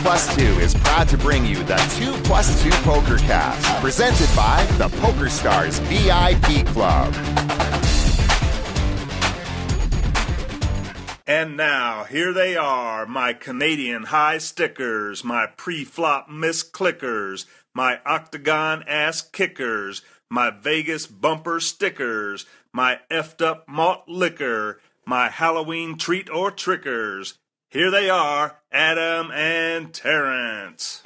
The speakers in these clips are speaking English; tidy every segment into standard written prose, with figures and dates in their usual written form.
2+2 is proud to bring you the 2+2 Pokercast, presented by the Pokerstars VIP Club. And now, here they are, my Canadian high stickers, my pre-flop misclickers, my octagon ass kickers, my Vegas bumper stickers, my effed up malt liquor, my Halloween treat or trickers. Here they are, Adam and Terrence.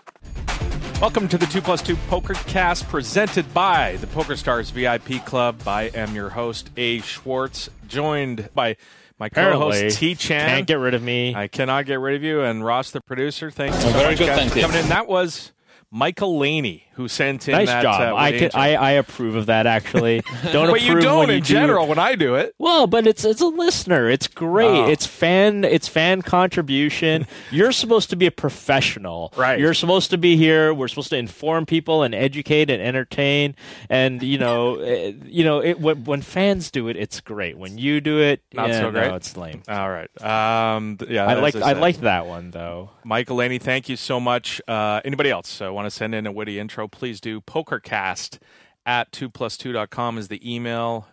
Welcome to the 2+2 Pokercast, presented by the Pokerstars VIP Club. I am your host, A. Schwartz, joined by my co-host, T-Chan. Can't get rid of me. I cannot get rid of you. And Ross, the producer. Thanks so very much, good, guys, thank for you. coming in. That was Michael Laney, who sent in nice that. Job. I approve of that, actually. Don't but you don't in general when I do it. Well, but it's a listener. It's great. Oh. It's fan contribution. You're supposed to be a professional. Right. You're supposed to be here. We're supposed to inform people and educate and entertain. And when fans do it, it's great. When you do it, Not so great. No, it's lame. All right. Yeah, I liked that one though. Michael Laney, thank you so much. Anybody else want to send in a witty intro, please do. Pokercast at 2plus2.com is the email.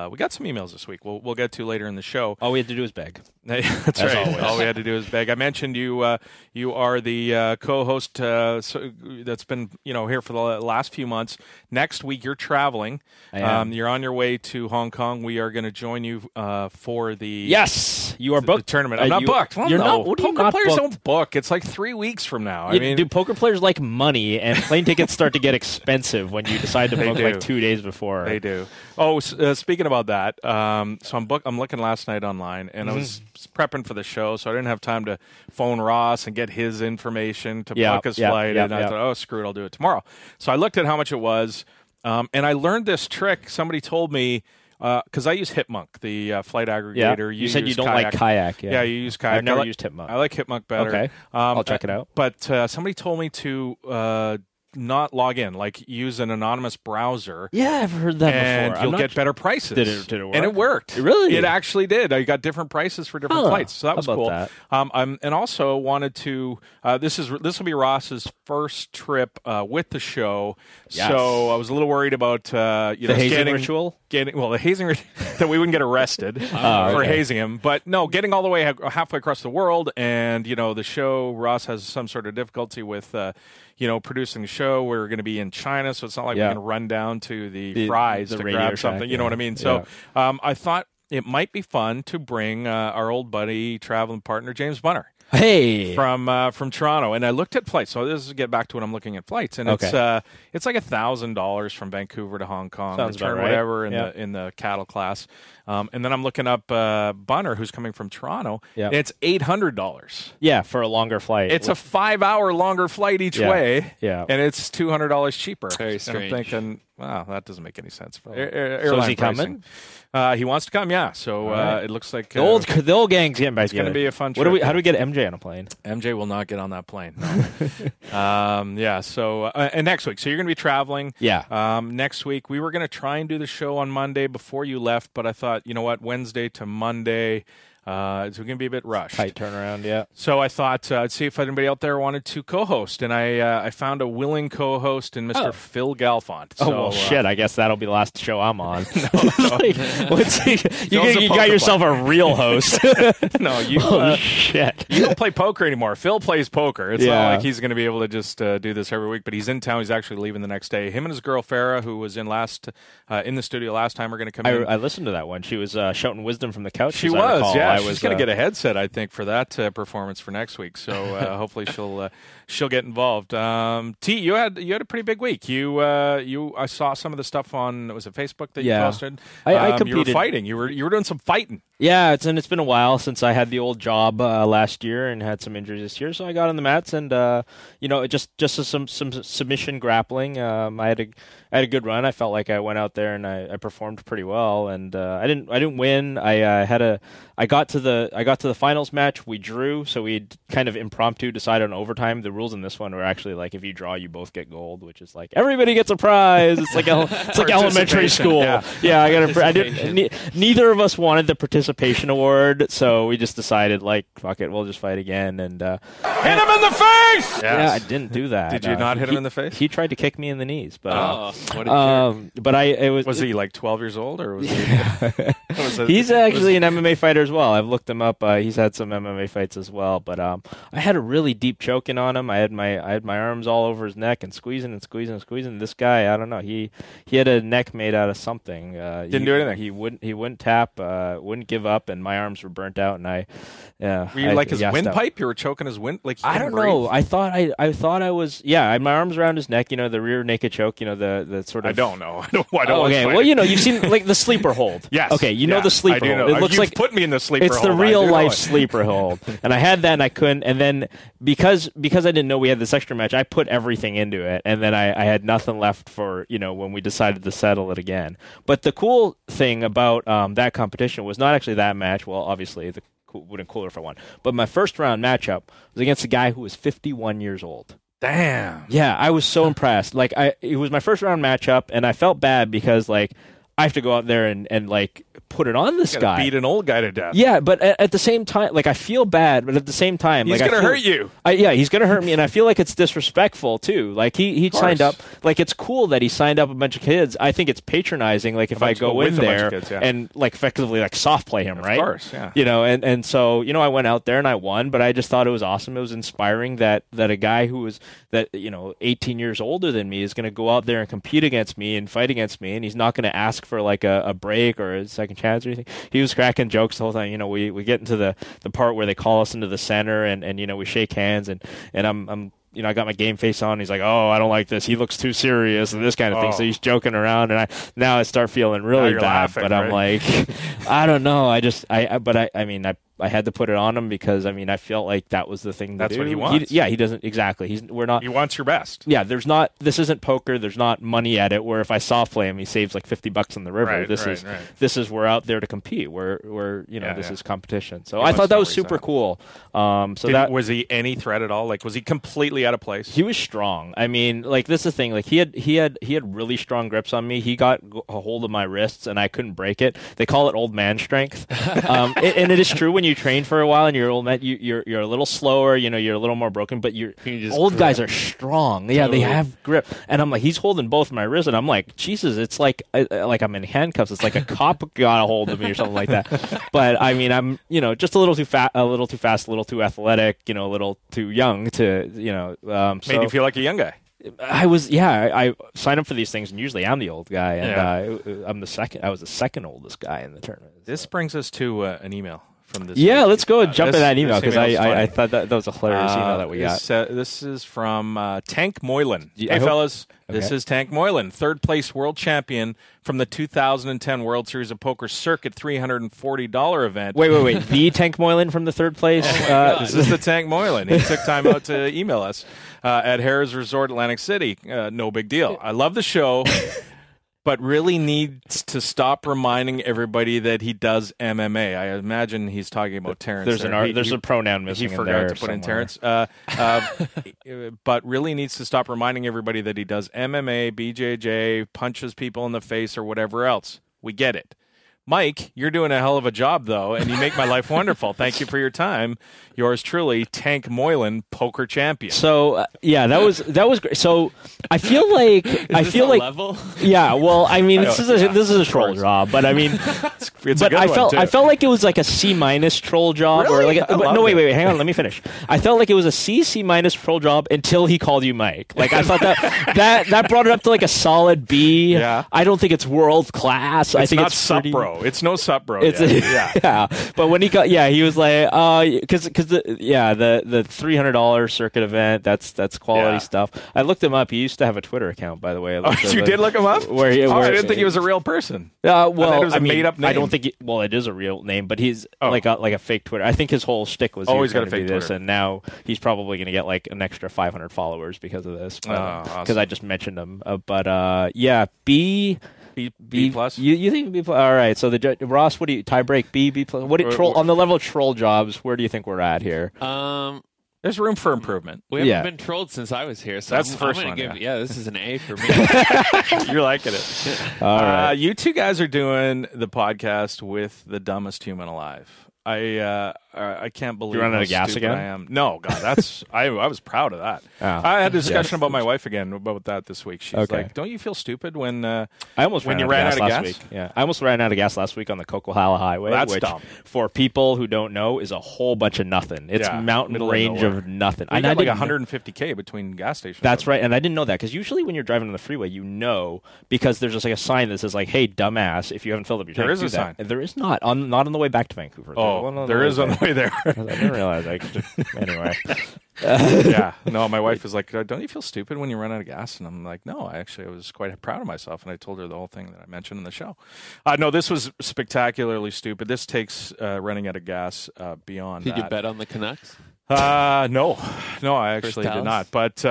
We got some emails this week. We'll get to later in the show. All we had to do was beg. That's As right. always. All we had to do is beg. I mentioned you are the co-host that's been here for the last few months. Next week you're traveling. I am. You're on your way to Hong Kong. We are going to join you for the Yes, you are the booked. tournament. I'm not booked. Well, You're no. not. What do you Poker not players booked? don't book. It's like 3 weeks from now. Do poker players like money, and plane tickets start to get expensive when you decide to book do. like 2 days before? They do. Oh, speaking about that, so I'm looking last night online, and I was prepping for the show, so I didn't have time to phone Ross and get his information to book his flight, and I thought, oh, screw it, I'll do it tomorrow. So I looked at how much it was, and I learned this trick. Somebody told me, because I use Hipmunk, the flight aggregator. You said you don't Kayak. like Kayak. Yeah, you use Kayak. I've never used Hipmunk. I like Hipmunk better. Okay, I'll check it out. But somebody told me to not log in, like use an anonymous browser. Yeah, I've heard that and before. you'll get better prices. Did it work? And it worked. Really? It actually did. I got different prices for different flights, so that was How about cool. that? And also wanted to. This will be Ross's first trip with the show. Yes. So I was a little worried about the hazing ritual. The hazing that we wouldn't get arrested for hazing him, but no, getting all the way halfway across the world, and the show. Ross has some sort of difficulty with. Producing the show. We're going to be in China, so it's not like we can run down to the fries to grab something. You know what I mean? So I thought it might be fun to bring our old buddy, traveling partner, James Bunner. Hey, from Toronto, and I looked at flights. So this is get back to when I'm looking at flights, and it's like $1,000 from Vancouver to Hong Kong, Sounds return about right. whatever in the cattle class, and then I'm looking up Bunner, who's coming from Toronto. And it's $800. Yeah, for a longer flight. It's a 5-hour longer flight each way. Yeah, and it's $200 cheaper. Very strange. And I'm thinking, wow, that doesn't make any sense. For So airline is he pricing. coming? He wants to come, yeah. So it looks like the old gang's getting back together. going to be a fun How trip. do we get MJ on a plane? MJ will not get on that plane. No. So and next week. So you're going to be traveling. Yeah. Next week we were going to try and do the show on Monday before you left, but I thought, you know what, Wednesday to Monday. It's going to be a bit rushed. Tight turnaround, yeah. So I thought I'd see if anybody out there wanted to co-host, and I found a willing co-host in Mr. Phil Galfond. So, well, shit. I guess that'll be the last show I'm on. No. You got yourself a real host. No, you. Shit. You don't play poker anymore. Phil plays poker. It's not like he's going to be able to just do this every week, but he's in town. He's actually leaving the next day. Him and his girl, Farah, who was in the studio last time, are going to come in. I listened to that one. She was shouting wisdom from the couch. She was, yeah. She's going to get a headset, I think, for that performance for next week. So hopefully she'll get involved. T, you had a pretty big week. I saw some of the stuff on, was it Facebook that you posted? I competed. You were fighting. You were doing some fighting. Yeah, it's been a while since I had the old job last year and had some injuries this year. So I got on the mats and just some submission grappling. I had a good run. I felt like I went out there and I performed pretty well. And I didn't win. I got to the finals match. We drew, so we kind of impromptu decided on overtime. The rules in this one were actually like if you draw, you both get gold, which is like everybody gets a prize. It's like elementary school. Yeah. I got. Neither of us wanted the participation participation award. So we just decided, like, fuck it, we'll just fight again. And hit him in the face. Yeah, I didn't do that. Did you not hit him in the face? He tried to kick me in the knees, but was he like 12 years old, or was he? He's actually an MMA fighter as well. I've looked him up. He's had some MMA fights as well. But I had a really deep choking on him. I had my arms all over his neck and squeezing and squeezing and squeezing. This guy, I don't know. He had a neck made out of something. Didn't do anything. He wouldn't tap. Wouldn't give up. And my arms were burnt out. And were you like his windpipe? You were choking his wind. Like I don't know. I thought I was. Yeah, I had my arms around his neck. You know, the rear naked choke. You know, the sort of. I don't know. Okay. Well, you know, you've seen like the sleeper hold. Yes. Okay. You know the sleeper hold. It looks like put me in the sleeper hold. It's the real life sleeper hold. And I had that, and I couldn't. And then because I didn't know we had this extra match, I put everything into it, and then I had nothing left for when we decided to settle it again. But the cool thing about that competition was not actually that match. Well, obviously the would have been cooler if I won. But my first round matchup was against a guy who was 51 years old. Damn. Yeah, I was so impressed. Like it was my first round matchup, and I felt bad because like I have to go out there and like put it on this guy. Beat an old guy to death. Yeah, but at the same time, like I feel bad, but at the same time, he's like gonna hurt you. Yeah, he's gonna hurt me, and I feel like it's disrespectful too. Like he signed up. Like it's cool that he signed up a bunch of kids. I think it's patronizing. Like if I go in there and like effectively like soft play him, right? Of course, yeah. And so I went out there and I won, but I just thought it was awesome. It was inspiring that a guy who was 18 years older than me is going to go out there and compete against me and fight against me, and he's not going to ask for like a break or a second chance or anything. He was cracking jokes the whole time. We get into the part where they call us into the center and we shake hands and I'm I got my game face on. He's like, "Oh, I don't like this. He looks too serious," and this kind of thing. So he's joking around, and I start feeling really bad. Laughing, but I'm like, I don't know. I had to put it on him because I felt like that was the thing. That's what he wants. He doesn't exactly. He wants your best. Yeah, this isn't poker. There's not money at it. Where if I soft play him, he saves like $50 on the river. This is we're out there to compete. This is competition. So I thought that was super cool. Was he any threat at all? Like, was he completely out of place? He was strong. I mean, like this is the thing. Like he had really strong grips on me. He got a hold of my wrists and I couldn't break it. They call it old man strength, and it is true when you train for a while and you're old man. You're a little slower. You're a little more broken. But old guys are strong. Yeah, they have grip. And I'm like, he's holding both of my wrists, and I'm like, Jesus, it's like I'm in handcuffs. It's like a cop got a hold of me or something like that. But I mean, I'm just a little too fast, a little too athletic. A little too young to Made you feel like a young guy. I sign up for these things, and usually I'm the old guy, and I'm the second. I was the second oldest guy in the tournament. This brings us to an email from this. Yeah, let's go and jump into that email because I thought that was a hilarious email that we got. This is from Tank Moylan. Hey, fellas. Okay. This is Tank Moylan, third place world champion from the 2010 World Series of Poker Circuit $340 event. Wait. The Tank Moylan from the third place? This is the Tank Moylan. He took time out to email us at Harrah's Resort, Atlantic City. No big deal. I love the show, but really needs to stop reminding everybody that he does MMA. I imagine he's talking about Terrence. There's a pronoun missing. He forgot to put in Terrence. But really needs to stop reminding everybody that he does MMA, BJJ, punches people in the face, or whatever else. We get it. Mike, you're doing a hell of a job, though, and you make my life wonderful. Thank you for your time. Yours truly, Tank Moylan, poker champion. So that was great. So I feel like level? Yeah. Well, I mean, this is a troll job, but I mean, I felt like it was like a C- troll job, really? Wait, hang on, let me finish. I felt like it was a C- troll job until he called you Mike. Like I thought that brought it up to like a solid B. Yeah. I don't think it's world class. I think not it's sup bro. It's no sup bro. Yeah. But when he was like, because the $300 circuit event, that's quality stuff. I looked him up. He used to have a Twitter account, by the way. You did look him up? I didn't think he was a real person. It was a made up name. I don't think. It is a real name, but he's like a fake Twitter. I think his whole shtick was always got a fake this, Twitter. and now he's probably going to get like an extra 500 followers because of this. Because I just mentioned him. B plus. You think B plus? All right. So Ross, what do you tie break? B plus. On the level of troll jobs? Where do you think we're at here? There's room for improvement. We haven't been trolled since I was here, so that's the first one. This is an A for me. You're liking it. All right. You two guys are doing the podcast with the dumbest human alive. I can't believe you run out of gas again? I am. No, God, that's I was proud of that. Oh, I had a discussion about my wife again about that this week. She's like, "Don't you feel stupid when I almost ran out of gas last week? Yeah, I almost ran out of gas last week on the Coquihalla Highway. That's which, dumb. For people who don't know, is a whole bunch of nothing. It's mountain range of nothing. I got like 150K between gas stations. That's right, and I didn't know that because usually when you're driving on the freeway, you know because there's just like a sign that says like, "Hey, dumbass, if you haven't filled up your tank, there is a sign. There is not on the way back to Vancouver. Oh, there is on the way there. I didn't realize. Anyway. Yeah. No, my wife was like, "Don't you feel stupid when you run out of gas?" And I'm like, "No, I was quite proud of myself." And I told her the whole thing that I mentioned in the show. No, this was spectacularly stupid. This takes running out of gas beyond Did that. you bet on the Canucks? No, I actually did not. But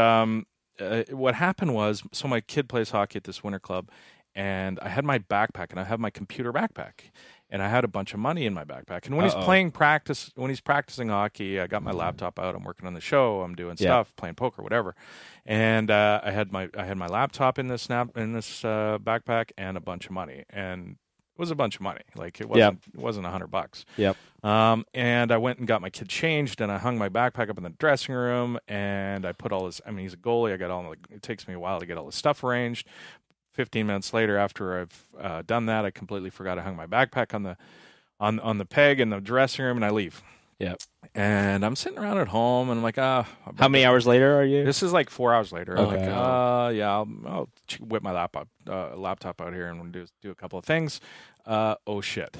what happened was, so my kid plays hockey at this winter club, and I had my backpack, and I have my computer backpack. And I had a bunch of money in my backpack. And when he's practicing hockey, I got my laptop out. I'm working on the show. I'm doing stuff, playing poker, whatever. And I had my laptop in this backpack and a bunch of money. And it was a bunch of money. Like it wasn't $100. Yep. And I went and got my kid changed, and I hung my backpack up in the dressing room, and I put all this. I mean, he's a goalie. It takes me a while to get all this stuff arranged. 15 minutes later, after I've done that, I completely forgot I hung my backpack on the peg in the dressing room, and I leave. Yeah. And I'm sitting around at home, and I'm like, how many hours later are you? This is like 4 hours later. I'm okay. like, I'll whip my laptop out here and do a couple of things. Oh shit.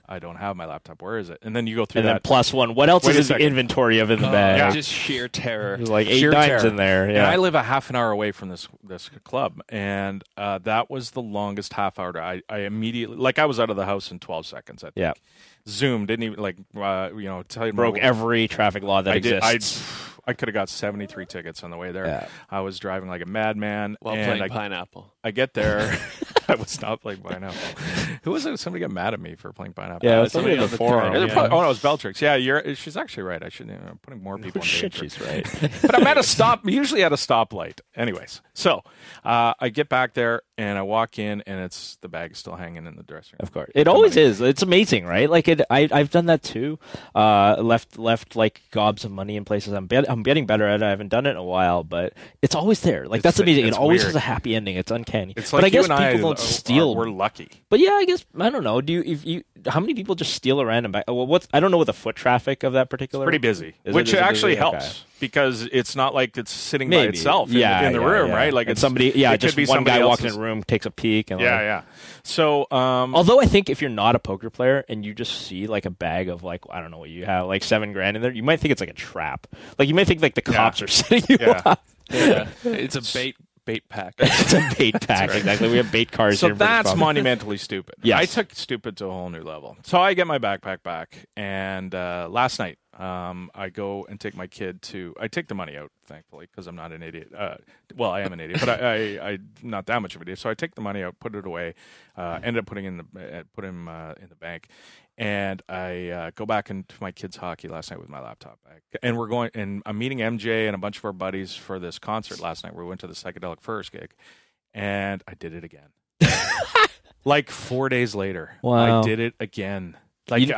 I don't have my laptop. Where is it? And then you go through then plus one. What else is in the inventory of in the bag? Yeah. Just sheer terror. There's like 8 dimes in there. Yeah. And I live a half an hour away from this club, and that was the longest half hour. I immediately, I was out of the house in 12 seconds. I think. Yeah. Zoom didn't even tell you broke every traffic law that exists. I could have got 73 tickets on the way there. Yeah. I was driving like a madman. While playing Pineapple. I get there. I was not playing Pineapple. Who was it? Somebody got mad at me for playing Pineapple. Yeah, it was somebody on the forum. Oh, no, it was Beltrix. Yeah, she's actually right. I should I'm putting more people in danger. She's right. But I'm at a stop. Usually at a stoplight. Anyways, so I get back there and I walk in, and the bag is still hanging in the dressing room. Of course, it always is. It's amazing, right? Like I've done that too. Left like gobs of money in places. I'm getting better at it. I haven't done it in a while, but it's always there. Like that's amazing. It always has a happy ending. It's uncanny. It's like but I guess people don't steal. We're lucky. But yeah, I guess I don't know. How many people just steal a random bag? Well, I don't know what the foot traffic of that particular. It's pretty busy, which actually helps because it's not like it's sitting by itself in the room, right? Like it's somebody. Yeah, just one guy walks in a room, takes a peek, and So, although I think if you're not a poker player and you just see like a bag of I don't know what you have, like $7,000 in there, you might think it's like a trap. Like you might think like the cops are setting you up. Yeah, it's a bait pack. It's a bait pack, right. Exactly. We have bait cars. So here that's monumentally stupid. Yes. I took stupid to a whole new level. So I get my backpack back, and last night I go and take my kid I take the money out, thankfully, because I'm not an idiot. Well, I am an idiot, but I'm not that much of an idiot. So I take the money out, put it away, ended up put him in the bank. And I go back into my kids' hockey last night with my laptop. And I'm meeting MJ and a bunch of our buddies for this concert last night. We went to the Psychedelic Furs gig, and I did it again. Like 4 days later, wow. I did it again. Like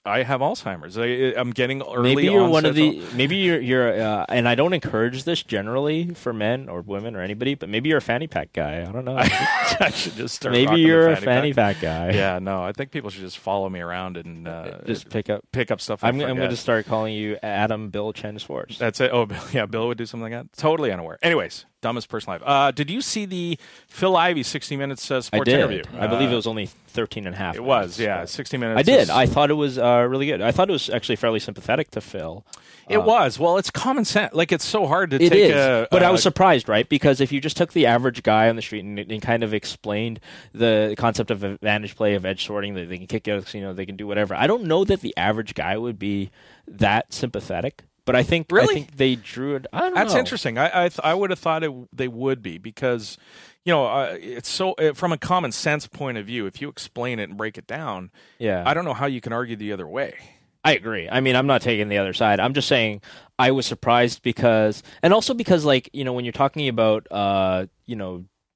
I have Alzheimer's. I'm getting early. Maybe you're one of the. Maybe you're. And I don't encourage this generally for men or women or anybody, but maybe you're a fanny pack guy. I don't know. I should just start. Maybe you're a fanny pack guy. Yeah, no. I think people should just follow me around and just pick up stuff. I'm going to start calling you Adam Bill Chen Swartz. That's it. Oh, yeah. Bill would do something like that. Totally unaware. Anyways. Dumbest person alive. Did you see the Phil Ivey 60 Minutes sports interview? I believe it was only 13 and a half. It was, yeah. 60 Minutes. I did. I thought it was really good. I thought it was actually fairly sympathetic to Phil. It was. Well, it's common sense. Like, it's so hard to take But I was surprised, right? Because if you just took the average guy on the street and kind of explained the concept of advantage play, of edge sorting, that they can kick out, they can do whatever. I don't know that the average guy would be that sympathetic. But I think they drew it. I don't know. That's interesting. I would have thought they would be because, it's so from a common sense point of view. If you explain it and break it down, I don't know how you can argue the other way. I agree. I mean, I'm not taking the other side. I'm just saying I was surprised because, and also because, like, when you're talking about,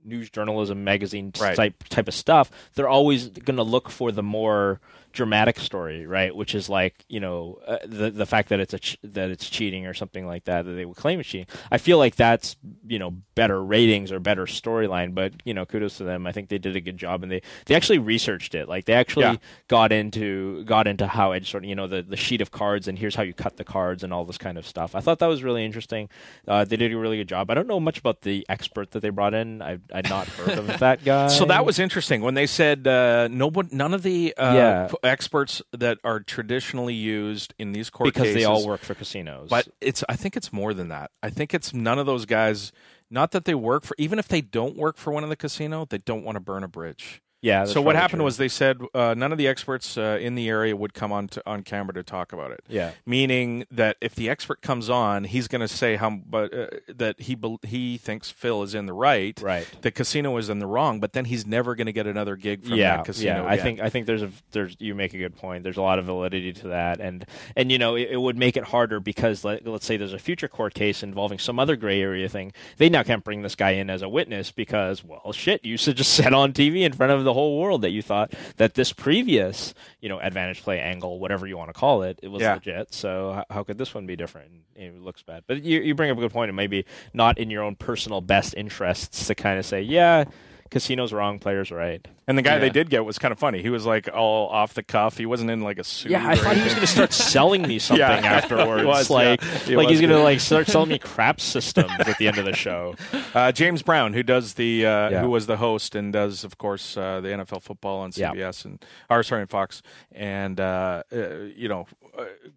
news journalism, magazine type of stuff, they're always going to look for the more dramatic story, right? Which is like, the fact that it's cheating or something like that they would claim it's cheating. I feel like that's, better ratings or better storyline, but, kudos to them. I think they did a good job, and they actually researched it. Like, they actually got into how edge sorting, the sheet of cards, and here's how you cut the cards and all this kind of stuff. I thought that was really interesting. They did a really good job. I don't know much about the expert that they brought in. I'd not heard of that guy. So that was interesting when they said none of the experts that are traditionally used in these court cases, because they all work for casinos. But I think it's more than that. I think it's none of those guys. Not that they work for, even if they don't work for one in the casino, they don't want to burn a bridge. Yeah. So what happened was they said none of the experts in the area would come on camera to talk about it. Yeah. Meaning that if the expert comes on, he's going to say that he thinks Phil is in the right. Right. The casino is in the wrong, but then he's never going to get another gig from that casino. Yeah. I think there's you make a good point. There's a lot of validity to that, and it would make it harder because let's say there's a future court case involving some other gray area thing. They now can't bring this guy in as a witness because, well, shit, you should just said on TV in front of the whole world that you thought that this previous, advantage play angle, whatever you want to call it, it was legit. So how could this one be different? It looks bad. But you bring up a good point. It may be not in your own personal best interests to kind of say, casino's wrong, players right. And the guy they did get was kind of funny. He was like all off the cuff. He wasn't in like a suit. Yeah, I thought he was going to start selling me something afterwards. He was, he's going to start selling me crap systems at the end of the show. James Brown, who does who was the host and does, of course, the NFL football on CBS and Fox, and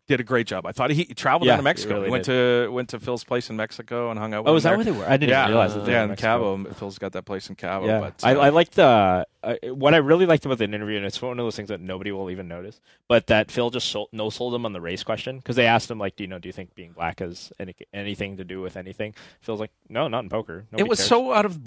did a great job. I thought he traveled down to Mexico. Really he went to Phil's place in Mexico and hung out with him. Oh, is that where they were? I didn't realize that. In Cabo. Phil's got that place in Cabo. Yeah. But, I liked what I really liked about the interview, and it's one of those things that nobody will even notice, but that Phil just no-sold him on the race question, because they asked him, like, do you think being black has anything to do with anything? Phil's like, no, not in poker. Nobody it was cares. so out of the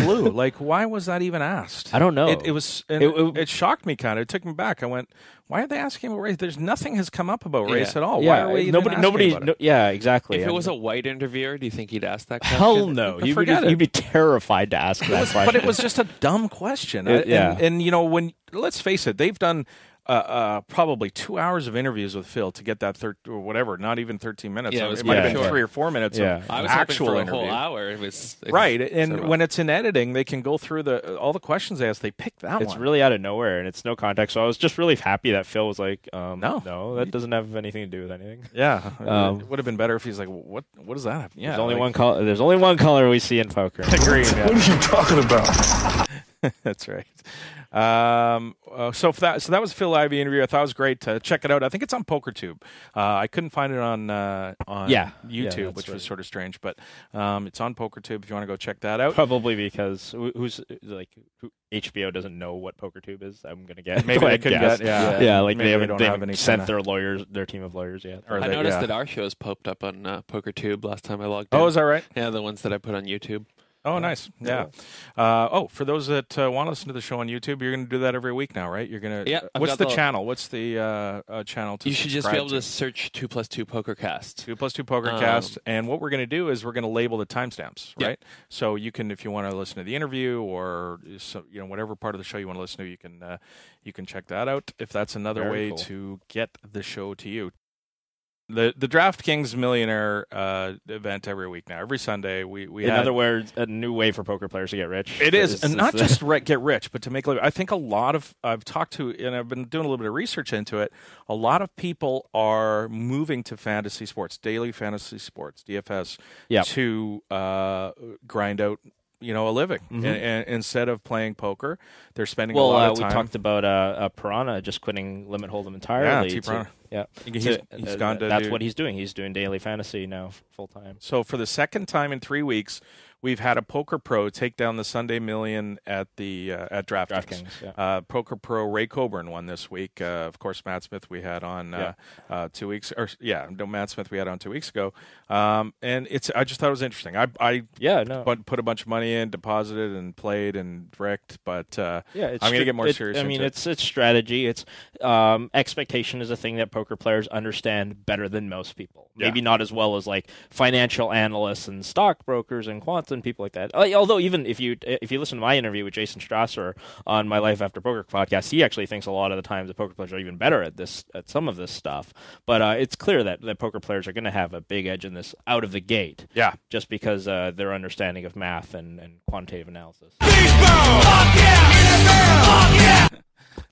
blue. Like, why was that even asked? I don't know. It shocked me kind of. It took me back. I went, why are they asking about race? Nothing has come up about race at all. Why are we nobody about it? Yeah, exactly. If it was a white interviewer, do you think he'd ask that question? Hell no. You'd be terrified to ask that question. But it was just a dumb question. And when let's face it, they've done probably 2 hours of interviews with Phil to get that or whatever, not even 13 minutes. Yeah, it might have been 3 or 4 minutes of I was actual for a interview. whole hour. It was right, and when it's in editing, they can go through all the questions they ask. They pick that one. It's really out of nowhere, and it's no context. So I was just really happy that Phil was like, no, that doesn't have anything to do with anything. Yeah, it would have been better if he's like, what does that have? Yeah, there's only one color. There's only one color we see in poker. Green. What are you talking about? That's right. So that was Phil Ivey interview. I thought it was great. Check it out. I think it's on PokerTube. I couldn't find it on YouTube, which was sort of strange, but it's on PokerTube if you want to go check that out. Probably because HBO doesn't know what PokerTube is. I'm gonna guess. Maybe they couldn't get. Like maybe they haven't sent their team of lawyers yet. I noticed that our shows popped up on PokerTube last time I logged in. Oh, is that right? Yeah, the ones that I put on YouTube. Oh, nice. Yeah. For those that want to listen to the show on YouTube, you're going to do that every week now, right? You're going to. Yeah. What's the channel? What's the channel to? You should just be able to search 2+2 Pokercast. 2+2 Pokercast, and what we're going to do is we're going to label the timestamps, right? Yeah. So you can, if you want to listen to the interview or whatever part of the show you want to listen to, you can check that out. If that's another way to get the show to you. The DraftKings Millionaire event every week now. Every Sunday we in other words, a new way for poker players to get rich. It is, and not just get rich, but to make a living. I think I've talked to, and I've been doing a little bit of research into it. A lot of people are moving to fantasy sports, daily fantasy sports, DFS, to grind out a living. And instead of playing poker, they're spending a lot of time. We talked about Piranha just quitting Limit Hold'em entirely. Yeah, Piranha. Yeah, he's gone to. That's what he's doing. He's doing daily fantasy now full time. So for the second time in 3 weeks, we've had a poker pro take down the Sunday Million at the at DraftKings. Poker pro Ray Coburn won this week. Of course, Matt Smith we had on 2 weeks. Matt Smith we had on 2 weeks ago. And I just thought it was interesting. I put a bunch of money in, deposited, and played and bricked. But I'm going to get more serious. I mean, it's strategy. It's expectation is a thing that poker players understand better than most people. Maybe not as well as like financial analysts and stockbrokers and quants and people like that. Although even if you listen to my interview with Jason Strasser on my Life After Poker podcast, he actually thinks a lot of the times the poker players are even better at some of this stuff. But it's clear that poker players are going to have a big edge in this out of the gate. Yeah, just because their understanding of math and quantitative analysis.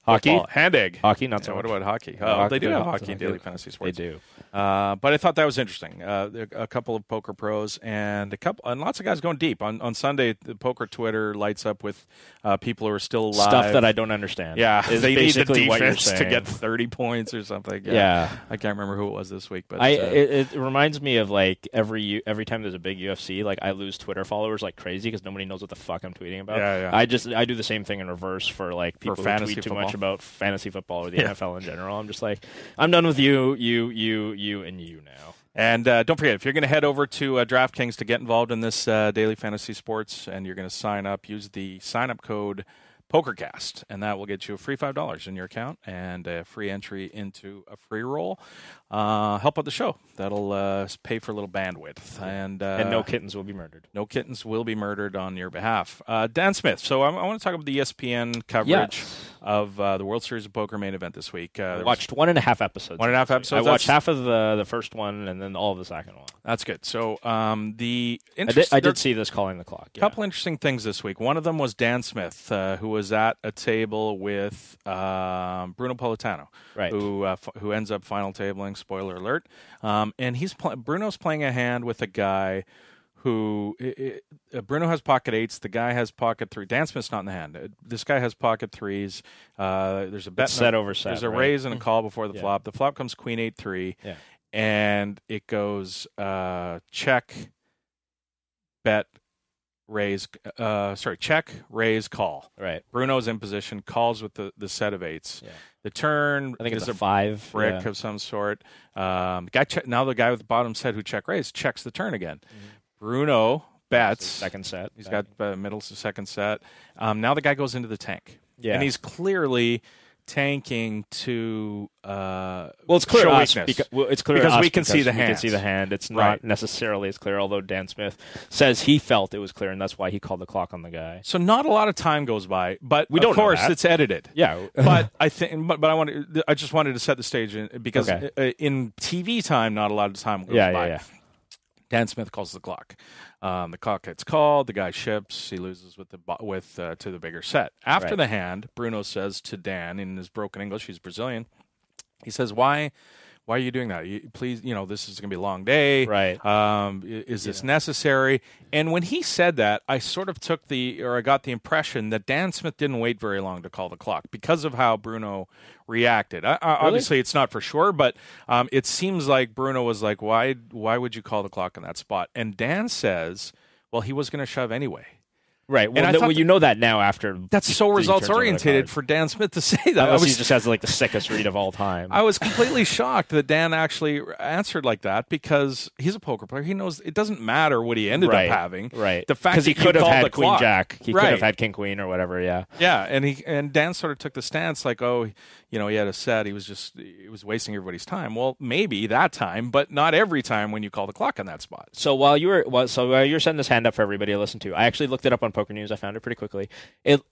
Hockey? Football. Hand egg. Hockey, not so much. What about hockey? They do have hockey in Daily Fantasy Sports. They do. But I thought that was interesting. A couple of poker pros and lots of guys going deep. On Sunday, the poker Twitter lights up with people who are still alive. Stuff that I don't understand. Yeah, they need the defense to get 30 points or something. Yeah. I can't remember who it was this week. But it reminds me of like every time there's a big UFC, like I lose Twitter followers like crazy because nobody knows what the fuck I'm tweeting about. Yeah. I do the same thing in reverse for like people who tweet too much about fantasy football or the NFL in general. I'm just like, I'm done with you, and you now. And don't forget, if you're going to head over to DraftKings to get involved in this Daily Fantasy Sports and you're going to sign up, use the sign-up code Pokercast, and that will get you a free $5 in your account and a free entry into a free roll. Help out the show. That'll pay for a little bandwidth. And no kittens will be murdered. No kittens will be murdered on your behalf. Dan Smith. So I want to talk about the ESPN coverage of the World Series of Poker main event this week. I watched 1.5 episodes. 1.5 episodes? I watched half of the first one and then all of the second one. That's good. So I did see this calling the clock. A couple interesting things this week. One of them was Dan Smith, who was at a table with Bruno Politano, right? Who ends up final tabling. Spoiler alert. And Bruno's playing a hand with a guy who Bruno has pocket eights. The guy has pocket three. Dan Smith's not in the hand. This guy has pocket threes. There's a bet set over set. There's a raise and a call before the flop. The flop comes queen 8-3. Yeah. And it goes check, bet, raise. Check, raise, call. Right. Bruno's in position, calls with the set of eights. Yeah. The turn, I think it's a 5 brick of some sort. Now the guy with the bottom set who check raise checks the turn again. Mm-hmm. Bruno bets second set. He's got middle to second set. Now the guy goes into the tank. Yeah. And he's clearly tanking to it's clear show us weakness. It's clear because us we can see the hand. We can see the hand. It's not necessarily as clear, although Dan Smith says he felt it was clear, and that's why he called the clock on the guy. So not a lot of time goes by, but we don't of course know that. It's edited. Yeah, but I think, but I just wanted to set the stage because in TV time, not a lot of time goes by. Yeah. Dan Smith calls the clock. The clock gets called. The guy ships. He loses to the bigger set. After the hand, Bruno says to Dan in his broken English, he's Brazilian. He says, "Why are you doing that? Please, this is going to be a long day. Right? Is this necessary?" And when he said that, I sort of I got the impression that Dan Smith didn't wait very long to call the clock because of how Bruno reacted. Obviously, it's not for sure, but it seems like Bruno was like, "Why would you call the clock in that spot?" And Dan says, "Well, he was going to shove anyway." Right. Well, you know that now after. That's so results-oriented for Dan Smith to say that. Unless he just has like the sickest read of all time. I was completely shocked that Dan actually answered like that because he's a poker player. He knows it doesn't matter what he ended up having. Right. The fact that he could have had Queen clock. Jack. He could have had King Queen or whatever. Yeah. Yeah, and Dan sort of took the stance like, he had a set. He was wasting everybody's time. Well, maybe that time, but not every time when you call the clock on that spot. So while you're setting this hand up for everybody to listen to, I actually looked it up on Poker News. I found it pretty quickly. It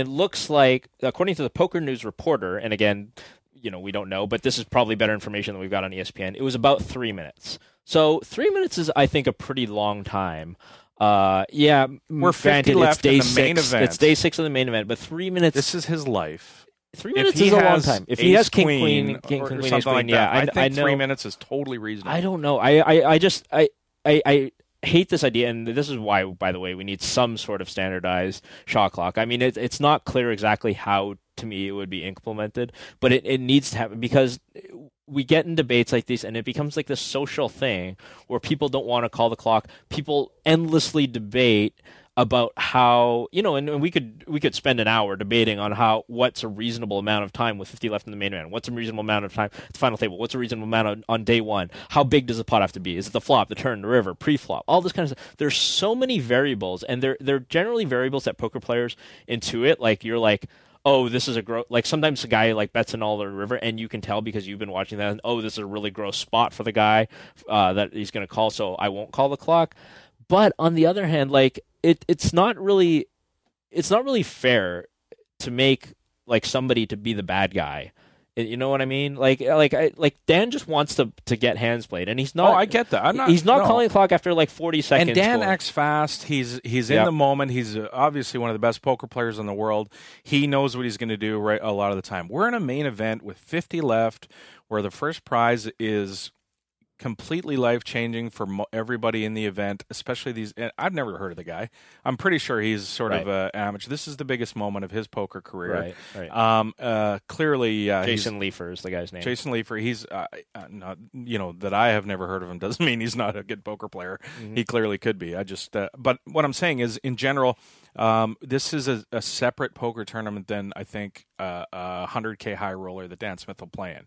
looks like, according to the Poker News reporter, and again, we don't know, but this is probably better information than we've got on ESPN. It was about 3 minutes. So 3 minutes is, I think, a pretty long time. We're 50 left in the main event. It's day 6 of the main event, but 3 minutes. This is his life. 3 minutes is a long time. If he has King Queen, Ace Queen, I think 3 minutes is totally reasonable. I don't know. I hate this idea, and this is why, by the way, we need some sort of standardized shot clock. I mean, it's not clear exactly how, to me, it would be implemented, but it needs to happen because we get in debates like these, and it becomes like this social thing where people don't want to call the clock. People endlessly debate about how, and we could spend an hour debating on what's a reasonable amount of time with 50 left in the main event. What's a reasonable amount of time at the final table? What's a reasonable amount on day one? How big does the pot have to be? Is it the flop, the turn, the river, pre-flop? All this kind of stuff. There's so many variables, and they're generally variables that poker players intuit. Like, you're like, oh, this is like sometimes a guy like bets in all the river, and you can tell because you've been watching that, and, oh, this is a really gross spot for the guy that he's going to call, so I won't call the clock. But on the other hand, like, it's not really fair to make like somebody to be the bad guy. You know what I mean? Like Dan just wants to get hands played, and he's not. Oh, I get that. He's not calling the clock after like 40 seconds. And Dan acts fast. He's in the moment. He's obviously one of the best poker players in the world. He knows what he's going to do right a lot of the time. We're in a main event with 50 left, where the first prize is completely life-changing for everybody in the event, especially these. I've never heard of the guy. I'm pretty sure he's sort of an amateur. This is the biggest moment of his poker career. Right. Clearly, Jason Leifer is the guy's name. Jason Leifer. He's not, that I have never heard of him doesn't mean he's not a good poker player. Mm-hmm. He clearly could be. I just, but what I'm saying is, in general, this is a separate poker tournament than I think 100K high roller that Dan Smith will play in.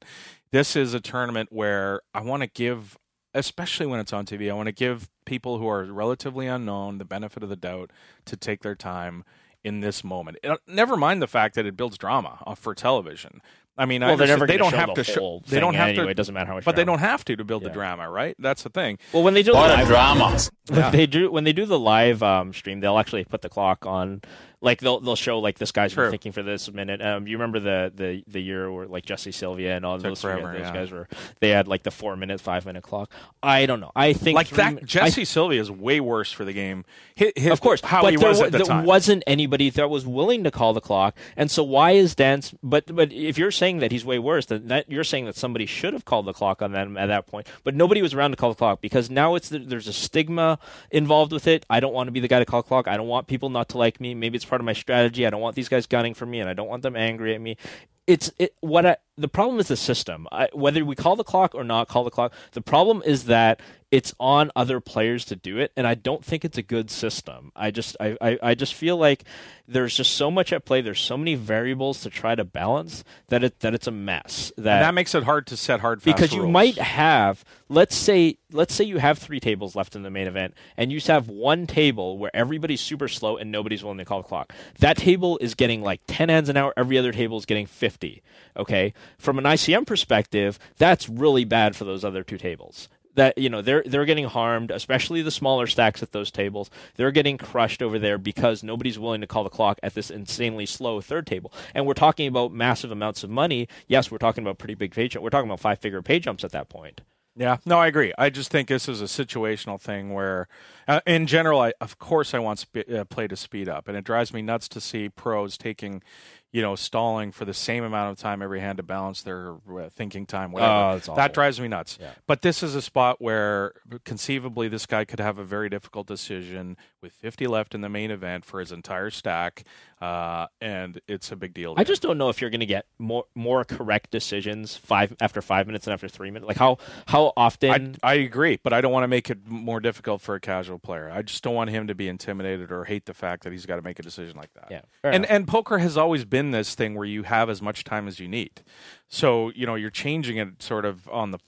This is a tournament where I want to give, especially when it's on TV, I want to give people who are relatively unknown the benefit of the doubt to take their time in this moment. Never mind the fact that it builds drama for television. I mean, well, they don't have to show. They don't have to. It doesn't matter how much. But they don't have to build the drama, right? That's the thing. Well, when they do drama, when they do the live stream, they'll actually put the clock on. Like they'll show like this guy's been thinking for this minute. You remember the year where like Jesse Sylvia and all those guys they had like the 4-minute, 5-minute clock. I don't know. I think like that Jesse Sylvia is way worse for the game. Of course, how he was at the time. There wasn't anybody that was willing to call the clock, and so why is Dan? But if you're saying that he's way worse, then you're saying that somebody should have called the clock on them at that point. But nobody was around to call the clock because now there's a stigma involved with it. I don't want to be the guy to call the clock. I don't want people not to like me. Maybe it's part of my strategy. I don't want these guys gunning for me, and I don't want them angry at me. The problem is the system. Whether we call the clock or not call the clock, the problem is that it's on other players to do it, and I don't think it's a good system. I just feel like there's just so much at play. There's so many variables to try to balance that it's a mess. And that makes it hard to set hard, fast because rules. You might have, let's say you have 3 tables left in the main event, and you just have one table where everybody's super slow and nobody's willing to call the clock. That table is getting like 10 hands an hour. Every other table is getting 50. Okay, from an ICM perspective, that's really bad for those other 2 tables. That they're getting harmed, especially the smaller stacks at those tables. They're getting crushed over there because nobody's willing to call the clock at this insanely slow third table. And we're talking about massive amounts of money. Yes, we're talking about pretty big pay jumps. We're talking about 5-figure pay jumps at that point. Yeah, no, I agree. I just think this is a situational thing where, in general, of course I want play to speed up, and it drives me nuts to see pros taking, stalling for the same amount of time every hand to balance their thinking time, whatever. That drives me nuts. Yeah. But this is a spot where conceivably this guy could have a very difficult decision with 50 left in the main event for his entire stack, and it's a big deal. I just don't know if you're going to get more correct decisions after 5 minutes and after 3 minutes. Like how often? I agree, but I don't want to make it more difficult for a casual player. I just don't want him to be intimidated or hate the fact that he's got to make a decision like that. Yeah, and poker has always been this thing where you have as much time as you need. So, you're changing it sort of on the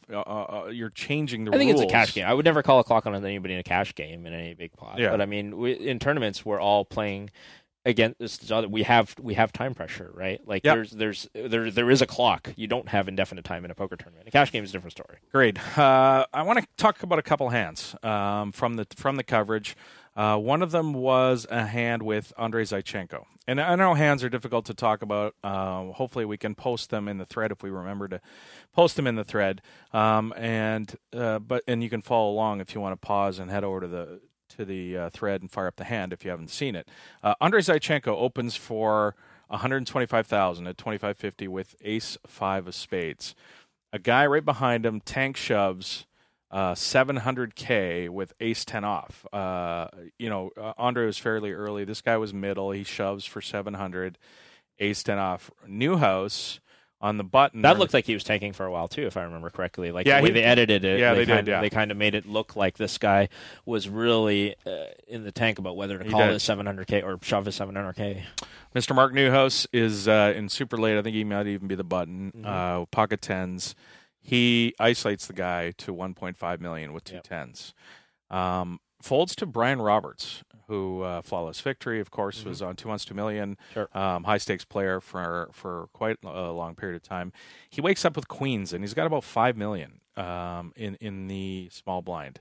you're changing the rules. I think it's a cash game. I would never call a clock on anybody in a cash game in any big pot. Yeah. But I mean, in tournaments, we're all playing against each other. We have time pressure, right? Like there is a clock. You don't have indefinite time in a poker tournament. A cash game is a different story. Great. I want to talk about a couple hands from the coverage. One of them was a hand with Andrei Zaichenko. And I know hands are difficult to talk about. Hopefully we can post them in the thread if we remember to post them in the thread. And you can follow along if you want to pause and head over to the thread and fire up the hand if you haven't seen it. Andrei Zaichenko opens for $125,000 at $25.50 with ace-5 of spades. A guy right behind him tank shoves $700K with ace-10 off. Andre was fairly early. This guy was middle. He shoves for $700, ace-10 off. Newhouse on the button. That looked like he was tanking for a while too, if I remember correctly. Like yeah, the way they edited it, yeah, they kind of made it look like this guy was really in the tank about whether to call it 700K or shove his 700K. Mr. Mark Newhouse is in super late. I think he might even be the button. Pocket tens. He isolates the guy to 1.5 million with two tens. Folds to Brian Roberts, who flawless victory, of course, was on 2 months, 2 million. Sure. High stakes player for quite a long period of time. He wakes up with queens, and he's got about 5 million in the small blind,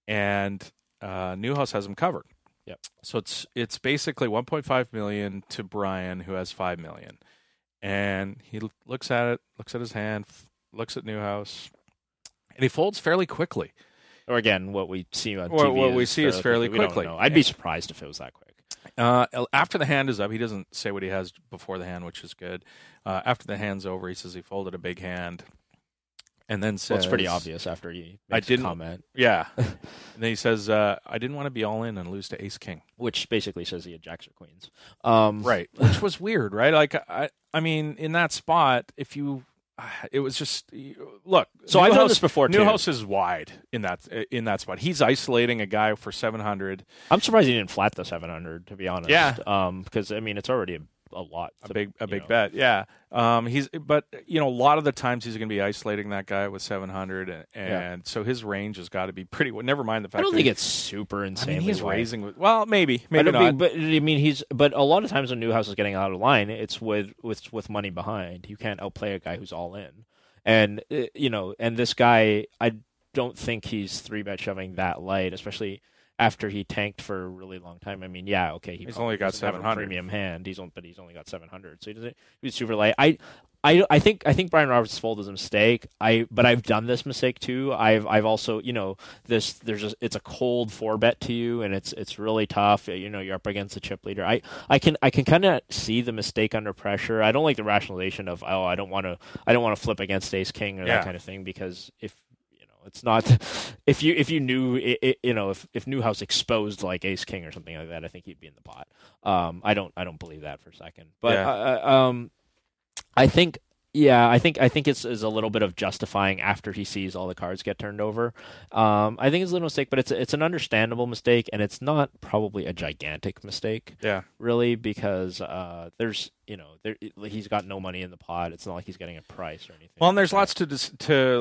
and Newhouse has him covered. Yep. So it's basically 1.5 million to Brian, who has 5 million, and he looks at it, looks at his hand, looks at Newhouse, and he folds fairly quickly. Or again, what we see on TV. What we see is fairly quickly. I'd be surprised if it was that quick. After the hand is up, he doesn't say what he has before the hand, which is good. After the hand's over, he says he folded a big hand, and then says, well, it's pretty obvious after he makes a comment. Yeah. And then he says, I didn't want to be all in and lose to ace king. Which basically says he had jacks or queens. Right. Which was weird, right? Like, I mean, in that spot, if you... It was just look. So I've done this before too. Newhouse is wide in that spot. He's isolating a guy for 700. I'm surprised he didn't flat the 700, to be honest. Yeah. Because I mean it's already a lot. A big bet. Yeah. But a lot of the times he's going to be isolating that guy with 700, and so his range has got to be pretty. Never mind the fact. I don't think it's super insane. I mean, he's raising with. Well, maybe not. But I mean, But a lot of times when Newhouse is getting out of line, it's with money behind. You can't outplay a guy who's all in, and and this guy, I don't think he's 3-bet shoving that light, especially after he tanked for a really long time. I mean, yeah, okay, he's only got 700 premium hand. He's only got 700, so he's super light. I think Brian Roberts' fold is a mistake. But I've done this mistake too. I've also it's a cold 4-bet to you, and it's really tough. You're up against a chip leader. I can kind of see the mistake under pressure. I don't like the rationalization of I don't want to flip against ace king or that kind of thing, because it's not if you knew if Newhouse exposed like ace king or something like that, I think he'd be in the pot. I don't believe that for a second, but I think it's a little bit of justifying after he sees all the cards get turned over. I think it's a little mistake, but it's an understandable mistake, and it's not probably a gigantic mistake. Yeah, really, because he's got no money in the pot. It's not like he's getting a price or anything. Well, and there's lots to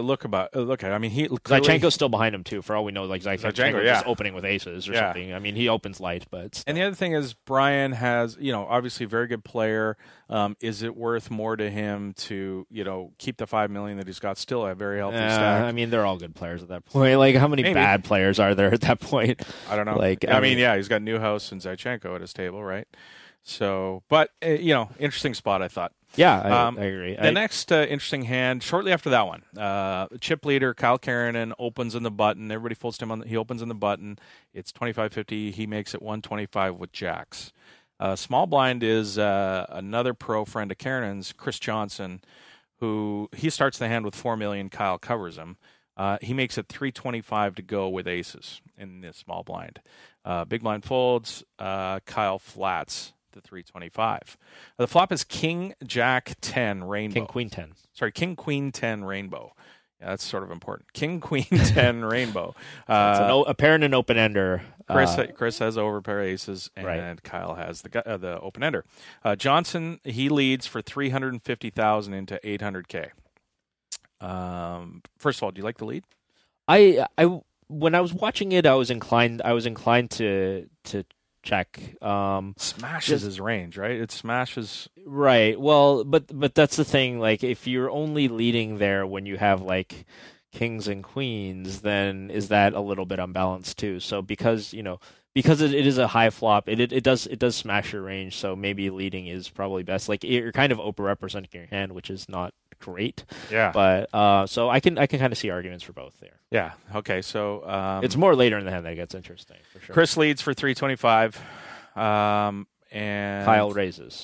look at. I mean, Zychenko's still behind him too. For all we know, like Zychenko is just opening with aces or something. I mean, he opens light, but still. And the other thing is Brian has obviously a very good player. Is it worth more to him to keep the 5 million that he's got? Still a very healthy stack. I mean, they're all good players at that point. Like, how many bad players are there at that point? I don't know. Like, I mean, he's got Newhouse and Zychenko at his table, right? So, but interesting spot, I thought. Yeah, I agree. The next interesting hand, shortly after that one, chip leader Kyle Karanen opens in the button. Everybody folds to him he opens in the button. It's 25-50. He makes it 125 with jacks. Small blind is another pro friend of Karanen's, Chris Johnson, who he starts the hand with 4 million. Kyle covers him. He makes it 325 to go with aces in this small blind. Big blind folds. Kyle flats the 325. The flop is King Jack 10 Rainbow. King Queen 10. Sorry, King Queen 10 Rainbow. Yeah, that's sort of important. King Queen 10 Rainbow. It's a pair and an open ender. Chris has overpair aces, and Kyle has the open ender. Johnson, he leads for 350,000 into 800K. First of all, do you like the lead? I when I was watching it, I was inclined to check. Smashes his range, right? It smashes. Right. Well, but that's the thing. Like, if you're only leading there when you have like kings and queens, then is that a little bit unbalanced too? So because it is a high flop, it does smash your range. So maybe leading is probably best. Like, you're kind of over-representing your hand, which is not great. Yeah. But so I can kind of see arguments for both there. Yeah. Okay. So it's more later in the hand that gets interesting for sure. Chris leads for 325. And Kyle raises.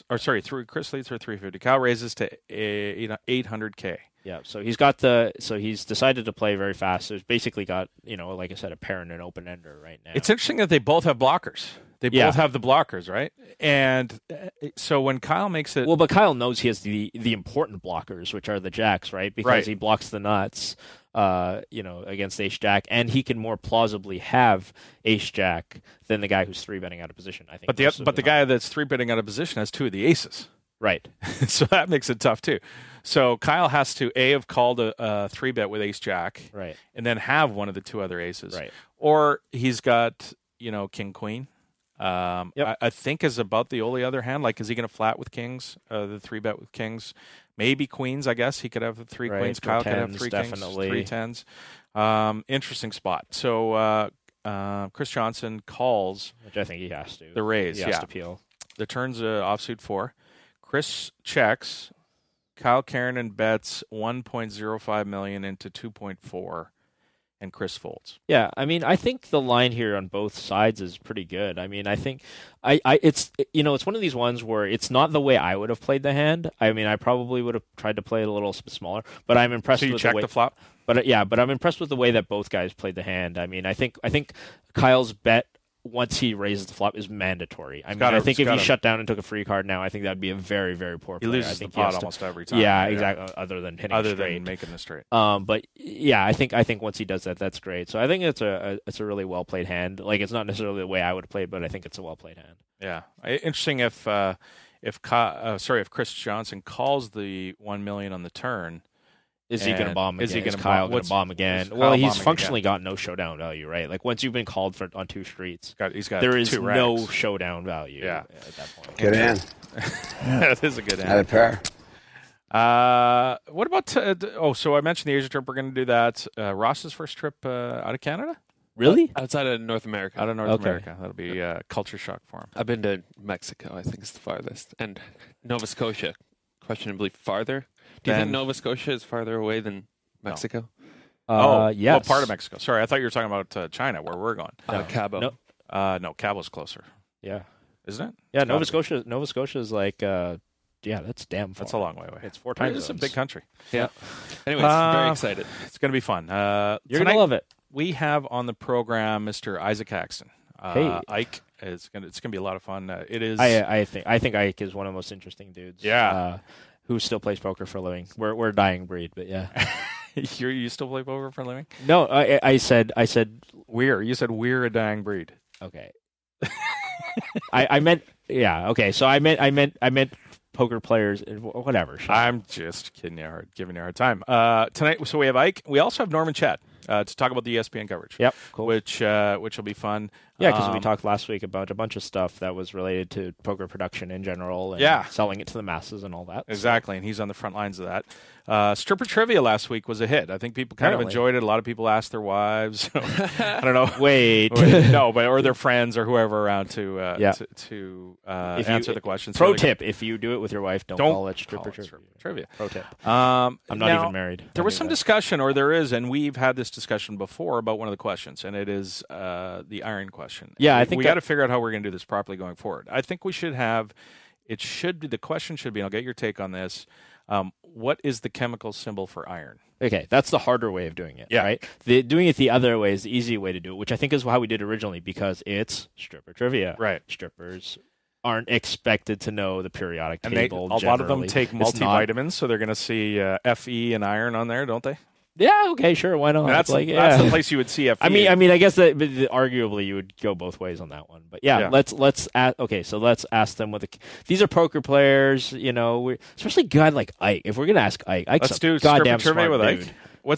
Or sorry, Chris leads for 350. Kyle raises to 800K. Yeah, so he's decided to play very fast. So he's basically got, like I said, a pair and an open ender right now. It's interesting that they both have blockers. They both have the blockers, right? And so when Kyle makes it... Well, but Kyle knows he has the important blockers, which are the jacks, right? Because he blocks the nuts, against ace-jack, and he can more plausibly have ace-jack than the guy who's 3-betting out of position, I think. But the guy that's 3-betting out of position has 2 of the aces. Right. So that makes it tough, too. So Kyle has to, have called a 3-bet with ace-jack, right, and then have one of the 2 other aces. Right. Or he's got, king-queen. Yep. I think is about the only other hand. Like, is he going to flat with kings, the 3-bet with kings? Maybe queens, I guess. He could have 3 queens. Kyle could have 3 definitely. kings, 3 tens. Interesting spot. So Chris Johnson calls. Which I think he has to. The raise, he has to peel. The turn's offsuit 4. Chris checks. Kyle Kiernan bets 1.05 million into 2.4. And Chris folds. Yeah, I mean, I think the line here on both sides is pretty good. I mean, I think it's one of these ones where it's not the way I would have played the hand. I mean, I probably would have tried to play it a little smaller, but I'm impressed. So you with checked the flop? But I'm impressed with the way that both guys played the hand. I mean, I think Kyle's bet once he raises the flop is mandatory. I think if he shut down and took a free card now, I think that would be a very, very poor play. He loses the pot almost every time. Yeah, exactly. Other than hitting other straight. than making the straight. But yeah, I think once he does that, that's great. So I think it's a really well played hand. Like, it's not necessarily the way I would have played, but I think it's a well played hand. Yeah, interesting if Chris Johnson calls the 1 million on the turn. Is he going to bomb again? Is Kyle going to bomb again? Well, he's functionally got no showdown value, right? Like, once you've been called on 2 streets, there is no showdown value at that point. Good hand. That is a good hand. Not a pair. What about... so I mentioned the Asia trip. We're going to do that. Ross's first trip out of Canada? Really? Outside of North America. Out of North America. That'll be a culture shock for him. I've been to Mexico, I think is the farthest. And Nova Scotia, questionably farther. Do you think Nova Scotia is farther away than Mexico? Yes. What part of Mexico? Sorry, I thought you were talking about China, where we're going. Cabo. No, Cabo's closer. Yeah. Isn't it? Yeah, Nova Scotia is like, that's damn far. That's a long way away. It's 4 times. It's a big country. Yeah. Anyways, very excited. It's going to be fun. You're going to love it. We have on the program Mr. Issac Haxton. Hey, Ike. It's going to be a lot of fun. It is. I think Ike is one of the most interesting dudes. Yeah. Who still plays poker for a living. We're a dying breed, but yeah. You still play poker for a living? No, I said we're. You said we're a dying breed. Okay. I meant okay. So I meant poker players, whatever. I'm just kidding you giving you a hard time. Tonight, so we have Ike. We also have Norman Chad to talk about the ESPN coverage. Yep, cool. Which will be fun. Yeah, because we talked last week about a bunch of stuff that was related to poker production in general and selling it to the masses and all that. Exactly, and he's on the front lines of that. Stripper Trivia last week was a hit. I think people kind of enjoyed it. A lot of people asked their wives. I don't know. Wait. No, or their friends or whoever around to answer the questions. Pro tip, if you do it with your wife, don't call it Stripper Trivia. Pro tip. I'm not even married. There was some discussion, or there is, and we've had this discussion before about one of the questions, and it is the iron question. Yeah, I think we got to figure out how we're going to do this properly going forward. I think we should have. The question should be, and I'll get your take on this. What is the chemical symbol for iron? Okay, that's the harder way of doing it, right? Doing it the other way is the easy way to do it, which I think is how we did originally because it's Stripper Trivia. Right. Strippers aren't expected to know the periodic table. A lot of them take multivitamins, so they're going to see Fe and iron on there, don't they? Yeah, okay, sure, why not? That's the place you would see Fe. I mean, I guess that arguably you would go both ways on that one. But let's ask them these are poker players, especially a guy like Ike. If we're gonna ask Ike, Ike's let's do goddamn trivia smart with dude. Ike. We'll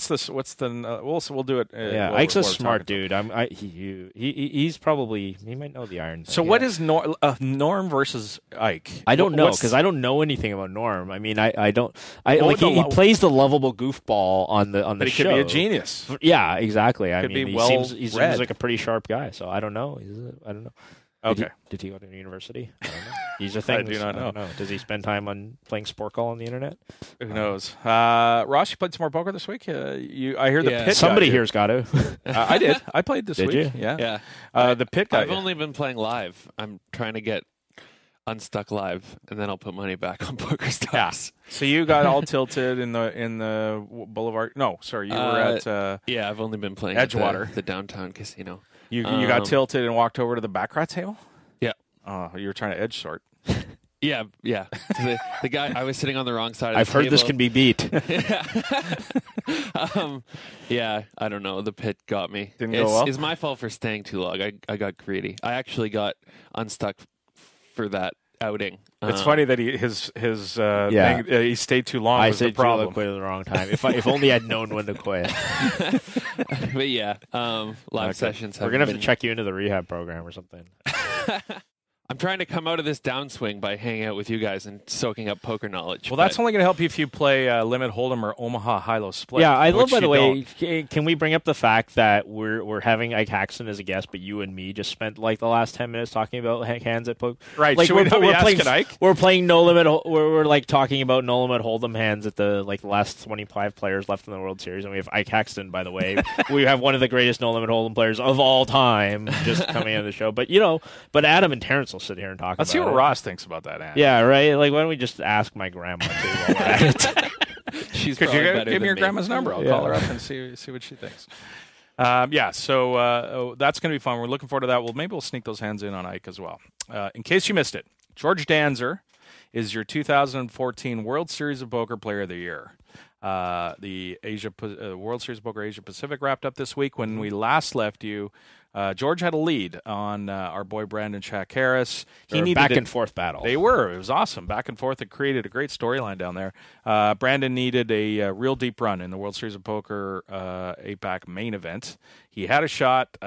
do it. Ike's a smart dude. He's probably he might know the iron thing. So what is Norm versus Ike? I don't know because I don't know anything about Norm. I mean, I don't. He plays the lovable goofball on the but show. He could be a genius. Yeah, exactly. He seems like a pretty sharp guy. So I don't know. I don't know. Okay. Did he go to university? I don't know. These are things. I do not know. Does he spend time on playing Sporkle on the internet? Who knows? Ross, you played some more poker this week? I hear the pit. Somebody here's got to. I did. I played this week. Did you? Yeah. The pit. I've only been playing live. I'm trying to get unstuck live, and then I'll put money back on Pokerstars. Yeah. So you got all tilted in the Boulevard. No, sorry, you were at. I've only been playing Edgewater, the downtown casino. You got tilted and walked over to the baccarat table? Oh, you were trying to edge sort. Yeah. The guy, I was sitting on the wrong side of the I've heard table. this can be beat. Yeah, I don't know. The pit got me. Didn't go well? It's my fault for staying too long. I got greedy. I actually got unstuck for that outing. It's funny that his Yeah. thing, he stayed too long. I was the said problem. quit at the wrong time. If only I'd known when to quit. But yeah, live sessions. We're gonna have to check you into the rehab program or something. I'm trying to come out of this downswing by hanging out with you guys and soaking up poker knowledge. Well, that's only going to help you if you play Limit Hold'em or Omaha High-Low Split. Yeah, I love, which by the you way, don't. can we bring up the fact that we're having Issac Haxton as a guest, but you and me just spent like the last 10 minutes talking about hands at poker. Right, like, should we not be asking Ike? We're playing no limit. We're like talking about no limit hold'em hands at the last 25 players left in the World Series, and we have Issac Haxton. By the way, we have one of the greatest no limit hold'em players of all time just coming on the show. But but Adam and Terrence will sit here and talk. Let's see what Ross thinks about that. Andy. Yeah, right. Like, why don't we just ask my grandma too while we're at it? She's Could probably you better give me than your me. grandma's number? I'll call her up and see what she thinks. So that's going to be fun. We're looking forward to that. Well, maybe we'll sneak those hands in on Ike as well. In case you missed it, George Danzer is your 2014 World Series of Poker Player of the Year. The World Series of Poker Asia Pacific wrapped up this week. When we last left you, George had a lead on our boy Brandon Shaq Harris. He needed back and forth battle. They were. It was awesome. Back and forth. It created a great storyline down there. Brandon needed a real deep run in the World Series of Poker APAC main event. He had a shot.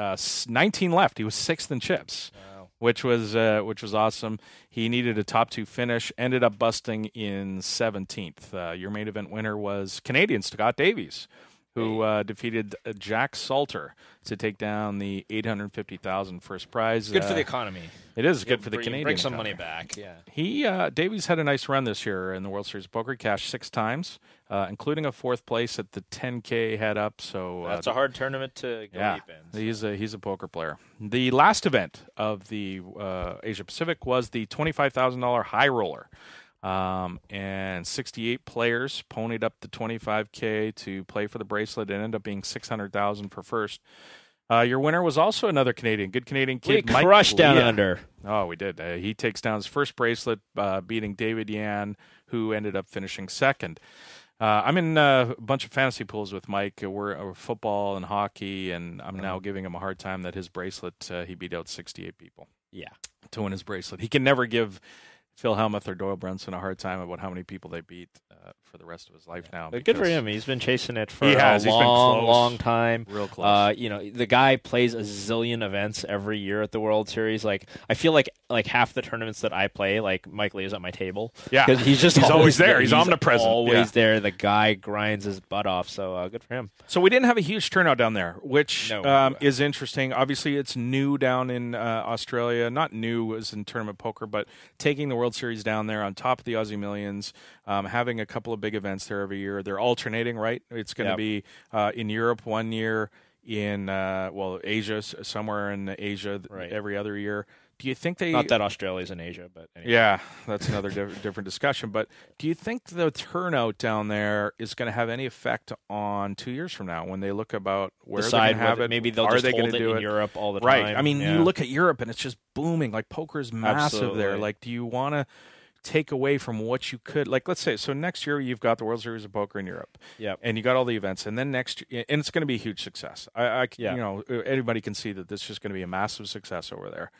19 left. He was sixth in chips. Wow. Which was awesome. He needed a top 2 finish. Ended up busting in 17th. Your main event winner was Canadian Scott Davies, who defeated Jack Salter to take down the $850,000 first prize. Good for the economy. It is good for the Canadian. Bring some economy. money back. Yeah. He Davies had a nice run this year in the World Series of Poker. Cashed 6 times, including a 4th place at the 10K head up. So that's a hard tournament to go deep in. So. He's a poker player. The last event of the Asia Pacific was the $25,000 High Roller. And 68 players ponied up the 25K to play for the bracelet. It ended up being $600,000 for first. Your winner was also another Canadian, good Canadian kid. We Mike crushed down Leah. under. Oh, we did. He takes down his first bracelet, beating David Yan, who ended up finishing second. I'm in a bunch of fantasy pools with Mike. We're football and hockey, and I'm now giving him a hard time that his bracelet, he beat out 68 people. Yeah, to win his bracelet. He can never give Phil Hellmuth or Doyle Brunson a hard time about how many people they beat for the rest of his life now. But good for him. He's been chasing it for He's been long time. Real close. The guy plays a zillion events every year at the World Series. Like, I feel like half the tournaments that I play, like Mike Lee is at my table. Yeah, because he's always there. He's omnipresent. Always there. The guy grinds his butt off. So good for him. So we didn't have a huge turnout down there, which is interesting. Obviously, it's new down in Australia. Not new as in tournament poker, but taking the World Series down there on top of the Aussie Millions, having a couple of big events there every year. They're alternating, right? It's going to be in Europe one year, in Asia, somewhere in Asia every other year. Do you think not that Australia's in Asia, but anyway. Yeah, that's another different discussion. But do you think the turnout down there is going to have any effect on 2 years from now when they look about where they're going to have it? Maybe they'll just hold it in Europe all the time. Right. I mean, you look at Europe and it's just booming. Like poker is massive there. Like, do you want to take away from what you could? Like, let's say so next year you've got the World Series of Poker in Europe. Yep. And you got all the events, and then next year, and it's going to be a huge success. Anybody can see that this is just going to be a massive success over there.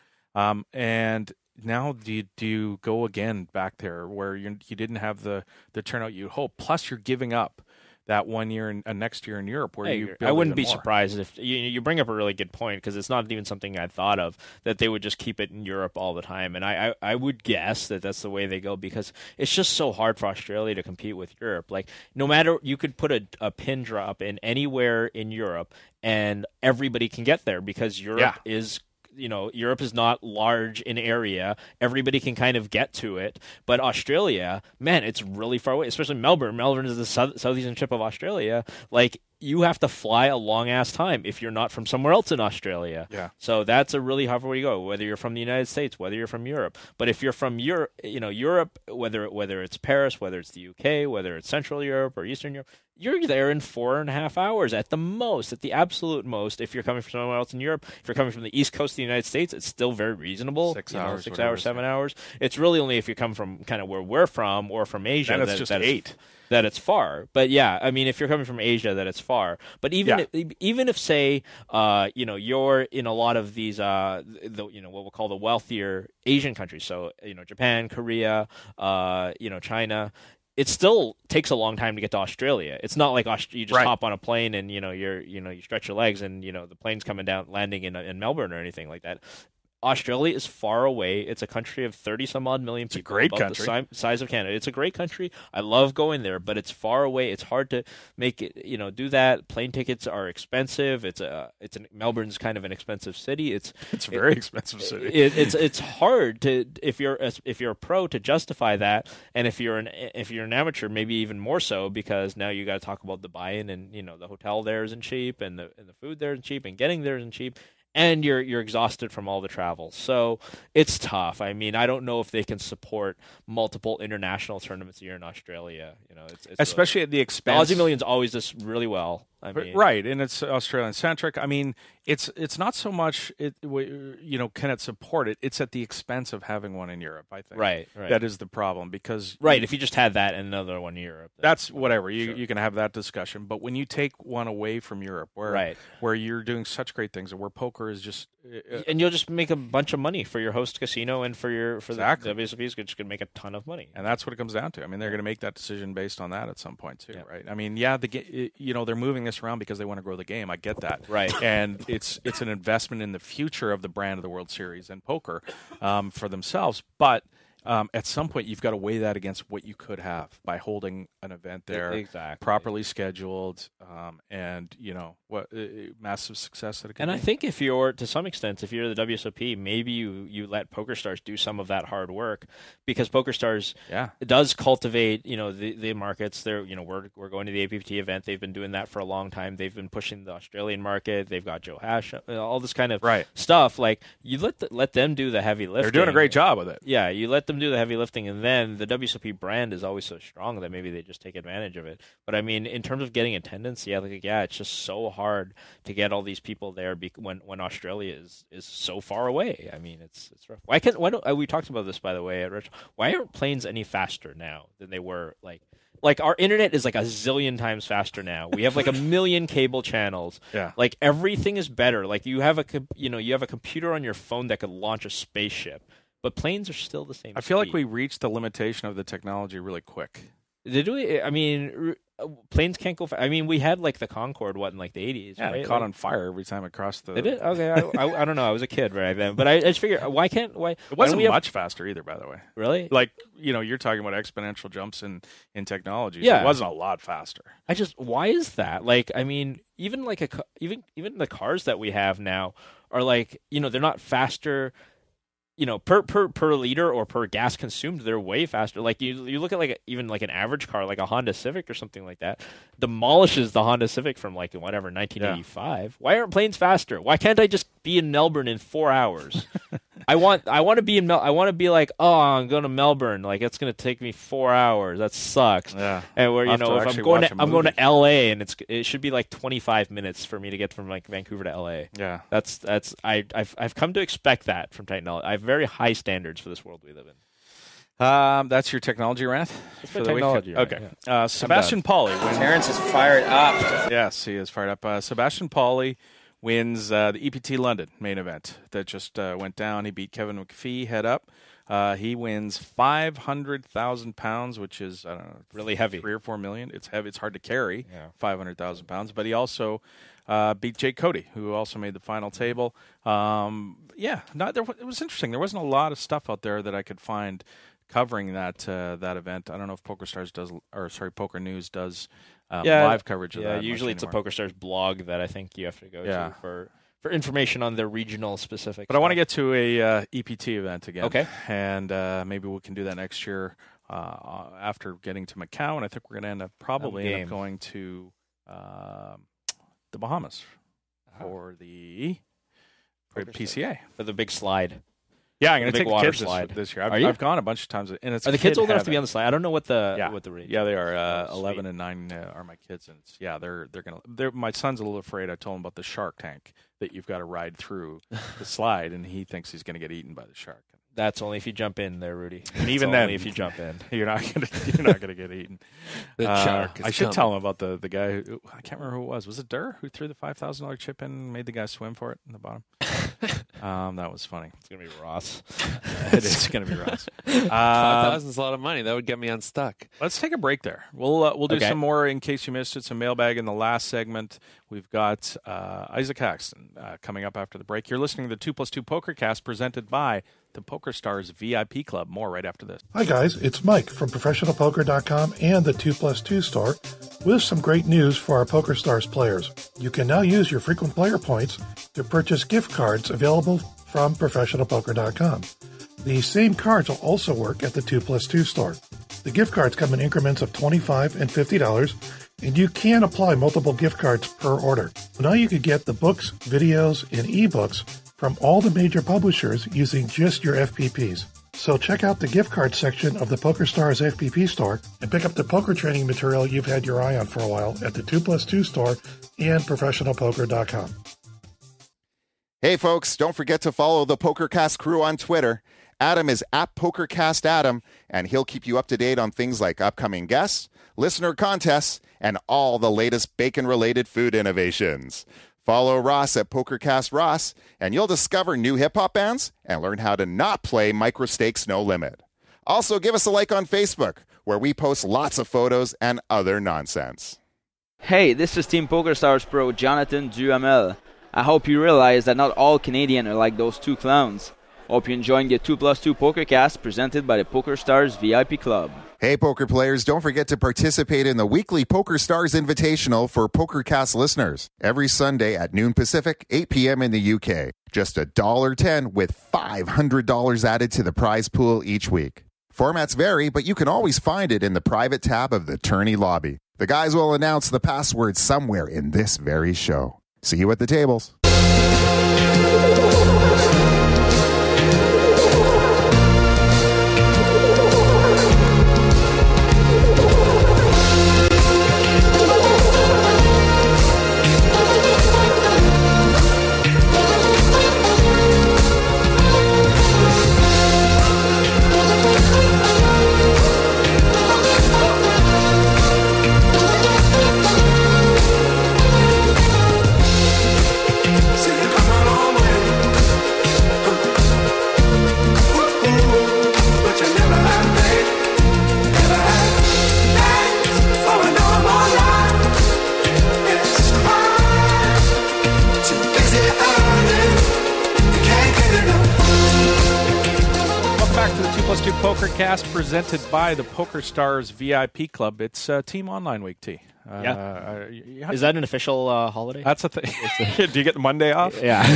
And now do you go again back there where you didn't have the turnout you hope? Plus, you're giving up that 1 year and next year in Europe where I wouldn't be surprised if you bring up a really good point, because it's not even something I'd thought of, that they would just keep it in Europe all the time. And I would guess that that's the way they go, because it's just so hard for Australia to compete with Europe. Like, no matter, you could put a pin drop in anywhere in Europe and everybody can get there, because Europe is Europe is not large in area. Everybody can kind of get to it. But Australia, man, it's really far away, especially Melbourne. Melbourne is the southeastern tip of Australia. Like, you have to fly a long-ass time if you're not from somewhere else in Australia. Yeah. So that's a really hard way to go, whether you're from the United States, whether you're from Europe. But if you're from Europe, whether it's Paris, whether it's the UK, whether it's Central Europe or Eastern Europe, you're there in 4.5 hours at the most, at the absolute most. If you're coming from somewhere else in Europe, if you're coming from the East Coast of the United States, it's still very reasonable. 6 hours, 6 hours, 7 hours. It's really only if you come from kind of where we're from or from Asia. Then it's just 8. That it's far. But yeah, I mean, if you're coming from Asia, that it's far. But even if say, you're in a lot of these, what we'll call the wealthier Asian countries, so Japan, Korea, China. It still takes a long time to get to Australia. It's not like you just hop on a plane and you stretch your legs and the plane's coming down, landing in Melbourne or anything like that. Australia is far away. It's a country of 30-some-odd million people. It's a great country. The size of Canada. It's a great country. I love going there, but it's far away. It's hard to make it, do that. Plane tickets are expensive. Melbourne's kind of an expensive city. It's a very expensive city. It's hard to if you're a pro to justify that, and if you're an amateur, maybe even more so, because now you got to talk about the buy-in, and the hotel there isn't cheap, and the food there isn't cheap, and getting there isn't cheap. And you're exhausted from all the travel. So it's tough. I mean, I don't know if they can support multiple international tournaments a year in Australia. It's especially really, at the expense. The Aussie Millions always does really well. I mean, right, and it's Australian-centric. I mean, it's not so much, can it support it? It's at the expense of having one in Europe, I think. Right. That is the problem, because... Right, if you just had that and another one in Europe. That's whatever. You can have that discussion. But when you take one away from Europe, where you're doing such great things, and where poker is just... and you'll just make a bunch of money for your host casino and for exactly. the WSOP is just going to make a ton of money. And that's what it comes down to. I mean, they're going to make that decision based on that at some point too, right? I mean, they're moving this around because they want to grow the game. I get that, right? And it's an investment in the future of the brand of the World Series and poker for themselves. But at some point, you've got to weigh that against what you could have by holding an event there, properly scheduled, and what massive success that it can be. I think to some extent, if you're the WSOP, maybe you let PokerStars do some of that hard work, because PokerStars does cultivate the markets. They're we're going to the APT event. They've been doing that for a long time. They've been pushing the Australian market. They've got Joe Hash, all this kind of stuff. Like, you let them do the heavy lifting. They're doing a great job with it. Yeah, you let them do the heavy lifting, and then the WSOP brand is always so strong that maybe they just take advantage of it. But I mean, in terms of getting attendance, it's just so hard to get all these people there when Australia is so far away. I mean, it's rough. Why don't we talked about this, by the way, at Rich? Why aren't planes any faster now than they were? Like our internet is like a zillion times faster now. We have like 1 million cable channels. Yeah. Like, everything is better. Like, you have a computer on your phone that could launch a spaceship. But planes are still the same. I feel like we reached the limitation of the technology really quick. Did we? I mean, planes can't go fast. I mean, we had like the Concorde, in like the 80s. Yeah, right? it caught on fire every time it crossed the... Did it? Okay, I don't know. I was a kid right then. But I just figure, why can't... It wasn't much faster either, by the way. Really? Like, you're talking about exponential jumps in technology. So yeah. It wasn't a lot faster. Why is that? Like, I mean, even the cars that we have now are like, they're not faster... per liter or per gas consumed, they're way faster. Like, you look at even an average car, like a Honda Civic or something like that, demolishes the Honda Civic from 1985. Yeah. Why aren't planes faster? Why can't I just be in Melbourne in 4 hours? I want to be like, oh, I'm going to Melbourne. Like, it's going to take me 4 hours. That sucks. Yeah. And where if I'm going to LA, and it should be like 25 minutes for me to get from Vancouver to LA. Yeah. I've come to expect that from technology. I have very high standards for this world we live in. That's your technology rant? That's my technology rant. Okay. Yeah. Sebastian Pauly. Terrence is fired up. Yes, he is fired up. Sebastian Pauly wins the EPT London main event that just went down. He beat Kevin McPhee head up. He wins £500,000, which is, I don't know, really heavy. 3 or 4 million. It's heavy. It's hard to carry. Yeah. £500,000. But he also beat Jake Cody, who also made the final table. It was interesting. There wasn't a lot of stuff out there that I could find covering that event. I don't know if Poker News does live coverage of that. Yeah, usually it's a PokerStars blog that I think you have to go to for information on their regional specific. But I want to get to a EPT event again. Okay. And maybe we can do that next year after getting to Macau. And I think we're going to end up going to the Bahamas for the PCA. For the big slide. Yeah, I'm going to take the kids slide this year. Are you? I've gone a bunch of times, and it's Are the kids old enough to be on the slide? I don't know what the range. Yeah, they are. 11 and 9 are my kids, and they're gonna. My son's a little afraid. I told him about the shark tank that you've got to ride through the slide, and he thinks he's going to get eaten by the shark. That's only if you jump in there, Rudy. And even then, if you jump in, you're not gonna get eaten. The shark. I should tell him about the guy. I can't remember who it was. Was it Durr who threw the $5,000 chip in and made the guy swim for it in the bottom? That was funny. It's gonna be Ross. It is gonna be Ross. 5,000 is a lot of money. That would get me unstuck. Let's take a break there. We'll do some more in case you missed it. Some mailbag in the last segment. We've got Issac Haxton coming up after the break. You're listening to the 2+2 Pokercast presented by the Pokerstars VIP Club. More right after this. Hi guys, it's Mike from ProfessionalPoker.com and the 2+2 store with some great news for our PokerStars players. You can now use your frequent player points to purchase gift cards available from ProfessionalPoker.com. These same cards will also work at the 2+2 store. The gift cards come in increments of $25 and $50, and you can apply multiple gift cards per order. Now you could get the books, videos, and ebooks from all the major publishers using just your FPPs. So check out the gift card section of the PokerStars FPP store and pick up the poker training material you've had your eye on for a while at the 2+2 store and ProfessionalPoker.com. Hey folks, don't forget to follow the Pokercast crew on Twitter. Adam is at PokercastAdam, and he'll keep you up to date on things like upcoming guests, listener contests, and all the latest bacon-related food innovations. Follow Ross at PokerCast Ross, and you'll discover new hip-hop bands and learn how to not play Microstakes No Limit. Also, give us a like on Facebook, where we post lots of photos and other nonsense. Hey, this is Team Pokerstars Pro Jonathan Duhamel. I hope you realize that not all Canadians are like those two clowns. Hope you're enjoying the 2+2 Pokercast presented by the Pokerstars VIP Club. Hey, poker players, don't forget to participate in the weekly Pokerstars Invitational for Pokercast listeners every Sunday at noon Pacific, 8 p.m. in the UK. Just $1.10 with $500 added to the prize pool each week. Formats vary, but you can always find it in the private tab of the tourney lobby. The guys will announce the password somewhere in this very show. See you at the tables. Pokercast presented by the Pokerstars VIP Club. It's Team Online Week, T. Is that an official holiday? That's a thing. Do you get the Monday off? Yeah.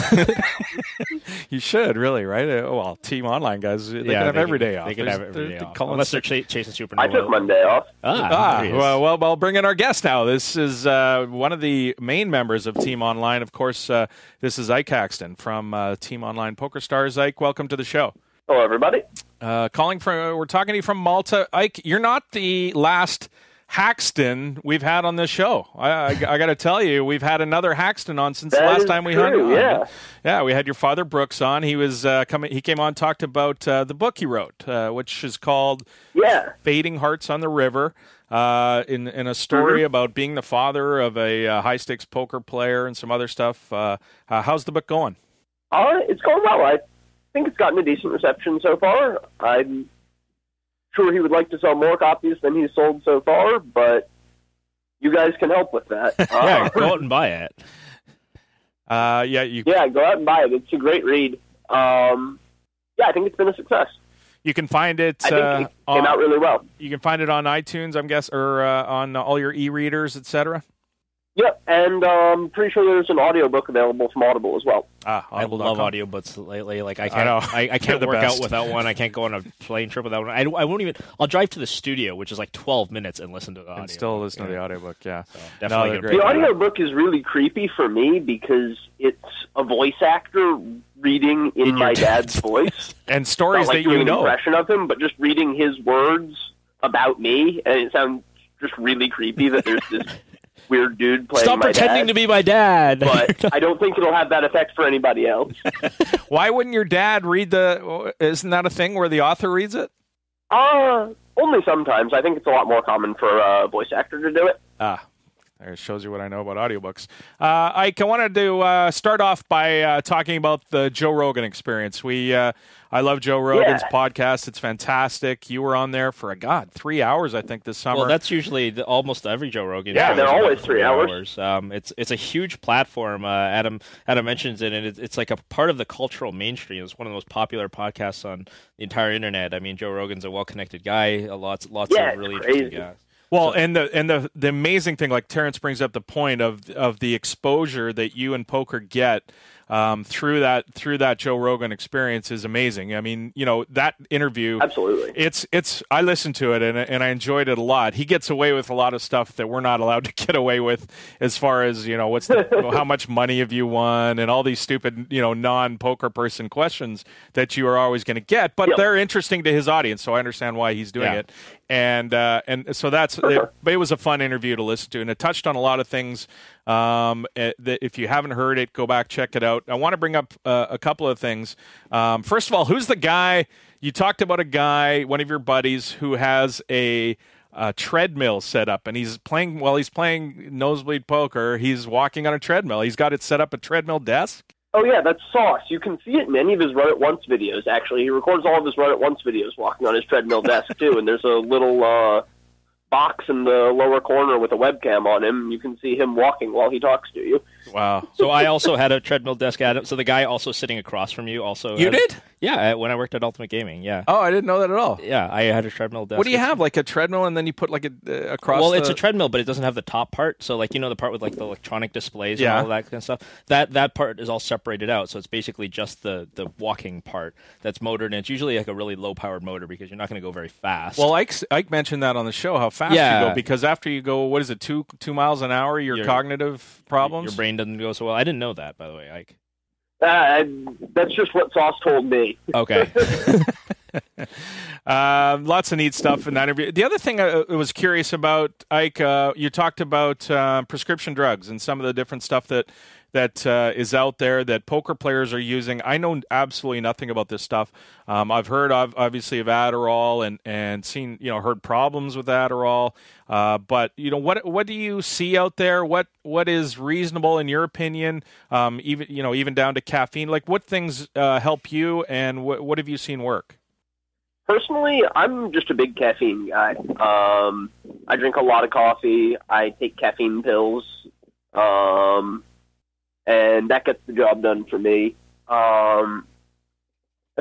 You should, really, right? Well, Team Online guys, they can have every day off. They can have every day off. Unless they're chasing Supernova. I took Monday off. Well, I'll bring in our guest now. This is one of the main members of Team Online. Of course, this is Issac Haxton from Team Online Pokerstars. Ike, welcome to the show. Hello, everybody. We're talking to you from Malta. Ike, you're not the last Haxton we've had on this show. I got to tell you, we've had another Haxton on since the last time we hung on. Yeah, we had your father Brooks on. He was He came on, talked about the book he wrote, which is called "Fading Hearts on the River." In a story about being the father of a high stakes poker player and some other stuff. How's the book going? It's going well. I think it's gotten a decent reception so far. I'm sure he would like to sell more copies than he's sold so far, but you guys can help with that. Go out and buy it. Go out and buy it. It's a great read. I think it's been a success. You can find it. I think it came out really well. You can find it on iTunes, I'm guessing, or on all your e-readers, etc. Yep, and I'm pretty sure there's an audiobook available from Audible as well. I love audiobooks lately. Like I can't work out without one. I can't go on a plane trip without one. I won't even. I'll drive to the studio, which is like 12 minutes, and listen to the audio. And still listen to the audiobook. Yeah, so definitely great. The audiobook is really creepy for me because it's a voice actor reading in my dad's voice. And stories not that like doing you an know. impression of him, but just reading his words about me, and it sounds just really creepy that there's this weird dude playing Stop my pretending dad. to be my dad. But I don't think it'll have that effect for anybody else. Why wouldn't your dad read the? Isn't that a thing where the author reads it? Only sometimes. I think it's a lot more common for a voice actor to do it. There, it shows you what I know about audiobooks. Ike, I wanted to start off by talking about the Joe Rogan experience. I love Joe Rogan's podcast. It's fantastic. You were on there for, 3 hours, I think, this summer. Well, that's usually almost every Joe Rogan. Yeah, show they're is always about 3 hours. It's a huge platform. Adam mentions it, and it's like a part of the cultural mainstream. It's one of the most popular podcasts on the entire internet. I mean, Joe Rogan's a well-connected guy. Lots of really interesting guys. Well, and the amazing thing, like Terrence brings up the point of the exposure that you and poker get through that Joe Rogan experience is amazing. I mean, that interview. Absolutely. It's I listened to it and I enjoyed it a lot. He gets away with a lot of stuff that we're not allowed to get away with, as far as what's how much money have you won and all these stupid non-poker person questions that you are always going to get. But they're interesting to his audience, so I understand why he's doing it. And so it was a fun interview to listen to, and it touched on a lot of things. If you haven't heard it, go back, check it out. I want to bring up a couple of things. First of all, who's the guy? You talked about a guy, one of your buddies, who has a treadmill set up, and he's playing nosebleed poker. He's walking on a treadmill. He's got it set up a treadmill desk. Oh, yeah, that's Sauce. You can see it in any of his Run It Once videos, actually. He records all of his Run It Once videos walking on his treadmill desk, too, and there's a little box in the lower corner with a webcam on him. You can see him walking while he talks to you. Wow. So I also had a treadmill desk, Adam. So the guy also sitting across from you also. You did? Yeah, when I worked at Ultimate Gaming, yeah. Oh, I didn't know that at all. Yeah, I had a treadmill desk. What do you have, like a treadmill, and then you put like a across? Well, it's a treadmill, but it doesn't have the top part. So, like, the part with like the electronic displays and all that kind of stuff. That part is all separated out. So it's basically just the walking part that's motored, and it's usually like a really low powered motor because you're not going to go very fast. Well, Ike mentioned that on the show, how fast you go, because after you go, what is it, 2 miles an hour, your cognitive problems? Your brain doesn't go so well. I didn't know that, by the way, Ike. That's just what Sauce told me. Okay. Lots of neat stuff in that interview. The other thing I was curious about, Ike, you talked about prescription drugs and some of the different stuff that is out there that poker players are using. I know absolutely nothing about this stuff. I've heard obviously of Adderall and seen, heard problems with Adderall. But what do you see out there? What is reasonable in your opinion? Even down to caffeine. Like, what things help you, and what have you seen work? Personally, I'm just a big caffeine guy. I drink a lot of coffee. I take caffeine pills. And that gets the job done for me. As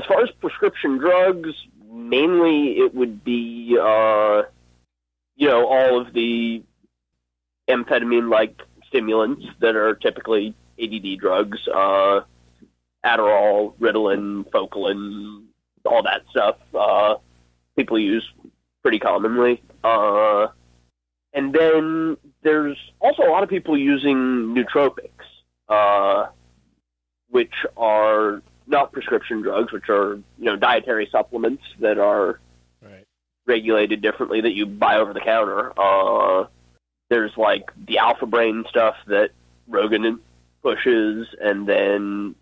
far as prescription drugs, mainly it would be, all of the amphetamine-like stimulants that are typically ADD drugs, Adderall, Ritalin, Focalin, all that stuff. People use pretty commonly. And then there's also a lot of people using nootropics. Which are not prescription drugs, which are, dietary supplements that are regulated differently that you buy over the counter. There's like the Alpha Brain stuff that Rogan pushes, and then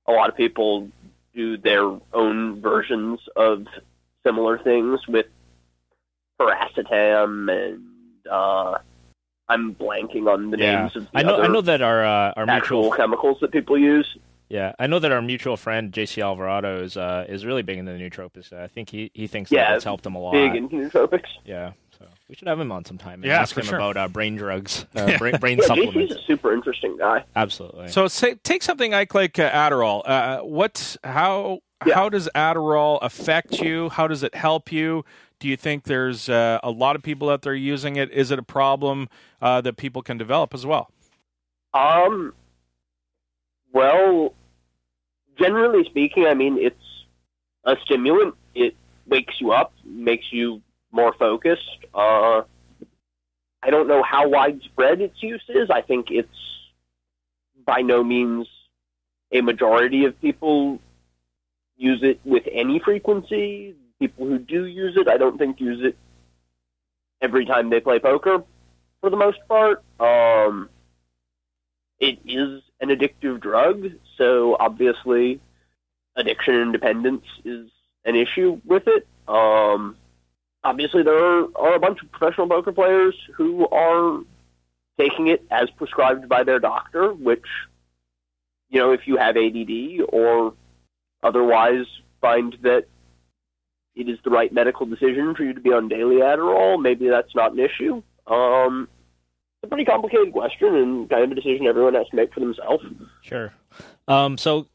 a lot of people do their own versions of similar things with paracetam and, I'm blanking on the names of the I know that our actual mutual chemicals that people use. Yeah, I know that our mutual friend JC Alvarado is really big into the nootropics. I think he thinks that it's helped him a lot. Big into nootropics. Yeah, so we should have him on sometime and ask him about brain drugs, brain yeah, supplements. JC's a super interesting guy. Absolutely. So take something like Adderall. How does Adderall affect you? How does it help you? Do you think there's a lot of people out there using it? Is it a problem that people can develop as well? Well, generally speaking, I mean, it's a stimulant. It wakes you up, makes you more focused. I don't know how widespread its use is. I think it's by no means a majority of people use it with any frequency. People who do use it, I don't think use it every time they play poker, for the most part. It is an addictive drug, so obviously addiction and dependence is an issue with it. Obviously, there are a bunch of professional poker players who are taking it as prescribed by their doctor, which, if you have ADD or otherwise find that it is the right medical decision for you to be on daily Adderall, maybe that's not an issue. It's a pretty complicated question and kind of a decision everyone has to make for themselves. Sure. So,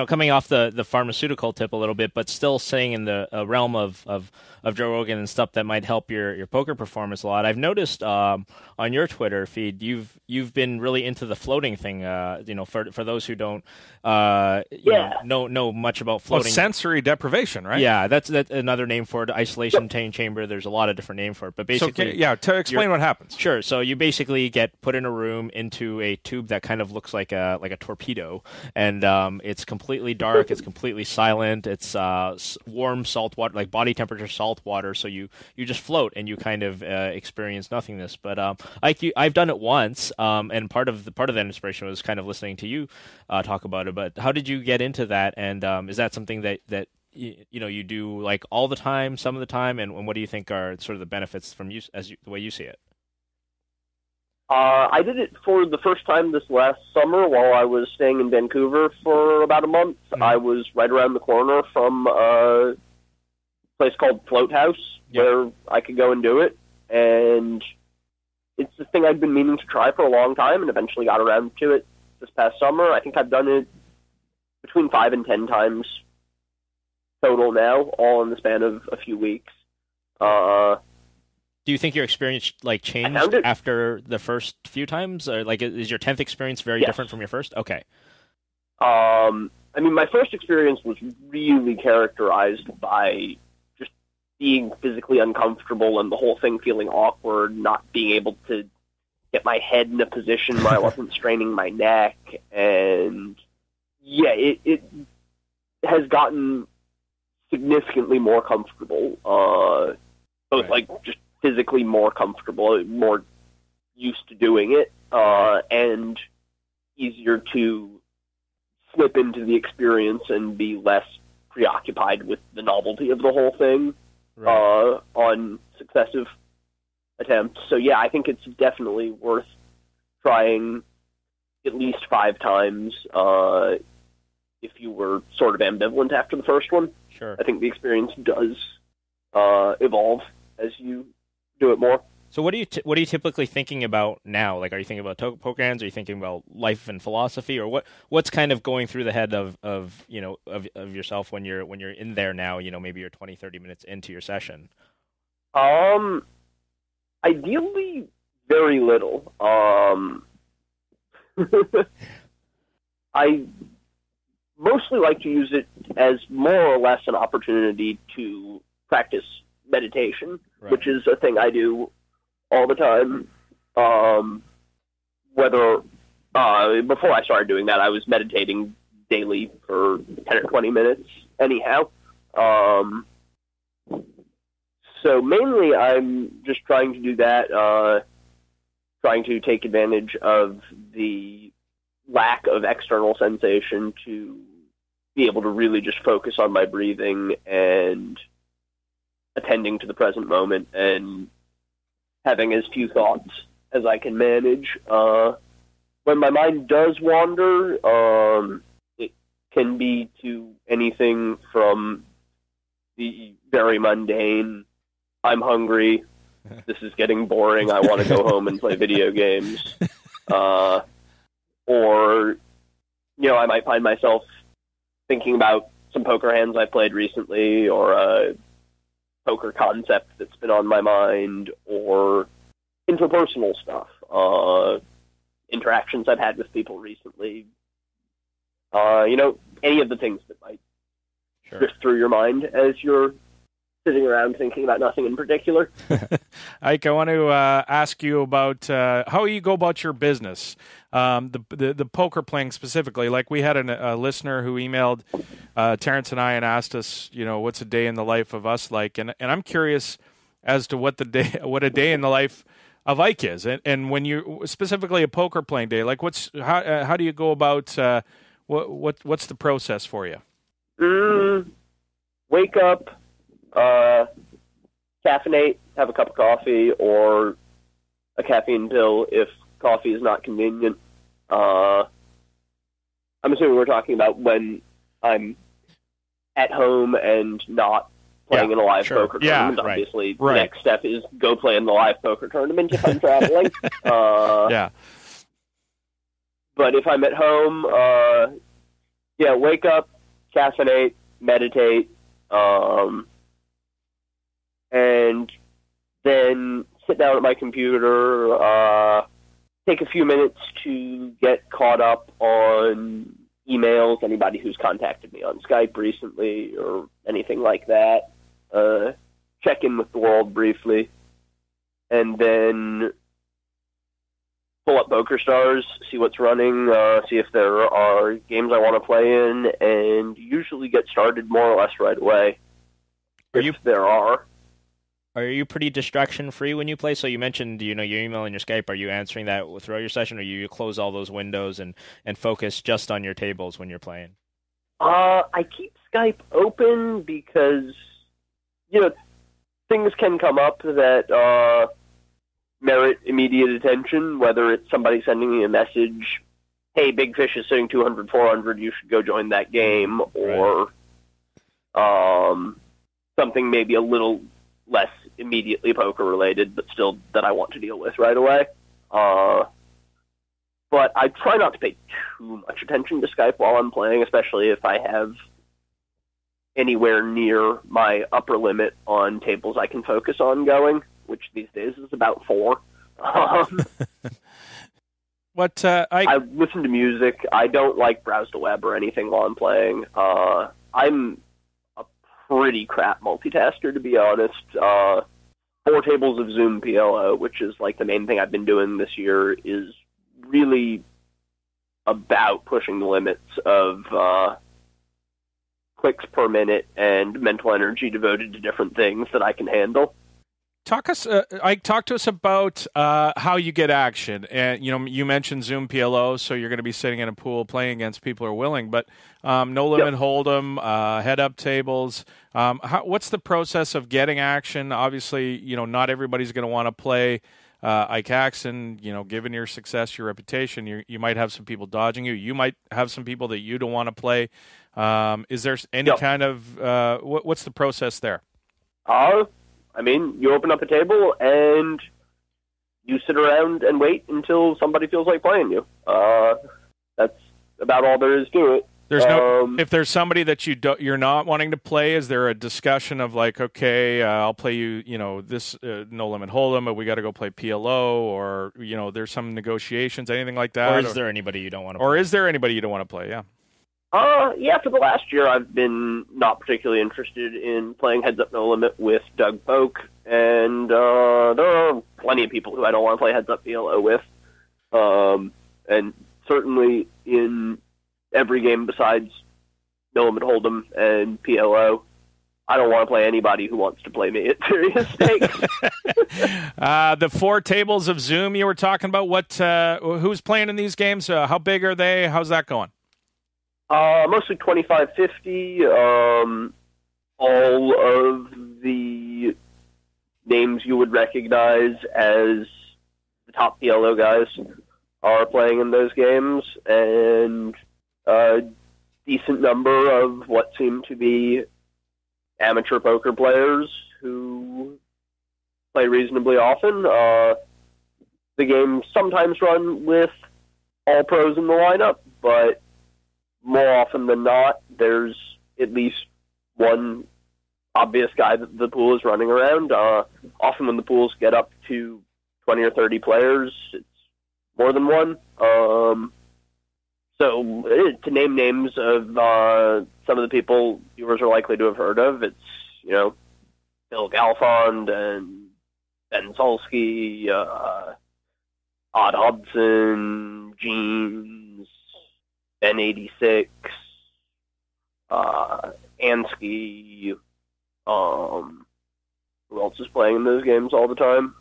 coming off the pharmaceutical tip a little bit, but still staying in the realm of Joe Rogan and stuff that might help your poker performance a lot. I've noticed on your Twitter feed you've been really into the floating thing. For those who don't know much about floating, sensory deprivation, right? Yeah, that's another name for it. Isolation chamber. There's a lot of different names for it, but basically, to explain what happens. Sure. So you basically get put in a room into a tube that kind of looks like a torpedo. And it's completely dark. It's completely silent. It's warm salt water, like body temperature salt water. So you just float and you kind of experience nothingness. But I've done it once, and part of that inspiration was kind of listening to you talk about it. But how did you get into that? And is that something that you do like all the time, some of the time? And what do you think are sort of the benefits from you the way you see it? I did it for the first time this last summer while I was staying in Vancouver for about a month. Mm-hmm. I was right around the corner from a place called Float House where I could go and do it. And it's the thing I'd been meaning to try for a long time and eventually got around to it this past summer. I think I've done it between 5 and 10 times total now, all in the span of a few weeks. Do you think your experience changed after the first few times, or is your 10th experience very different from your first? Okay. My first experience was really characterized by just being physically uncomfortable and the whole thing feeling awkward, not being able to get my head in a position where I wasn't straining my neck, and it has gotten significantly more comfortable. Just physically more comfortable, more used to doing it, and easier to slip into the experience and be less preoccupied with the novelty of the whole thing on successive attempts. So I think it's definitely worth trying at least 5 times if you were sort of ambivalent after the first one. Sure. I think the experience does evolve as you do it more. So what are you typically thinking about now? Like, are you thinking about poker hands? Are you thinking about life and philosophy, or what's kind of going through the head of yourself when you're in there now? Maybe you're 20, 30 minutes into your session. Ideally, very little. I mostly like to use it as more or less an opportunity to practice meditation, which is a thing I do all the time. Before I started doing that, I was meditating daily for 10 or 20 minutes anyhow. So mainly I'm just trying to do that, trying to take advantage of the lack of external sensation to be able to really just focus on my breathing and attending to the present moment and having as few thoughts as I can manage. When my mind does wander, it can be to anything from the very mundane, I'm hungry, this is getting boring, I want to go home and play video games. Or, I might find myself thinking about some poker hands I played recently, or a poker concept that's been on my mind, or interpersonal stuff, interactions I've had with people recently, any of the things that might drift through your mind as you're sitting around thinking about nothing in particular. Ike, I want to ask you about how you go about your business, the poker playing specifically. Like we had a listener who emailed Terrence and I and asked us, what's a day in the life of us like, and I'm curious as to what a day in the life of Ike is, and when you specifically a poker playing day, like how do you go about what's the process for you? Wake up, caffeinate, have a cup of coffee or a caffeine pill if coffee is not convenient. I'm assuming we're talking about when I'm at home and not playing in a live poker tournament. Obviously, the next step is go play in the live poker tournament if I'm traveling. But if I'm at home, wake up, caffeinate, meditate, and then sit down at my computer, take a few minutes to get caught up on emails, anybody who's contacted me on Skype recently or anything like that, check in with the world briefly, and then pull up Pokerstars, see what's running, see if there are games I want to play in, and usually get started more or less right away. There are. Are you pretty distraction-free when you play? So you mentioned, your email and your Skype. Are you answering that throughout your session, or you close all those windows and focus just on your tables when you're playing? I keep Skype open because, things can come up that merit immediate attention, whether it's somebody sending me a message, hey, Big Fish is sitting 200, 400, you should go join that game, or something maybe a little less immediately poker-related, but still that I want to deal with right away. But I try not to pay too much attention to Skype while I'm playing, especially if I have anywhere near my upper limit on tables I can focus on going, which these days is about 4. I listen to music. I don't like browse the web or anything while I'm playing. I'm a pretty crap multitasker, to be honest. 4 tables of Zoom PLO, which is like the main thing I've been doing this year, is really about pushing the limits of clicks per minute and mental energy devoted to different things that I can handle. Talk to us about how you get action. And you mentioned Zoom PLO, so you're going to be sitting in a pool playing against people who are willing. But no limit hold'em, head up tables. What's the process of getting action? Obviously, not everybody's going to want to play Issac Haxton. Given your success, your reputation, you might have some people dodging you. You might have some people that you don't want to play. Is there any kind of what's the process there? You open up a table and you sit around and wait until somebody feels like playing you. That's about all there is to it. There's if there's somebody that you're not wanting to play, is there a discussion of like, okay, I'll play you, this no limit hold'em, but we got to go play PLO, or there's some negotiations, anything like that? Or is there anybody you don't want to play? Or is there anybody you don't want to play? Yeah. For the last year, I've been not particularly interested in playing Heads Up No Limit with Doug Polk, and there are plenty of people who I don't want to play Heads Up PLO with. And certainly in every game besides No Limit Hold'em and PLO, I don't want to play anybody who wants to play me at serious stakes. The 4 tables of Zoom you were talking about, who's playing in these games? How big are they? How's that going? Mostly 25-50. All of the names you would recognize as the top PLO guys are playing in those games, and a decent number of what seem to be amateur poker players who play reasonably often. The games sometimes run with all pros in the lineup, but more often than not, there's at least one obvious guy that the pool is running around. Often when the pools get up to 20 or 30 players, it's more than one. So to name names of some of the people viewers are likely to have heard of, it's, Bill Galfond and Ben Solsky, Odd Hobson, Jeans, Ben86, Ansky. Who else is playing in those games all the time?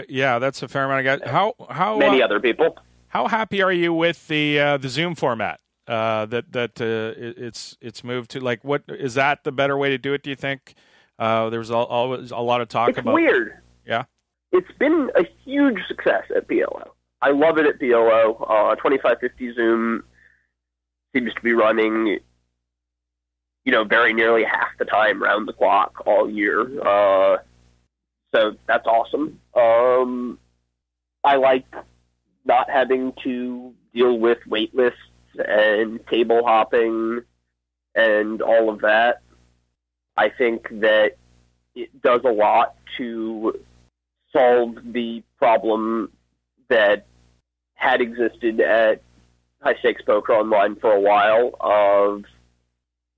Yeah, that's a fair amount of guys. How many other people? How happy are you with the Zoom format? It's moved to, like, what is that the better way to do it? Do you think? There's always a lot of talk about. It's weird. Yeah, it's been a huge success at PLO. I love it at PLO. 2550 Zoom seems to be running, very nearly half the time round the clock all year. So that's awesome. I like not having to deal with wait lists and table hopping and all of that. I think that it does a lot to solve the problem that had existed at High Stakes Poker Online for a while of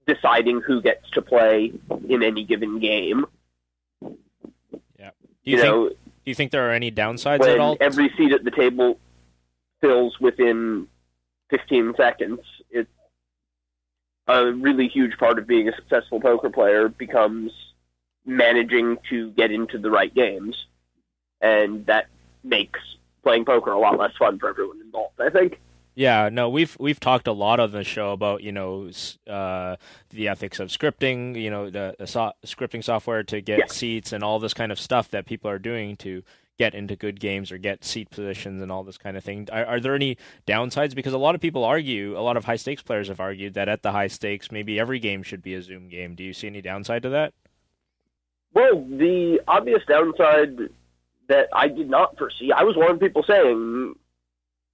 deciding who gets to play in any given game. Yeah. Do you think there are any downsides at all? Every seat at the table fills within 15 seconds. It's a really huge part of being a successful poker player becomes managing to get into the right games. And that makes playing poker a lot less fun for everyone involved, I think. Yeah, no, we've talked a lot on the show about the ethics of scripting, the scripting software to get seats and all this kind of stuff that people are doing to get into good games or get seat positions and all this kind of thing. Are there any downsides? Because a lot of people argue, a lot of high stakes players have argued that at the high stakes, maybe every game should be a Zoom game. Do you see any downside to that? Well, the obvious downside that I did not foresee, I was one of the people saying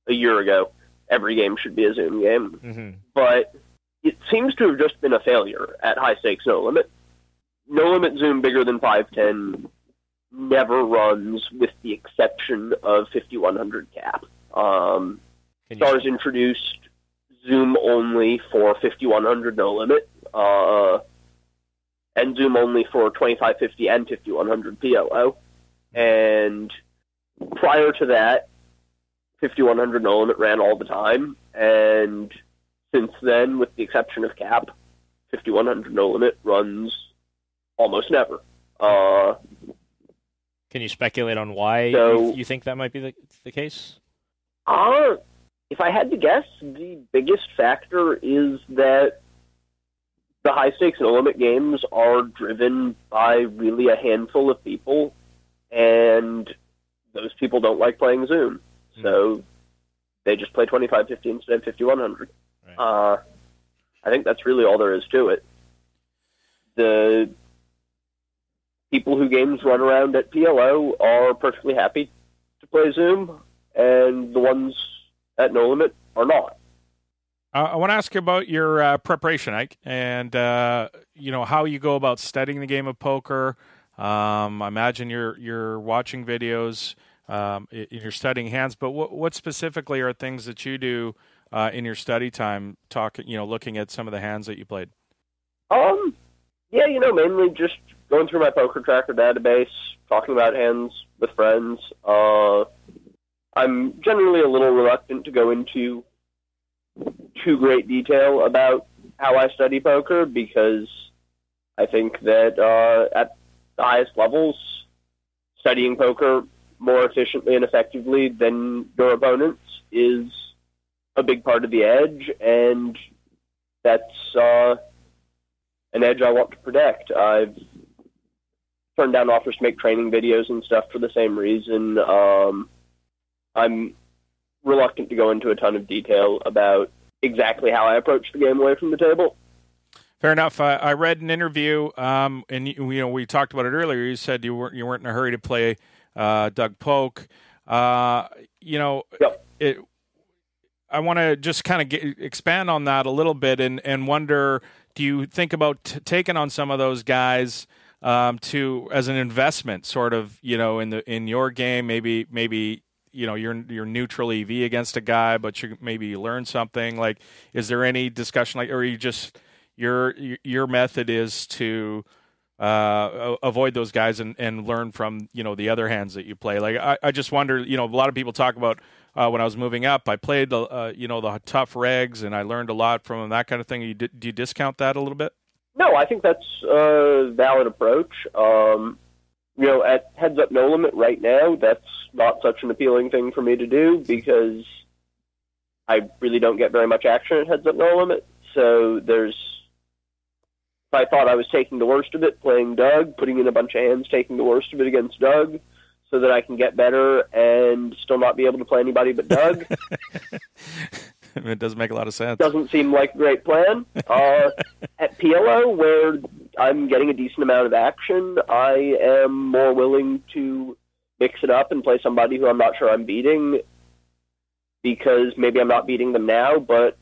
a year ago, every game should be a Zoom game. Mm-hmm. But it seems to have just been a failure at High Stakes No Limit. No Limit Zoom bigger than 510 never runs, with the exception of 5100 cap. Stars introduced Zoom only for 5100 No Limit, and Zoom only for 2550 and 5100 PLO. And prior to that, 5100 No Limit ran all the time, and since then, with the exception of cap, 5100 No Limit runs almost never. Can you speculate on why you think that might be the case? If I had to guess, the biggest factor is that the high stakes no limit games are driven by really a handful of people, and those people don't like playing Zoom. So they just play 2550 instead of 5100. Right. I think that's really all there is to it. The people who games run around at PLO are perfectly happy to play Zoom, and the ones at No Limit are not. I want to ask you about your preparation, Ike, and how you go about studying the game of poker. I imagine you're watching videos, you're studying hands, but what specifically are things that you do in your study time? Looking at some of the hands that you played. Mainly just going through my poker tracker database, talking about hands with friends. I'm generally a little reluctant to go into too great detail about how I study poker, because I think that at the highest levels, studying poker more efficiently and effectively than your opponents is a big part of the edge, and that's an edge I want to protect. I've turned down offers to make training videos and stuff for the same reason. I'm reluctant to go into a ton of detail about exactly how I approach the game away from the table. Fair enough. I read an interview, and we talked about it earlier. You said you weren't in a hurry to play Doug Polk. Yep. I want to just kind of expand on that a little bit and wonder, do you think about taking on some of those guys as an investment, sort of, in your game? Maybe you're neutral EV against a guy, but you learn something. Like, is there any discussion, or you just your method is to avoid those guys and learn from, the other hands that you play. Like, I just wonder, a lot of people talk about when I was moving up, I played, the tough regs, and I learned a lot from them, that kind of thing. Do you discount that a little bit? No, I think that's a valid approach. At Heads Up No Limit right now, that's not such an appealing thing for me to do because I really don't get very much action at Heads Up No Limit. So if I thought I was taking the worst of it, playing Doug, putting in a bunch of hands, taking the worst of it against Doug, so that I can get better and still not be able to play anybody but Doug. It does make a lot of sense. Doesn't seem like a great plan. At PLO, where I'm getting a decent amount of action, I am more willing to mix it up and play somebody who I'm not sure I'm beating, because maybe I'm not beating them now, but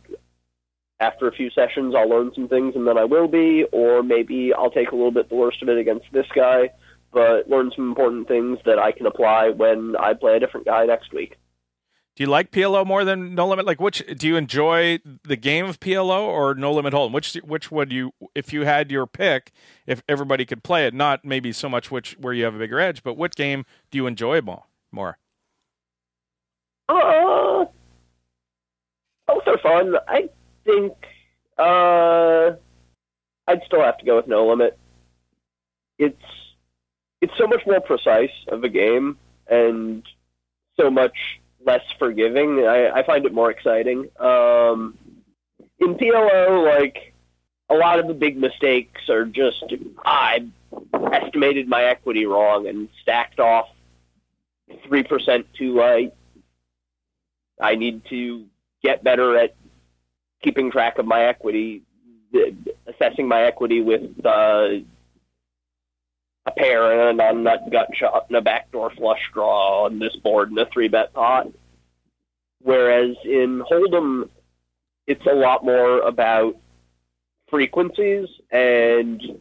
after a few sessions I'll learn some things and then I will be, or maybe I'll take a little bit the worst of it against this guy, but learn some important things that I can apply when I play a different guy next week. Do you like PLO more than No Limit? Like, do you enjoy the game of PLO or No Limit Hold'em? Which would you, if you had your pick, if everybody could play it, not maybe so much where you have a bigger edge, but what game do you enjoy more? Both are fun. I think I'd still have to go with No Limit. It's so much more precise of a game and so much less forgiving. I find it more exciting. In PLO, like, a lot of the big mistakes are just, I estimated my equity wrong and stacked off 3% too light. I need to get better at keeping track of my equity, assessing my equity with a pair and a non-nut gut shot and a backdoor flush draw on this board and a 3-bet pot. Whereas in Hold'em, it's a lot more about frequencies, and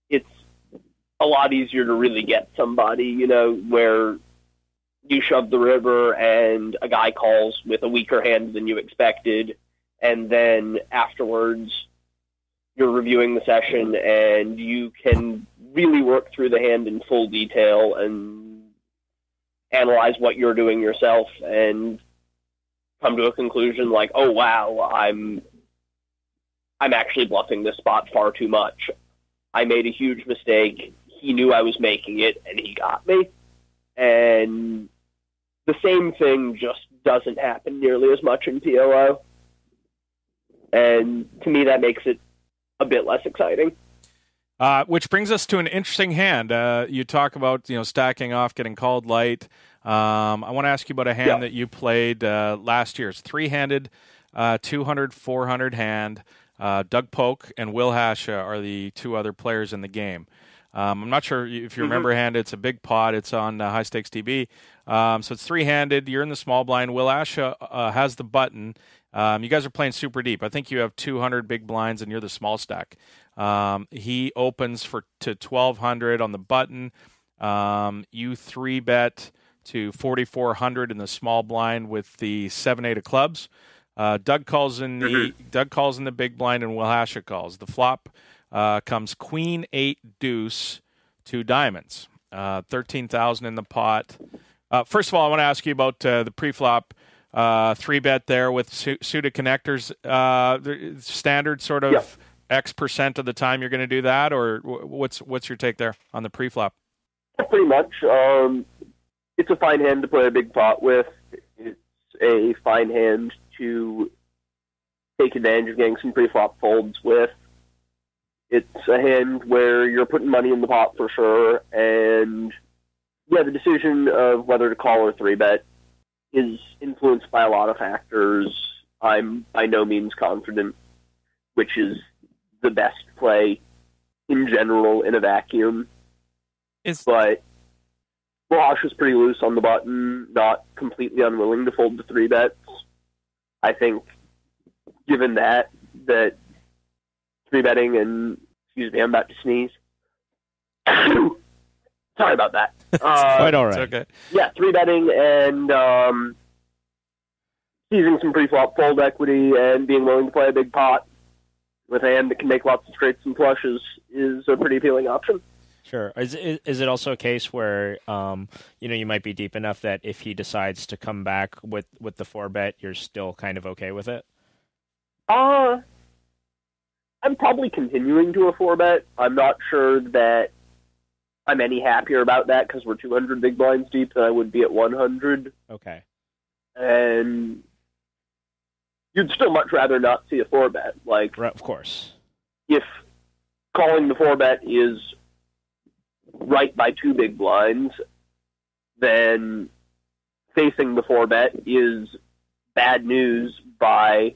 it's a lot easier to really get somebody, where you shove the river and a guy calls with a weaker hand than you expected, and then afterwards you're reviewing the session and you can really work through the hand in full detail and analyze what you're doing yourself and come to a conclusion like, oh wow, I'm actually bluffing this spot far too much. I made a huge mistake. He knew I was making it and he got me. And the same thing just doesn't happen nearly as much in PLO. And to me, that makes it a bit less exciting. Which brings us to an interesting hand. You talk about stacking off, getting called light. I want to ask you about a hand that you played last year. It's three-handed, 200-400 hand. Doug Polk and Wilhasha are the two other players in the game. I'm not sure if you remember hand. It's a big pot. It's on High Stakes TV. So it's three-handed. You're in the small blind. Wilhasha has the button. You guys are playing super deep. I think you have 200 big blinds, and you're the small stack. He opens to 1,200 on the button. You 3-bet to 4,400 in the small blind with the 7-8 of clubs. Doug calls in the big blind, and Wilhasha calls. The flop comes Queen 8 deuce 2 diamonds. 13,000 in the pot. First of all, I want to ask you about the pre-flop 3-bet there with suited connectors. Standard sort of X% of the time you're going to do that, or what's your take there on the pre-flop? Pretty much. It's a fine hand to play a big pot with. It's a fine hand to take advantage of getting some pre-flop folds with. It's a hand where you're putting money in the pot for sure, and the decision of whether to call or 3-bet is influenced by a lot of factors. I'm by no means confident which is the best play in general in a vacuum. But Wilhasha's pretty loose on the button, not completely unwilling to fold the 3-bets. I think, given that 3-betting and, excuse me, I'm about to sneeze. Sorry about that. Quite all right. It's okay. Yeah, 3-betting and seizing some pre-flop fold equity and being willing to play a big pot with a hand that can make lots of straights and flushes is a pretty appealing option. Sure. Is it also a case where you might be deep enough that if he decides to come back with the 4-bet, you're still kind of okay with it? I'm probably continuing to a 4-bet. I'm not sure that I'm any happier about that because we're 200 big blinds deep than I would be at 100. Okay. And you'd still much rather not see a 4-bet. Like, right, of course. If calling the 4-bet is right by 2 big blinds, then facing the 4-bet is bad news by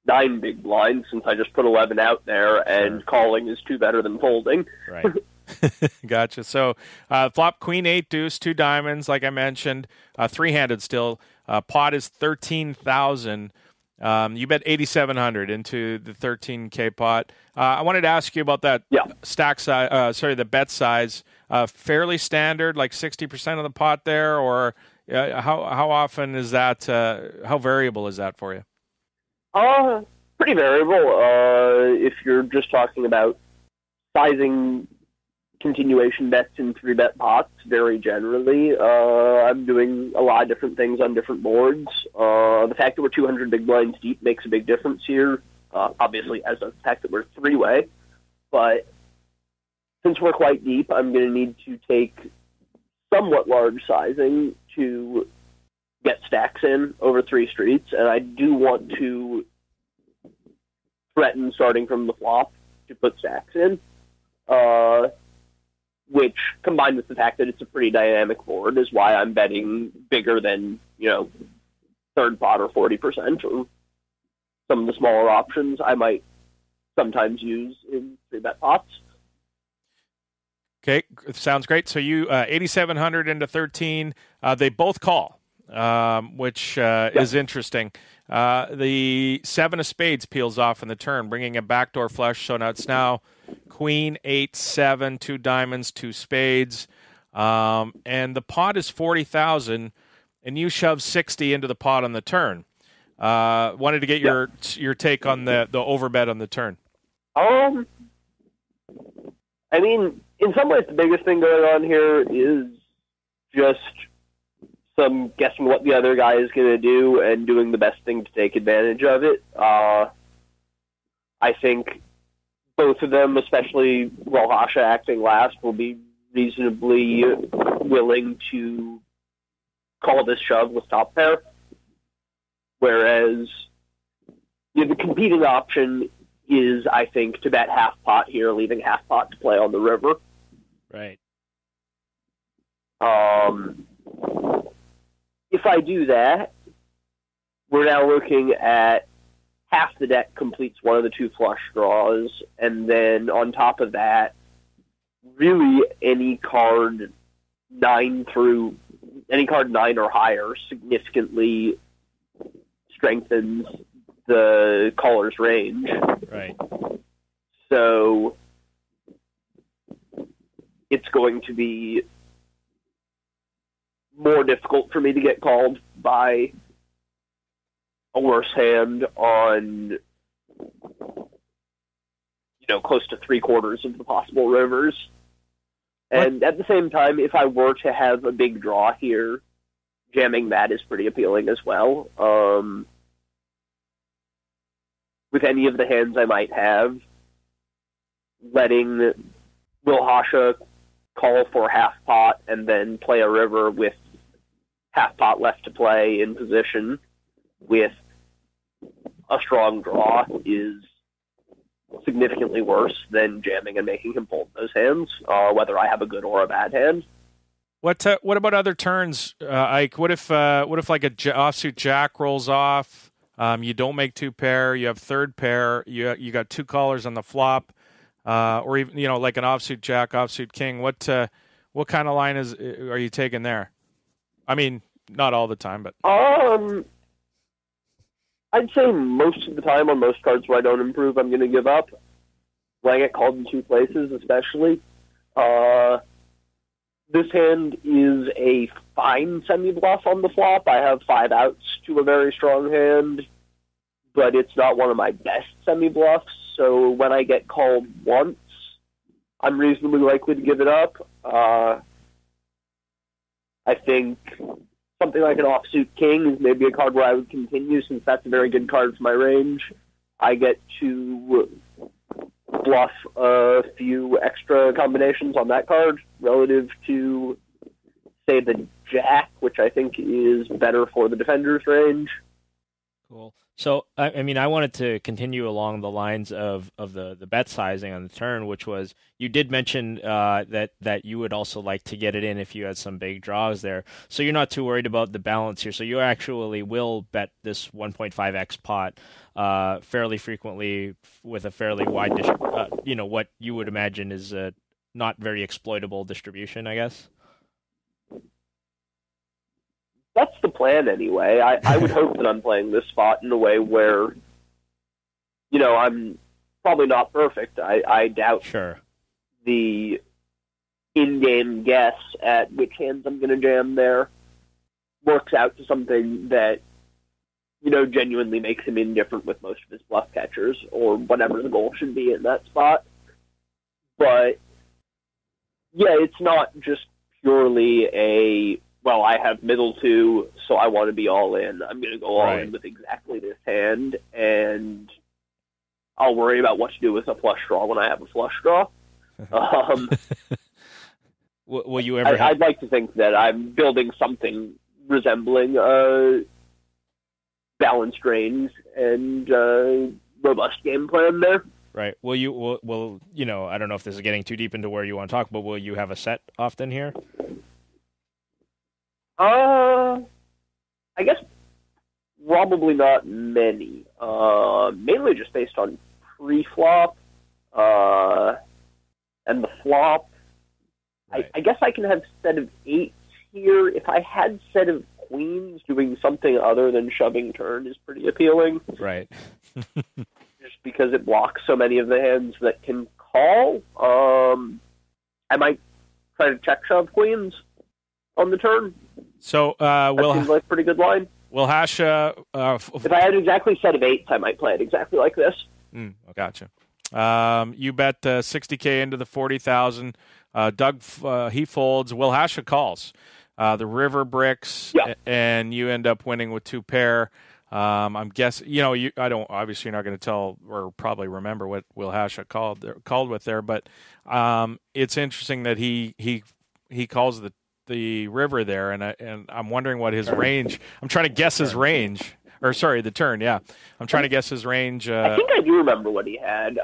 9 big blinds, since I just put 11 out there, and calling is 2 better than folding. Right. Gotcha. So flop queen 8 deuce, 2 diamonds, like I mentioned, 3-handed still. Pot is 13,000. You bet 8,700 into the 13K pot. I wanted to ask you about that stack size. The bet size. Fairly standard, like 60% of the pot there, or how often is that? How variable is that for you? Pretty variable. If you're just talking about sizing continuation bets in 3-bet pots, very generally. I'm doing a lot of different things on different boards. The fact that we're 200 big blinds deep makes a big difference here, obviously, as the fact that we're 3-way. But since we're quite deep, I'm going to need to take somewhat large sizing to get stacks in over 3 streets, and I do want to threaten starting from the flop to put stacks in. Which, combined with the fact that it's a pretty dynamic board, is why I'm betting bigger than, third pot or 40%, or some of the smaller options I might sometimes use in 3-bet pots. Okay, sounds great. So you 8,700 into 13. They both call, which is interesting. The 7 of spades peels off in the turn, bringing a backdoor flush. So now it's queen 8-7, 2 diamonds, 2 spades, and the pot is 40,000, and you shove 60 into the pot on the turn. Wanted to get your take on the overbet on the turn. I mean, in some ways, the biggest thing going on here is just some guessing what the other guy is going to do and doing the best thing to take advantage of it. I think both of them, especially Wilhasha acting last, will be reasonably willing to call this shove with top pair. Whereas the competing option is, I think, to bet half pot here, leaving half pot to play on the river. Right. If I do that, we're now looking at half the deck completes one of the 2 flush draws, and then on top of that, really any card 9 or higher significantly strengthens the caller's range. Right. So it's going to be more difficult for me to get called by a worse hand on, close to 3/4 of the possible rivers. And at the same time, if I were to have a big draw here, jamming that is pretty appealing as well. With any of the hands I might have, letting Wilhasha call for half pot and then play a river with half pot left to play in position with a strong draw is significantly worse than jamming and making him fold those hands, whether I have a good or a bad hand. What about other turns, Ike? What if like a offsuit jack rolls off? You don't make 2 pair. You have 3rd pair. You got 2 callers on the flop, or even like an offsuit jack, offsuit king. What kind of line are you taking there? I mean, not all the time, but I'd say most of the time on most cards where I don't improve, I'm going to give up. When I get called in 2 places, especially. This hand is a fine semi-bluff on the flop. I have 5 outs to a very strong hand, but it's not one of my best semi-bluffs, so when I get called once, I'm reasonably likely to give it up. I think something like an offsuit king is maybe a card where I would continue, since that's a very good card for my range. I get to bluff a few extra combinations on that card relative to, say, the jack, which I think is better for the defender's range. Cool. So, I mean, I wanted to continue along the lines of the bet sizing on the turn, which was, you did mention that you would also like to get it in if you had some big draws there. So you're not too worried about the balance here. So you actually will bet this 1.5x pot fairly frequently with a fairly wide, what you would imagine is a not very exploitable distribution, I guess. That's the plan anyway. I would hope that I'm playing this spot in a way where, I'm probably not perfect. I doubt the in-game guess at which hands I'm going to jam there works out to something that, genuinely makes him indifferent with most of his bluff catchers, or whatever the goal should be in that spot. But, yeah, it's not just purely I have middle two, so I want to be all in. I'm going to go all in with exactly this hand, and I'll worry about what to do with a flush draw when I have a flush draw. Will you ever? I'd like to think that I'm building something resembling balanced range and robust game plan there. Right. Will you? I don't know if this is getting too deep into where you want to talk, but will you have a set often here? I guess probably not many. Mainly just based on pre-flop, and the flop. Right. I guess I can have set of 8s here. If I had set of queens, doing something other than shoving turn is pretty appealing. Right. Just because it blocks so many of the hands that can call. I might try to check shove queens on the turn. So that seems like a pretty good line. Wilhasha, if I had exactly set of 8s, I might play it exactly like this. Gotcha. You bet 60K into the 40,000. Doug, he folds. Wilhasha calls. The river bricks, and you end up winning with 2 pair. I'm guessing, I don't, obviously you're not going to tell or probably remember what Wilhasha called with there, but it's interesting that he calls the river there, and I'm wondering what his range. I'm trying to guess his range, or sorry, the turn. Yeah, I'm trying to guess his range. I think I do remember what he had.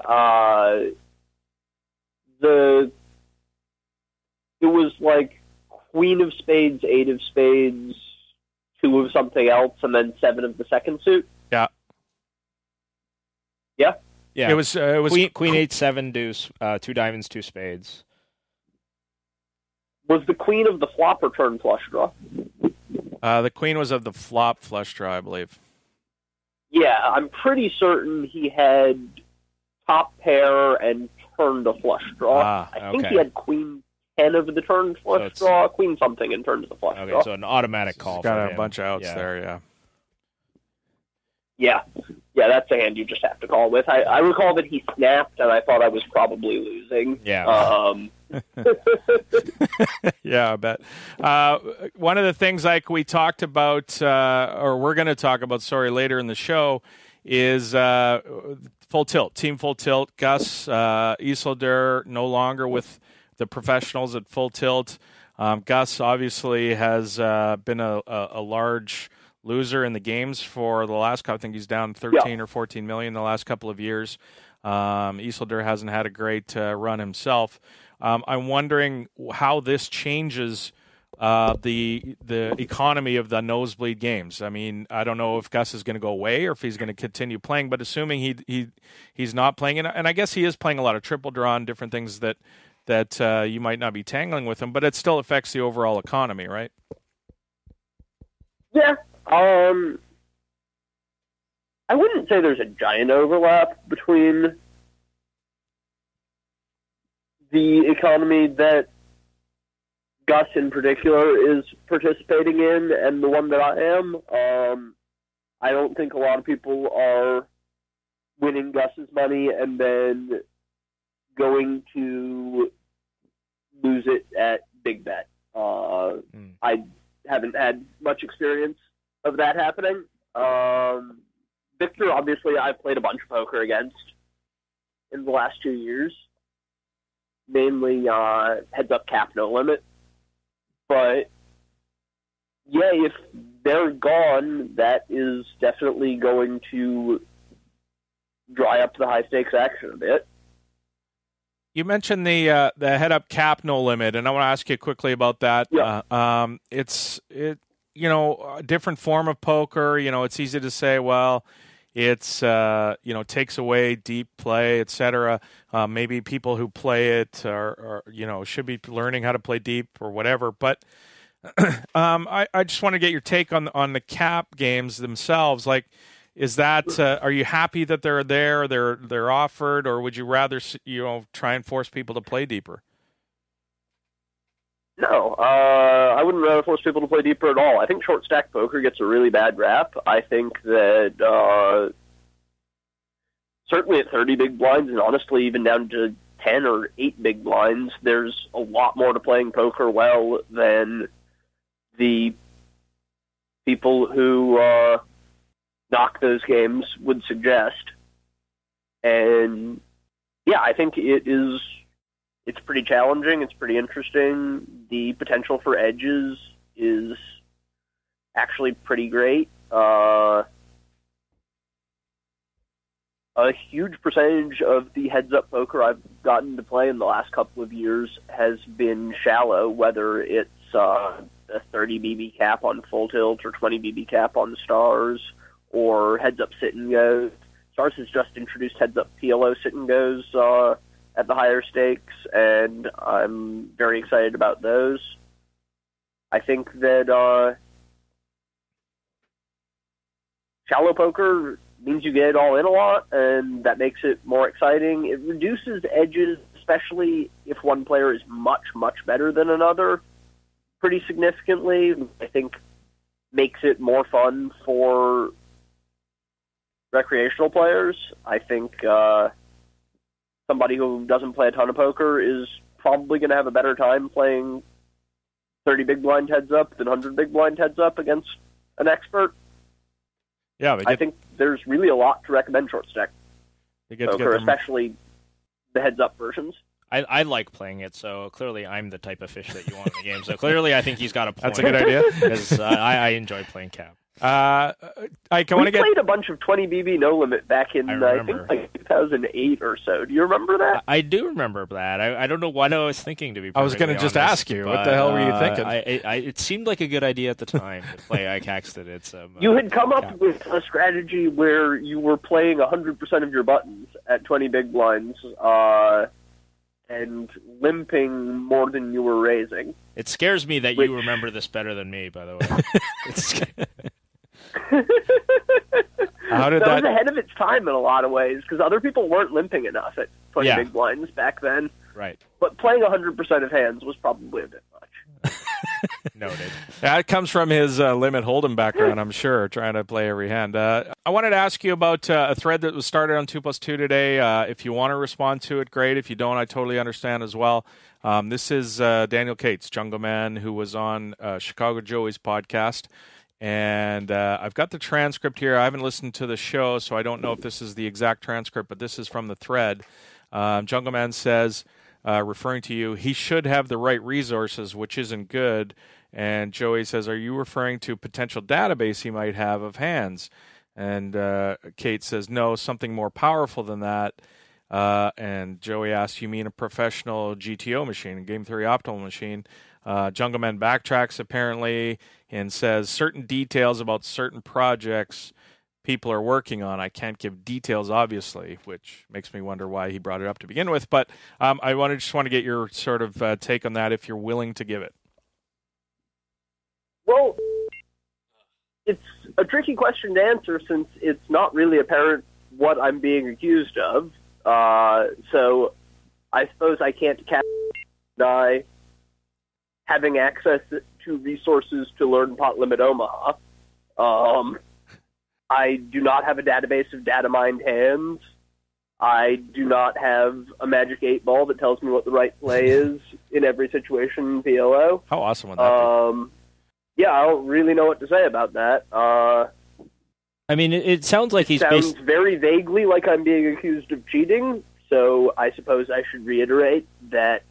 It was like Queen of Spades, 8 of Spades, 2 of something else, and then 7 of the second suit. Yeah. Yeah. Yeah. It was Queen 8, 7 deuce, 2 diamonds, 2 spades. Was the queen of the flop or turn flush draw? The queen was of the flop flush draw, I believe. Yeah, I'm pretty certain he had top pair and turn to flush draw. I think he had queen 10 of the turn flush draw, queen something and turn to the flush draw. So an automatic call. Got a bunch of outs there, yeah. Yeah, that's a hand you just have to call with. I recall that he snapped, and I thought I was probably losing. Yeah. Yeah, I bet. One of the things like we talked about, or we're going to talk about, later in the show, is Full Tilt, Team Full Tilt. Gus Isildur no longer with the professionals at Full Tilt. Gus obviously has been a large loser in the games for the last couple. I think he's down 13 or 14 million the last couple of years. Isildur hasn't had a great run himself. I'm wondering how this changes the economy of the nosebleed games. I mean, I don't know if Gus is going to go away or if he's going to continue playing, but assuming he's not playing, and I guess he is playing a lot of triple draw and different things that you might not be tangling with him, but it still affects the overall economy, right? Yeah. I wouldn't say there's a giant overlap between the economy that Gus in particular is participating in and the one that I am. I don't think a lot of people are winning Gus's money and then going to lose it at big bet. I haven't had much experience of that happening. Viktor, obviously, I've played a bunch of poker against in the last 2 years, mainly heads up cap, no limit. But yeah, if they're gone, that is definitely going to dry up the high stakes action a bit. You mentioned the head up cap no limit, and I want to ask you quickly about that. Yeah. It's a different form of poker. It's easy to say, well, it's takes away deep play, etc. Maybe people who play it are should be learning how to play deep or whatever. But I just want to get your take on the cap games themselves. Like, is that are you happy that they're there? They're offered, or would you rather try and force people to play deeper? No, I wouldn't rather force people to play deeper at all. I think short stack poker gets a really bad rap. I think that certainly at 30 big blinds, and honestly even down to 10 or 8 big blinds, there's a lot more to playing poker well than the people who knock those games would suggest. And yeah, I think it's pretty challenging. It's pretty interesting. The potential for edges is actually pretty great. A huge percentage of the heads-up poker I've gotten to play in the last couple of years has been shallow, whether it's a 30 BB cap on full tilt or 20 BB cap on stars, or heads-up sit-and-goes. Stars has just introduced heads-up PLO sit-and-goes at the higher stakes, and I'm very excited about those. I think that shallow poker means you get it all in a lot, and that makes it more exciting. It reduces edges, especially if one player is much, much better than another, pretty significantly. I think makes it more fun for recreational players. I think somebody who doesn't play a ton of poker is probably going to have a better time playing 30 big blind heads up than 100 big blind heads up against an expert. Yeah, I think there's really a lot to recommend short stack poker, especially the heads up versions. I like playing it, so clearly I'm the type of fish that you want in the game. So clearly I think he's got a point. That's a good idea. Because I enjoy playing cap. We played a bunch of 20 BB no limit back in I think like 2008 or so. Do you remember that? I do remember that. I don't know what I was thinking, to be perfectly I was going to just ask you, what the hell were you thinking? It seemed like a good idea at the time to play Issac Haxton. You had come up with a strategy where you were playing 100% of your buttons at 20 big blinds and limping more than you were raising. It scares me that you remember this better than me, by the way. How did that was ahead of its time in a lot of ways, because other people weren't limping enough at 20 big blinds back then. Right. But playing 100% of hands was probably a bit much. Noted. That comes from his limit hold'em background, I'm sure, trying to play every hand. I wanted to ask you about a thread that was started on 2+2 today. If you want to respond to it, great. If you don't, I totally understand as well. This is Daniel Cates, Jungle Man, who was on Chicago Joey's podcast. And I've got the transcript here. I haven't listened to the show, so I don't know if this is the exact transcript, but this is from the thread. Jungle Man says, referring to you, he should have the right resources, which isn't good. And Joey says, are you referring to potential database he might have of hands? And Kate says, no, something more powerful than that. And Joey asks, you mean a professional GTO machine, a game theory optimal machine? Jungle Man backtracks apparently and says certain details about certain projects people are working on. I can't give details, obviously, which makes me wonder why he brought it up to begin with. But I just want to get your sort of take on that, if you're willing to give it. Well, it's a tricky question to answer since it's not really apparent what I'm being accused of. So I suppose I can't deny having access to resources to learn pot limit Omaha. I do not have a database of data mined hands. I do not have a magic 8-ball that tells me what the right play is in every situation in PLO. How awesome would that be? Yeah, I don't really know what to say about that. I mean, it sounds like It sounds very vaguely like I'm being accused of cheating, so I suppose I should reiterate that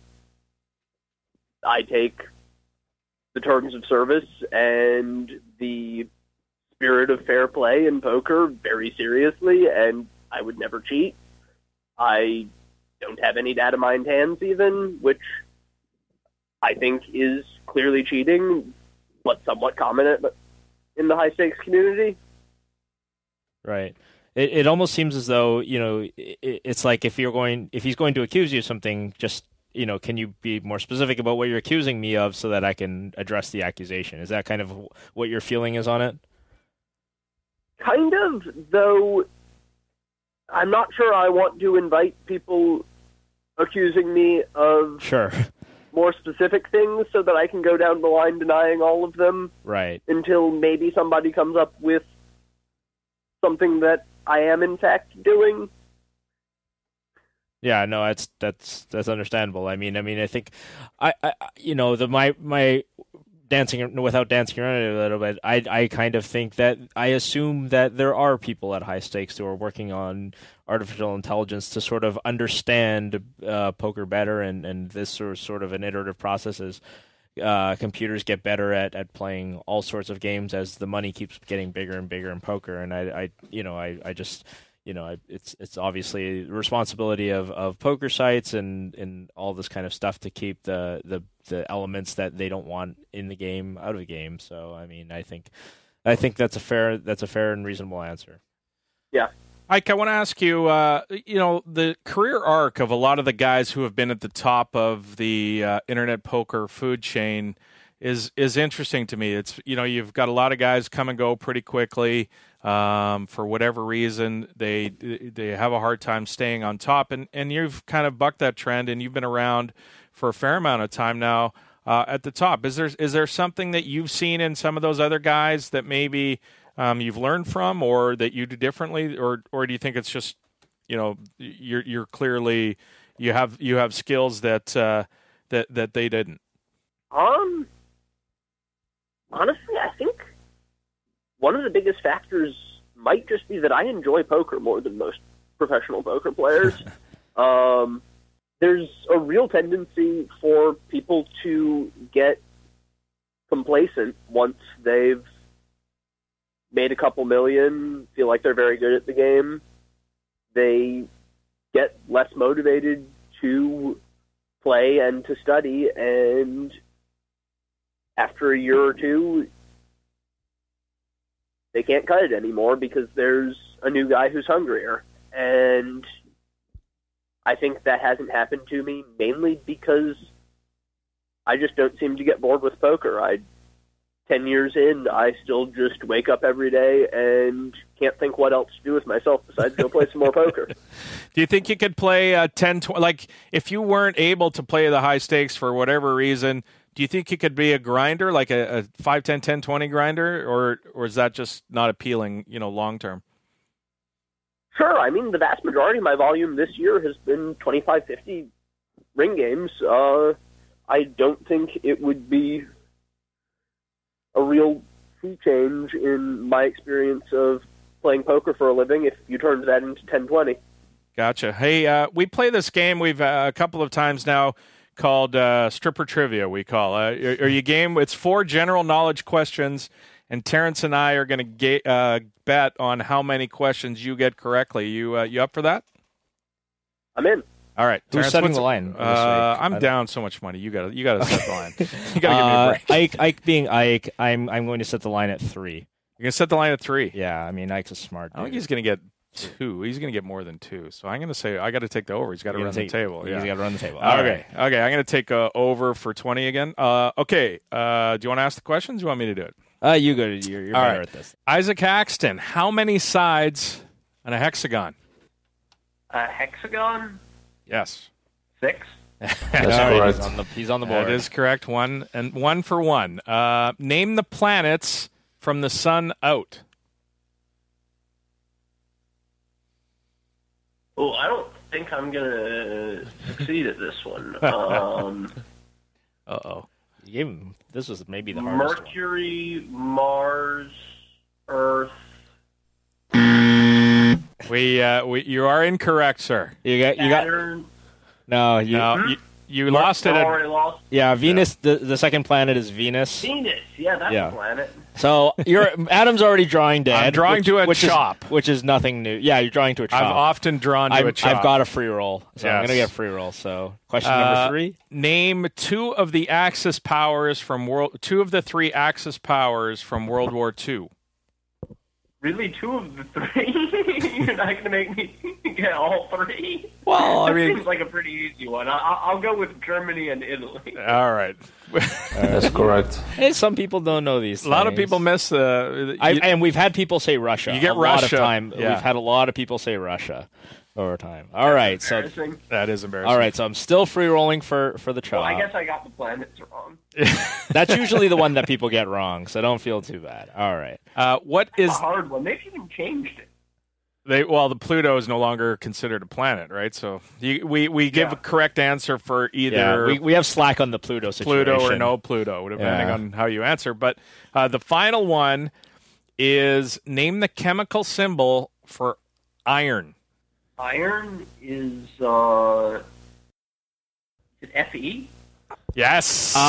I take the terms of service and the spirit of fair play in poker very seriously, and I would never cheat. I don't have any data mined hands even, which I think is clearly cheating, but somewhat common in the high-stakes community. Right. It almost seems as though, it's like if he's going to accuse you of something, just, can you be more specific about what you're accusing me of so that I can address the accusation? Is that kind of what your feeling is on it? Kind of, though I'm not sure I want to invite people accusing me of more specific things so that I can go down the line denying all of them. Right. Until maybe somebody comes up with something that I am in fact doing. Yeah, no, that's understandable. I mean, I think my dancing without dancing around it a little bit. I kind of think that I assume that there are people at high stakes who are working on artificial intelligence to sort of understand poker better, and this sort of an iterative process as computers get better at playing all sorts of games as the money keeps getting bigger and bigger in poker. And I just it's obviously the responsibility of poker sites and all this kind of stuff to keep the elements that they don't want in the game out of the game. So I mean, I think that's a fair and reasonable answer. Yeah. Ike, I want to ask you, the career arc of a lot of the guys who have been at the top of the internet poker food chain is interesting to me. It's, you've got a lot of guys come and go pretty quickly. For whatever reason, they have a hard time staying on top, and you've kind of bucked that trend, and you've been around for a fair amount of time now at the top. Is there something that you've seen in some of those other guys that maybe you've learned from, or that you do differently, or do you think it's just you're clearly you have skills that they didn't? Honestly, I think one of the biggest factors might just be that I enjoy poker more than most professional poker players. There's a real tendency for people to get complacent once they've made a couple million, feel like they're very good at the game. They get less motivated to play and to study, and after a year or two, they can't cut it anymore because there's a new guy who's hungrier. And I think that hasn't happened to me mainly because I just don't seem to get bored with poker. 10 years in, I still just wake up every day and can't think what else to do with myself besides go play some more poker. Do you think you could play 10, 20, like if you weren't able to play the high stakes for whatever reason, do you think you could be a grinder, like a 5, 10, 10, 20 grinder, or is that just not appealing, long term? Sure. I mean, the vast majority of my volume this year has been 25, 50 ring games. I don't think it would be a real sea change in my experience of playing poker for a living if you turned that into 10, 20. Gotcha. Hey, we play this game we've a couple of times now called Stripper Trivia, we call. Are you game? It's 4 general knowledge questions, and Terrence and I are going to bet on how many questions you get correctly. You up for that? I'm in. All right. Who's setting the line? I'm down so much money. You got to set the line. You got to give me a break. Ike being Ike, I'm going to set the line at 3. You're going to set the line at 3? Yeah, I mean, Ike's a smart dude. I think he's going to get 2. He's going to get more than 2. So I'm going to say I got to take the over. He's got to run the table. He's got to run the table. Okay. I'm going to take over for 20 again. Okay. Do you want to ask the questions? Or do you want me to do it? You go. You're better at this. Issac Haxton, how many sides on a hexagon? A hexagon? Yes. 6. That's correct. He's on the board. That is correct. 1 for 1. Name the planets from the sun out. Oh, I don't think I'm going to succeed at this one. Uh-oh. You gave him, this was maybe the hardest Mercury, Mars, Earth. You are incorrect, sir. Saturn. You lost it. Already lost. Yeah, Venus. The second planet is Venus. Venus, yeah, that's a planet. So Adam's already drawing dead. I'm drawing to a chop, which is nothing new. Yeah, you're drawing to a chop. I've often drawn to a chop. I've got a free roll, so I'm going to get a free roll. So question number 3: name two of the three Axis powers from World War II. Really, 2 of the 3? You're not going to make me get all 3? Well, that seems like a pretty easy one. I'll go with Germany and Italy. All right. That's correct. Hey, some people don't know these things. A lot of people miss and we've had people say Russia. You get a Russia. Lot of time. Yeah. We've had a lot of people say Russia over time. All right, so that is embarrassing. All right, so I'm still free rolling for the chop. Well, I guess I got the planets wrong. That's usually the one that people get wrong, so don't feel too bad. All right. What is a hard one? They've even changed it. The Pluto is no longer considered a planet, right? So we give a correct answer for either. We have slack on the Pluto situation. Pluto or no Pluto, depending on how you answer. But the final one is name the chemical symbol for iron. Iron is Fe? Yes. Fe.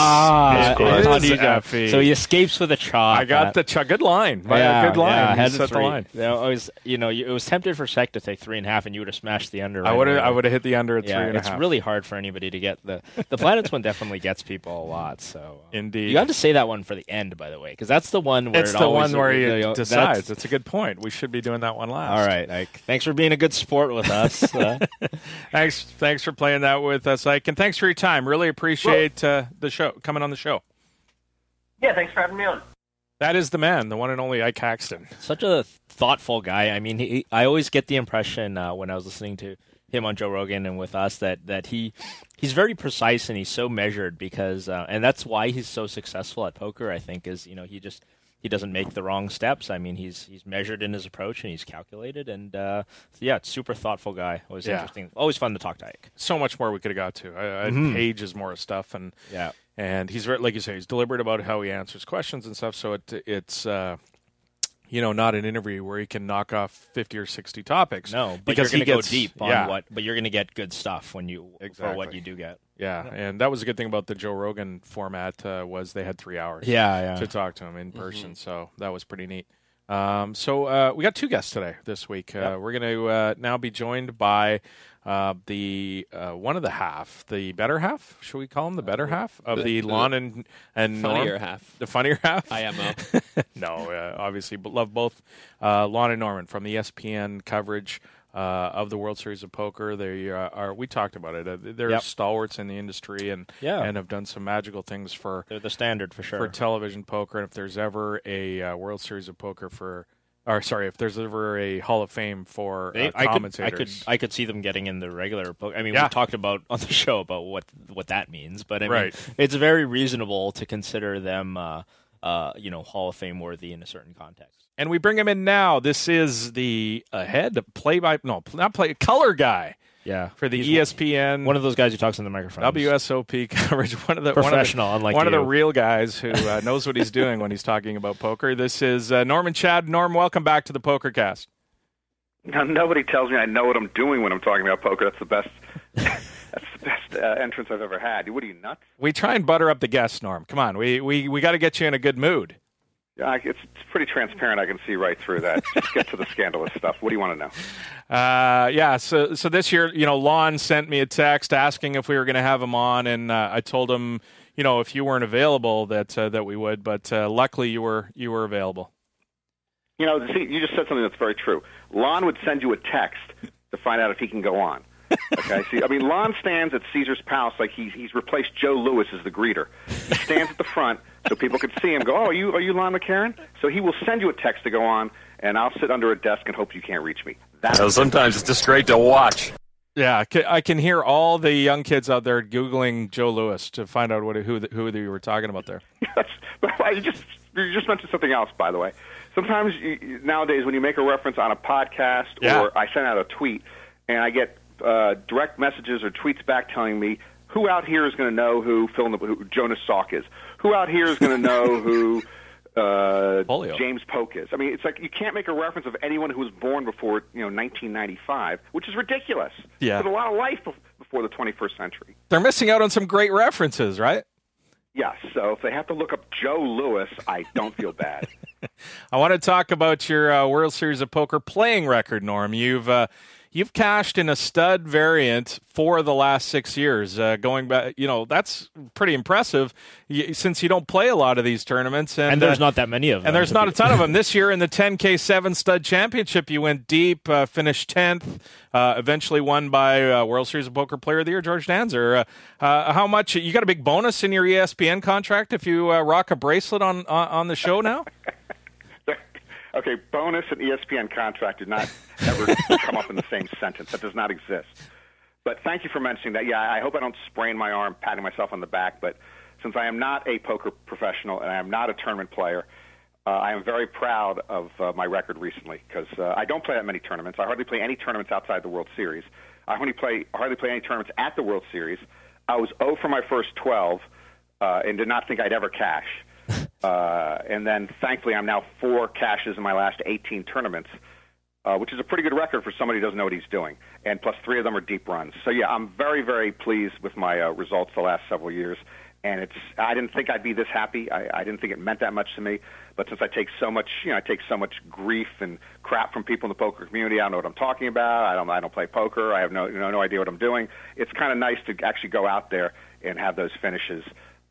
So he escapes with a chop. I got the chop. Good line. Good line. Yeah, set the line. It was tempted for Sec to take 3.5, and you would have smashed the under. I would have hit the under at 3.5. It's really hard for anybody to get the planets one. Definitely gets people a lot. So indeed, you got to say that one for the end, by the way, because that's the one where he decides. That's a good point. We should be doing that one last. All right, Ike. Thanks for being a good sport with us. Thanks for playing that with us, Ike, and thanks for your time. Really appreciate the show, coming on the show. Yeah, thanks for having me on. That is the man, the one and only Issac Haxton. Such a thoughtful guy. I mean, I always get the impression when I was listening to him on Joe Rogan and with us that he's very precise and he's so measured because and that's why he's so successful at poker. I think is he doesn't make the wrong steps. I mean, he's measured in his approach and he's calculated and it's super thoughtful guy. Always interesting. Always fun to talk to Ike. So much more we could have got to. Pages more stuff and and he's very, like you say, he's deliberate about how he answers questions and stuff. So it's not an interview where he can knock off 50 or 60 topics. No, because you're going to go deep on but you're going to get good stuff for what you do get. Yeah, and that was a good thing about the Joe Rogan format was they had 3 hours to talk to him in person, so that was pretty neat. So we got 2 guests today this week. We're going to now be joined by the one of the half, the better half, should we call him the better half of the Lon and funnier Norm? Half, the funnier half. IMO. No, obviously, but love both Lon and Norman from the ESPN coverage of the World Series of Poker. They are. We talked about it. They're stalwarts in the industry and have done some magical things for. They're the standard for sure for television poker. And if there's ever a World Series of Poker if there's ever a Hall of Fame for commentators, I could see them getting in the regular poker. I mean, we talked about on the show about what that means, but I mean, it's very reasonable to consider them, Hall of Fame worthy in a certain context. And we bring him in now. This is the color guy. Yeah, for the ESPN, one of those guys who talks in the microphone. WSOP coverage, professional, unlike one of the real guys who knows what he's doing when he's talking about poker. This is Norman Chad. Norm, welcome back to the Pokercast. Now, nobody tells me I know what I'm doing when I'm talking about poker. That's the best. That's the best entrance I've ever had. What are you, nuts? We try and butter up the guests, Norm. Come on, we got to get you in a good mood. Yeah, it's pretty transparent. I can see right through that. Just get to the scandalous stuff. What do you want to know? So this year, Lon sent me a text asking if we were going to have him on, and I told him, if you weren't available, that we would. But luckily, you were available. See, you just said something that's very true. Lon would send you a text to find out if he can go on. Okay, see, I mean, Lon stands at Caesar's Palace like he's replaced Joe Louis as the greeter. He stands at the front so people could see him. Go, are you Lon McCarron? So he will send you a text to go on, and I'll sit under a desk and hope you can't reach me. Sometimes it's just great to watch. Yeah, I can hear all the young kids out there Googling Joe Louis to find out who you were talking about there. You just mentioned something else, by the way. Sometimes nowadays when you make a reference on a podcast or I send out a tweet, and I get direct messages or tweets back telling me, who out here is going to know who Jonas Salk is? Who out here is going to know who James Polk is? I mean, it's like you can't make a reference of anyone who was born before 1995, which is ridiculous. Yeah. There's a lot of life before the 21st century. They're missing out on some great references, right? Yes, so if they have to look up Joe Louis, I don't feel bad. I want to talk about your World Series of Poker playing record, Norm. You've cashed in a stud variant for the last 6 years. Going back, that's pretty impressive since you don't play a lot of these tournaments. And there's not that many of them. And there's not a ton of them. This year in the 10K 7 Stud Championship, you went deep, finished 10th, eventually won by World Series of Poker Player of the Year, George Danzer. How much? You got a big bonus in your ESPN contract if you rock a bracelet on the show now? Okay, bonus and ESPN contract did not ever come up in the same sentence. That does not exist. But thank you for mentioning that. Yeah, I hope I don't sprain my arm patting myself on the back, but since I am not a poker professional and I am not a tournament player, I am very proud of my record recently because I don't play that many tournaments. I hardly play any tournaments outside the World Series. I hardly play any tournaments at the World Series. I was 0 for my first 12 and did not think I'd ever cash. And then, thankfully, I'm now 4 cashes in my last 18 tournaments, which is a pretty good record for somebody who doesn't know what he's doing. And plus 3 of them are deep runs. So, yeah, I'm very, very pleased with my results the last several years. And I didn't think I'd be this happy. I didn't think it meant that much to me. But since I take so much, grief and crap from people in the poker community, I don't know what I'm talking about. I don't play poker. I have no idea what I'm doing. It's kind of nice to actually go out there and have those finishes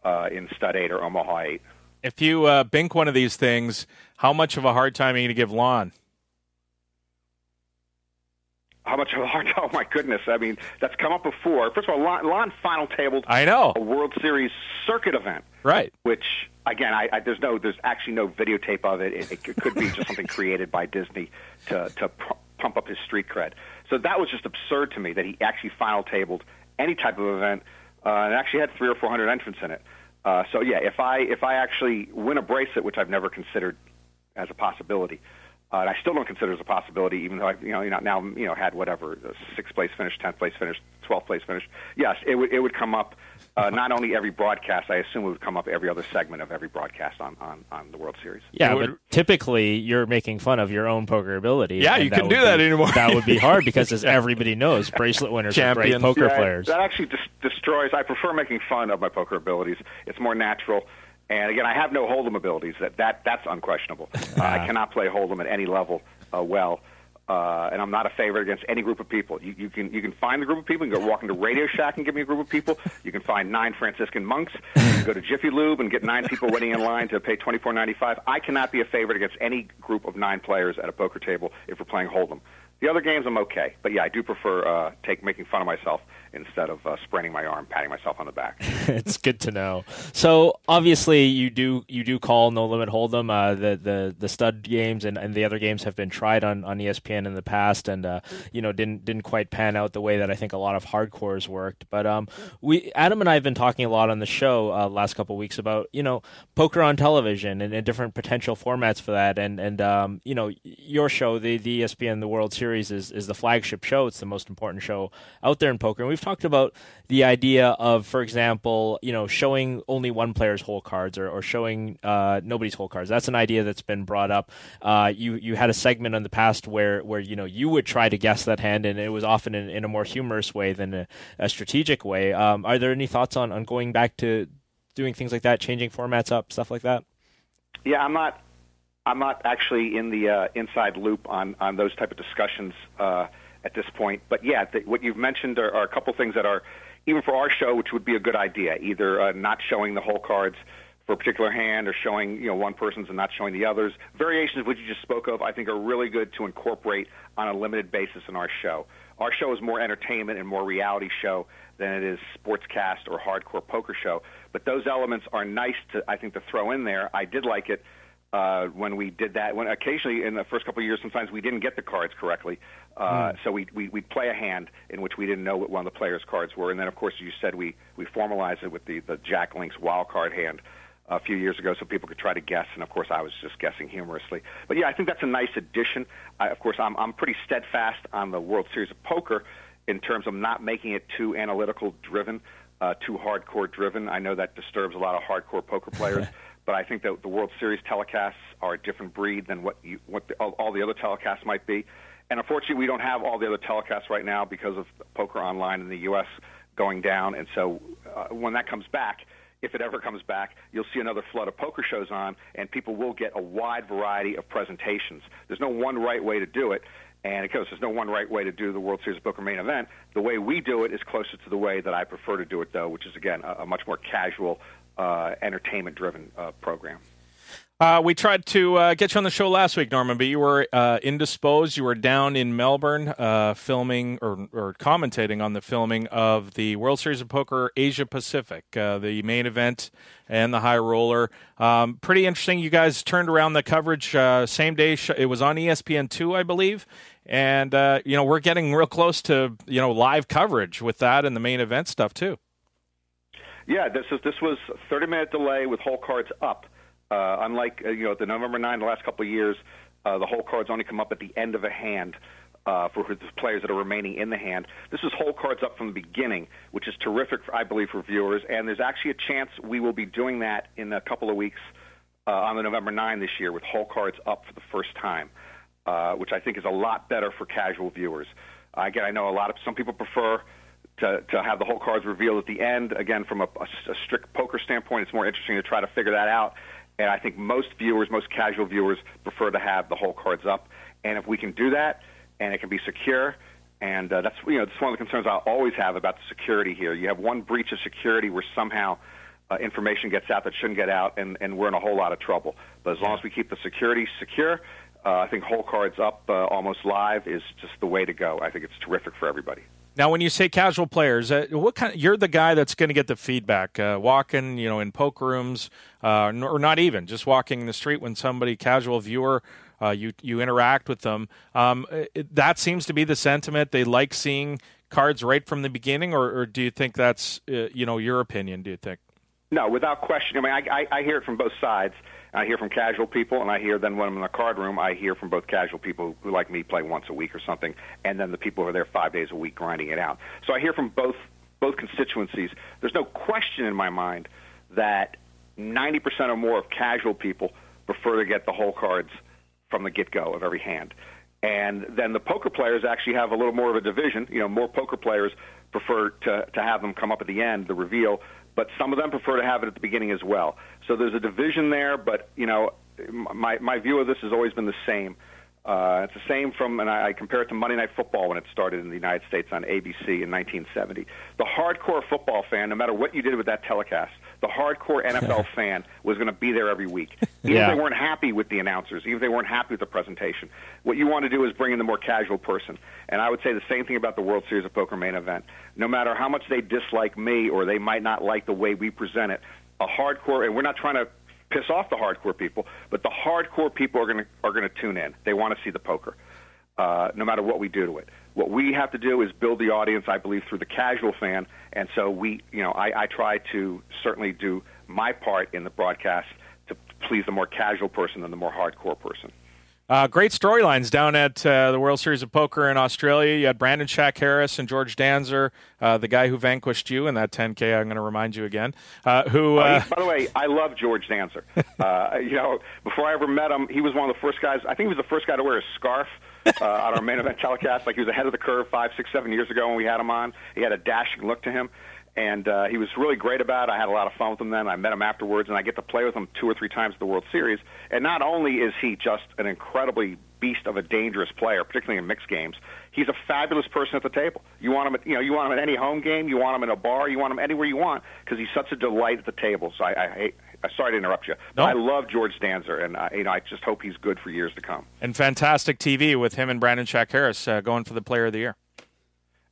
in Stud 8 or Omaha 8. If you bink one of these things, how much of a hard time are you going to give Lon? How much of a hard time? Oh, my goodness. I mean, that's come up before. First of all, Lon final tabled a World Series circuit event. Right. Which, again, there's actually no videotape of it. It could be just something created by Disney to pump up his street cred. So that was just absurd to me that he actually final tabled any type of event and actually had 300 or 400 entrants in it. So yeah, if I actually win a bracelet, which I've never considered as a possibility, and I still don't consider it as a possibility, even though I've now had whatever 6th place finish, 10th place finish, 12th place finish. Yes, it would come up not only every broadcast. I assume it would come up every other segment of every broadcast on the World Series. Yeah, but typically you're making fun of your own poker ability. Yeah, you couldn't do that anymore. That would be hard because, as everybody knows, bracelet winners are great poker players. That actually destroys. I prefer making fun of my poker abilities. It's more natural. And again, I have no Hold'em abilities. That's unquestionable. I cannot play Hold'em at any level well, and I'm not a favorite against any group of people. You can find the group of people. You can go walk into Radio Shack and give me a group of people. You can find 9 Franciscan monks. You can go to Jiffy Lube and get 9 people waiting in line to pay $24.95. I cannot be a favorite against any group of 9 players at a poker table if we're playing Hold'em. The other games I'm okay, but yeah, I do prefer making fun of myself instead of spraining my arm, patting myself on the back. It's good to know. So obviously you do call No Limit Hold'em. The stud games and the other games have been tried on ESPN in the past, and didn't quite pan out the way that I think a lot of hardcores worked. But Adam and I have been talking a lot on the show last couple of weeks about poker on television and different potential formats for that. And your show, the ESPN The World Series, is the flagship show. It's the most important show out there in poker. And we've talked about the idea of, for example, showing only one player's hole cards or showing nobody's hole cards. That's an idea that's been brought up. You had a segment in the past where you would try to guess that hand, and it was often in a more humorous way than a strategic way. Are there any thoughts on going back to doing things like that, changing formats up, stuff like that? Yeah, I'm not actually in the inside loop on those type of discussions at this point. But yeah, what you've mentioned are a couple things that are, even for our show, which would be a good idea, either not showing the whole cards for a particular hand or showing one person's and not showing the others. Variations of what you just spoke of, I think, are really good to incorporate on a limited basis in our show. Our show is more entertainment and more reality show than it is sportscast or hardcore poker show. But those elements are nice to throw in there. I did like it when we did that. When occasionally in the first couple of years, sometimes we didn't get the cards correctly, so we'd play a hand in which we didn't know what one of the players' cards were, and then of course, as you said, we formalized it with the Jack Link's wild card hand. a few years ago so people could try to guess, and of course I was just guessing humorously. But yeah, I think that's a nice addition. Of course, I'm pretty steadfast on the World Series of Poker in terms of not making it too analytical driven, too hardcore driven. I know that disturbs a lot of hardcore poker players, but I think that the World Series telecasts are a different breed than what all the other telecasts might be. And unfortunately, we don't have all the other telecasts right now because of Poker Online in the U.S. going down. And so when that comes back, if it ever comes back, you'll see another flood of poker shows on, and people will get a wide variety of presentations. There's no one right way to do it, and of course, there's no one right way to do the World Series of Poker main event. The way we do it is closer to the way that I prefer to do it, though, which is, again, a much more casual, entertainment-driven program. We tried to get you on the show last week, Norman, but you were indisposed. You were down in Melbourne filming or commentating on the filming of the World Series of Poker Asia Pacific, the main event and the high roller. Pretty interesting. You guys turned around the coverage same day. It was on ESPN2, I believe. And, we're getting real close to, live coverage with that and the main event stuff, too. Yeah, this was a 30-minute delay with whole cards up. Unlike the November 9, the last couple of years, the whole cards only come up at the end of a hand for the players that are remaining in the hand. This is whole cards up from the beginning, which is terrific, I believe, for viewers. And there's actually a chance we will be doing that in a couple of weeks on the November 9 this year with whole cards up for the first time, which I think is a lot better for casual viewers. Again, I know some people prefer to have the whole cards revealed at the end. Again, from a strict poker standpoint, it's more interesting to try to figure that out. And I think most casual viewers, prefer to have the whole cards up. And if we can do that, and it can be secure, and that's one of the concerns I always have about the security here. You have one breach of security where somehow information gets out that shouldn't get out, and we're in a whole lot of trouble. But as long as we keep the security secure, I think whole cards up almost live is just the way to go. I think it's terrific for everybody. Now, when you say casual players, you're the guy that's going to get the feedback, walking, in poker rooms, or not even, just walking in the street when somebody, casual viewer, you interact with them. That seems to be the sentiment. They like seeing cards right from the beginning, or do you think that's, your opinion, do you think? No, without question. I mean, I hear it from both sides. I hear from casual people, and I hear then when I'm in the card room, I hear from both casual people who, like me, play once a week or something, and then the people who are there 5 days a week grinding it out. So I hear from both constituencies. There's no question in my mind that 90% or more of casual people prefer to get the whole cards from the get-go of every hand. And then the poker players actually have a little more of a division. More poker players prefer to have them come up at the end, the reveal, but some of them prefer to have it at the beginning as well. So there's a division there, but, my view of this has always been the same. It's the same and I compare it to Monday Night Football when it started in the United States on ABC in 1970. The hardcore football fan, no matter what you did with that telecast, the hardcore NFL fan was going to be there every week. Even if they weren't happy with the announcers, even if they weren't happy with the presentation. What you want to do is bring in the more casual person. And I would say the same thing about the World Series of Poker main event. No matter how much they dislike me or they might not like the way we present it, a hardcore, and we're not trying to piss off the hardcore people, but the hardcore people are going to tune in. They want to see the poker, no matter what we do to it. What we have to do is build the audience, I believe, through the casual fan, and so I try to certainly do my part in the broadcast to please the more casual person than the more hardcore person. Great storylines down at the World Series of Poker in Australia. You had Brandon Shack Harris and George Danzer, the guy who vanquished you in that 10K. I'm going to remind you again. By the way, I love George Danzer. Before I ever met him, he was one of the first guys. I think he was the first guy to wear a scarf on our main event telecast. Like, he was ahead of the curve 5, 6, 7 years ago when we had him on. He had a dashing look to him. And he was really great about it. I had a lot of fun with him then. I met him afterwards, and I get to play with him 2 or 3 times at the World Series. And not only is he just an incredibly beast of a dangerous player, particularly in mixed games, he's a fabulous person at the table. You want him at any home game, you want him in a bar, you want him anywhere you want, because he's such a delight at the table. So I'm sorry to interrupt you, but I love George Danzer, and I just hope he's good for years to come. And fantastic TV with him and Brandon Shack Harris going for the Player of the Year.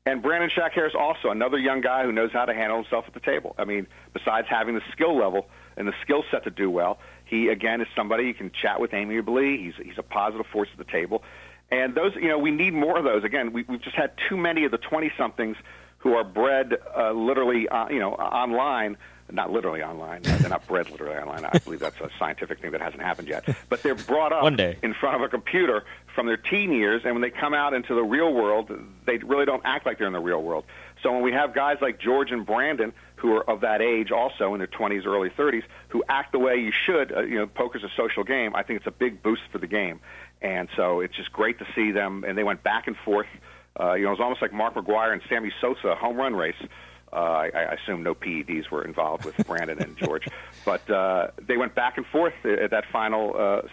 And Brandon Shack Harris, also another young guy who knows how to handle himself at the table. I mean, besides having the skill level and the skill set to do well, he, again, is somebody you can chat with amiably. He's a positive force at the table. And those, we need more of those. Again, we've just had too many of the 20-somethings who are bred literally, online, not literally online. They're not bred literally online. I believe that's a scientific thing that hasn't happened yet. But they're brought up One day. in front of a computer from their teen years, and when they come out into the real world, they really don't act like they're in the real world. So when we have guys like George and Brandon, who are of that age also, in their 20s, early 30s, who act the way you should, poker's a social game, I think it's a big boost for the game. And so it's just great to see them, and they went back and forth. It was almost like Mark McGuire and Sammy Sosa home run race. I assume no PEDs were involved with Brandon and George. But they went back and forth at that final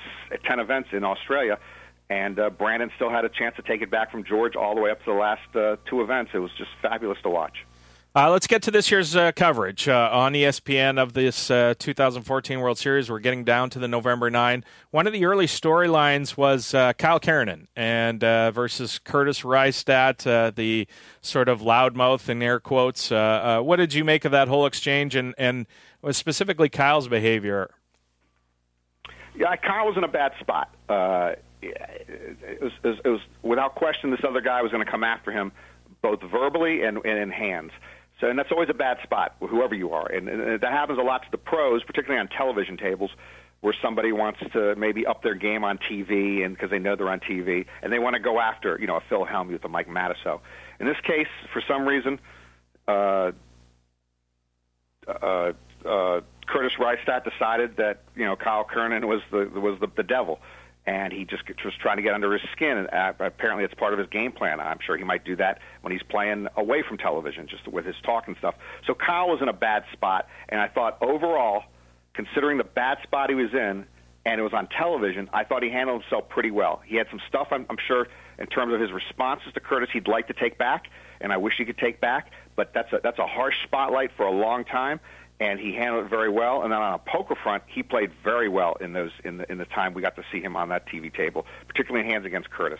10 events in Australia, and Brandon still had a chance to take it back from George all the way up to the last 2 events. It was just fabulous to watch. Let's get to this year's coverage on ESPN of this 2014 World Series. We're getting down to the November 9. One of the early storylines was Kyle Keranen and versus Curtis Rystat, the sort of loudmouth in air quotes. What did you make of that whole exchange and specifically Kyle's behavior? Yeah, Kyle was in a bad spot. It was without question this other guy was going to come after him both verbally and in hands. So, and that's always a bad spot, whoever you are. And that happens a lot to the pros, particularly on television tables, where somebody wants to maybe up their game on TV and because they know they're on TV, and they want to go after, a Phil Hellmuth, a Mike Matusow. In this case, for some reason, Curtis Rystat decided that, Kyle Keranen was the devil. And he just was trying to get under his skin, and apparently it's part of his game plan. I'm sure he might do that when he's playing away from television, just with his talk and stuff. So Kyle was in a bad spot, and I thought overall, considering the bad spot he was in, and it was on television, I thought he handled himself pretty well. He had some stuff, I'm sure, in terms of his responses to Curtis he'd like to take back, and I wish he could take back, but that's a harsh spotlight for a long time. And he handled it very well. And then on a poker front, he played very well in the time we got to see him on that TV table, particularly in hands against Curtis.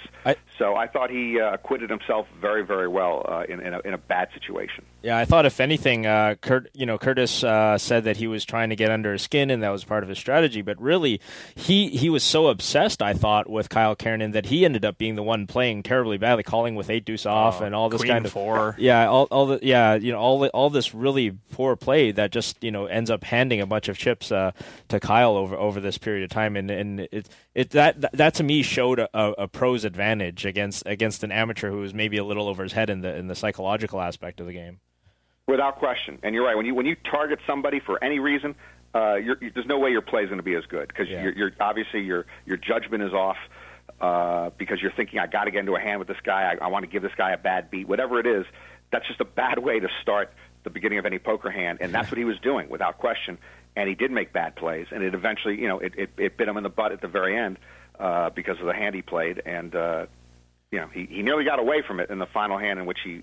So I thought he acquitted himself very, very well in a bad situation. Yeah, I thought if anything, Curtis said that he was trying to get under his skin and that was part of his strategy. But really, he was so obsessed, I thought, with Kyle Keranen that he ended up being the one playing terribly badly, calling with 8-deuce off and all this Queen kind of 4. Yeah, all this really poor play that just ends up handing a bunch of chips to Kyle over this period of time, and that to me showed a pro's advantage against an amateur who was maybe a little over his head in the psychological aspect of the game. Without question, and you're right. When you target somebody for any reason, there's no way your play is going to be as good because you're obviously your judgment is off because you're thinking I got to get into a hand with this guy. I want to give this guy a bad beat. Whatever it is, that's just a bad way to start the beginning of any poker hand, and that's what he was doing without question. And he did make bad plays, and it eventually, it bit him in the butt at the very end because of the hand he played, and he nearly got away from it in the final hand in which he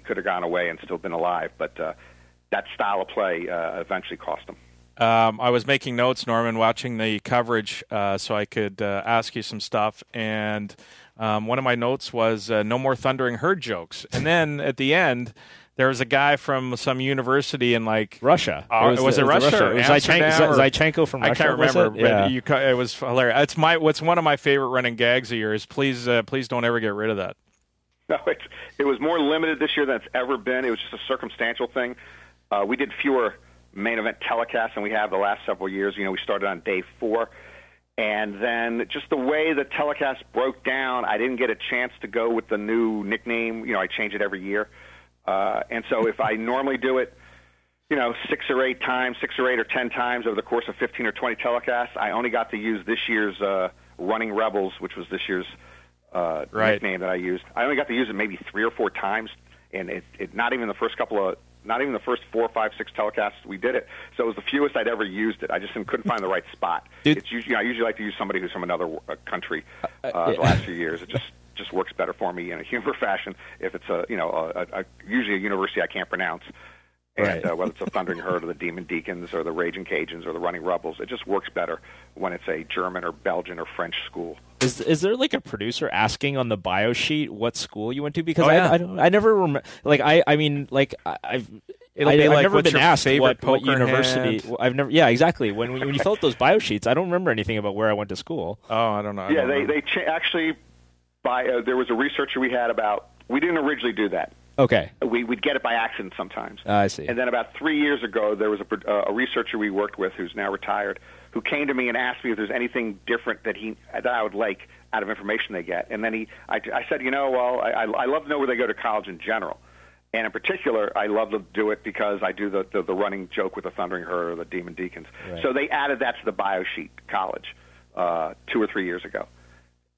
could have gone away and still been alive. But that style of play eventually cost him. I was making notes, Norman, watching the coverage so I could ask you some stuff, and one of my notes was no more thundering herd jokes. And then at the end, there was a guy from some university in Russia. Was it Russia? It was Zaichenko from Russia. I can't remember, but it was hilarious. It's one of my favorite running gags of yours. Please don't ever get rid of that. No, it was more limited this year than it's ever been. It was just a circumstantial thing. We did fewer main event telecasts than we have the last several years. We started on day 4. And then just the way the telecast broke down, I didn't get a chance to go with the new nickname. I change it every year. And so if I normally do it, 6 or 8 or 10 times over the course of 15 or 20 telecasts, I only got to use this year's Running Rebels, which was this year's nickname that I used. I only got to use it maybe 3 or 4 times, and it not even the first 4, 5, 6 telecasts we did it. So it was the fewest I'd ever used it. I just couldn't find the right spot. It's usually I usually like to use somebody who's from another country. The last few years, it just works better for me in a humor fashion if it's usually a university I can't pronounce. And whether it's a Thundering Herd or the Demon Deacons or the Raging Cajuns or the Running Rebels, it just works better when it's a German or Belgian or French school. Is there like a producer asking on the bio sheet what school you went to? Because I never remember. I've never been asked what university. I've never. Yeah, exactly. When you fill out those bio sheets, I don't remember anything about where I went to school. Oh, I don't know. Actually. There was a researcher we had about. We didn't originally do that. Okay. We'd get it by accident sometimes. I see. And then about 3 years ago, there was a researcher we worked with who's now retired who came to me and asked me if there's anything different that I would like out of information they get. And then I said, I love to know where they go to college in general. And in particular, I love to do it because I do the running joke with the Thundering Herd or the Demon Deacons. Right. So they added that to the bio sheet, college, 2 or 3 years ago.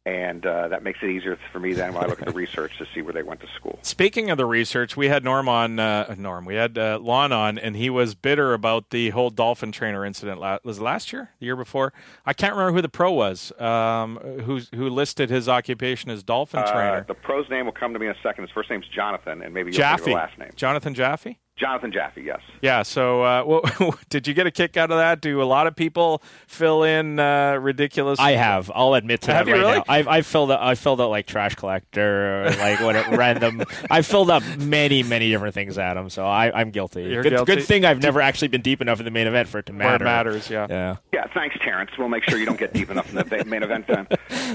And that makes it easier for me then when I look at the research to see where they went to school. Speaking of the research, we had Lon on, and he was bitter about the whole dolphin trainer incident. Was it last year? The year before? I can't remember who the pro was who listed his occupation as dolphin trainer. The pro's name will come to me in a second. His first name's Jonathan, and maybe you'll think of the last name. Jonathan Jaffe? Jonathan Jaffe, yes. Yeah, so did you get a kick out of that? Do a lot of people fill in ridiculous? I have. I'll admit to that right really? now. I've filled out like trash collector or like random. I've filled up many different things, Adam. So I'm guilty. You're guilty. Good thing I've never actually been deep enough in the main event for it to matter. Where it matters, yeah. Yeah, thanks, Terrence. We'll make sure you don't get deep enough in the main event then.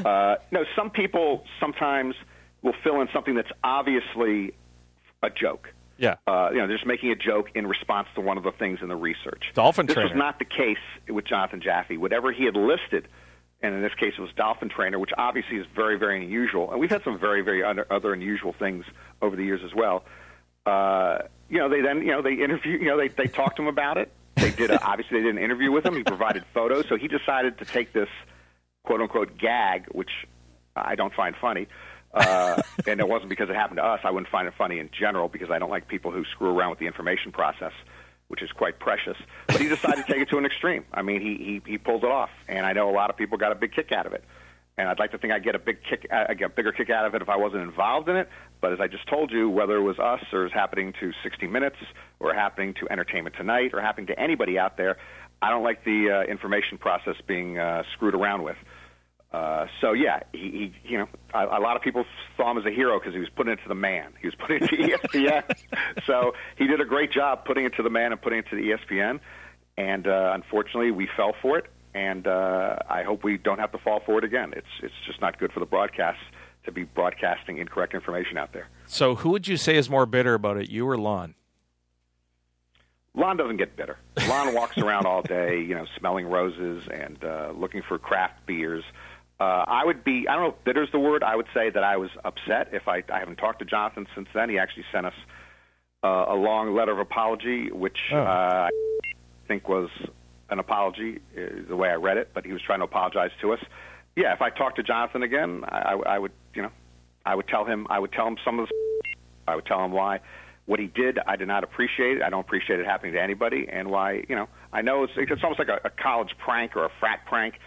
No, some people sometimes will fill in something that's obviously a joke. Yeah. They're just making a joke in response to one of the things in the research. Dolphin trainer. This was not the case with Jonathan Jaffe. Whatever he had listed, and in this case it was dolphin trainer, which obviously is very, very unusual. And we've had some very, very other unusual things over the years as well. They interview. They talked to him about it. They did obviously they did an interview with him. He provided photos. So he decided to take this quote unquote gag, which I don't find funny. And it wasn't because it happened to us. I wouldn't find it funny in general because I don't like people who screw around with the information process, which is quite precious. But he decided to take it to an extreme. I mean, he pulled it off, and I know a lot of people got a big kick out of it. And I'd like to think I'd get a bigger kick out of it if I wasn't involved in it. But as I just told you, whether it was us or it was happening to 60 Minutes or happening to Entertainment Tonight or happening to anybody out there, I don't like the information process being screwed around with. So yeah, he a lot of people saw him as a hero because he was putting it to the man. He was putting it to ESPN. So he did a great job putting it to the man and putting it to the ESPN. And unfortunately, we fell for it. And I hope we don't have to fall for it again. It's just not good for the broadcast to be broadcasting incorrect information out there. So who would you say is more bitter about it, you or Lon? Lon doesn't get bitter. Lon walks around all day, smelling roses and looking for craft beers. I would be, I don't know if bitter is the word, I would say that I was upset. If I haven't talked to Jonathan since then. He actually sent us a long letter of apology, which I think was an apology, the way I read it, but he was trying to apologize to us. Yeah, if I talked to Jonathan again, I would tell him some of the, I would tell him why what he did, I did not appreciate it. I don't appreciate it happening to anybody, and why, I know it's almost like a college prank or a frat prank.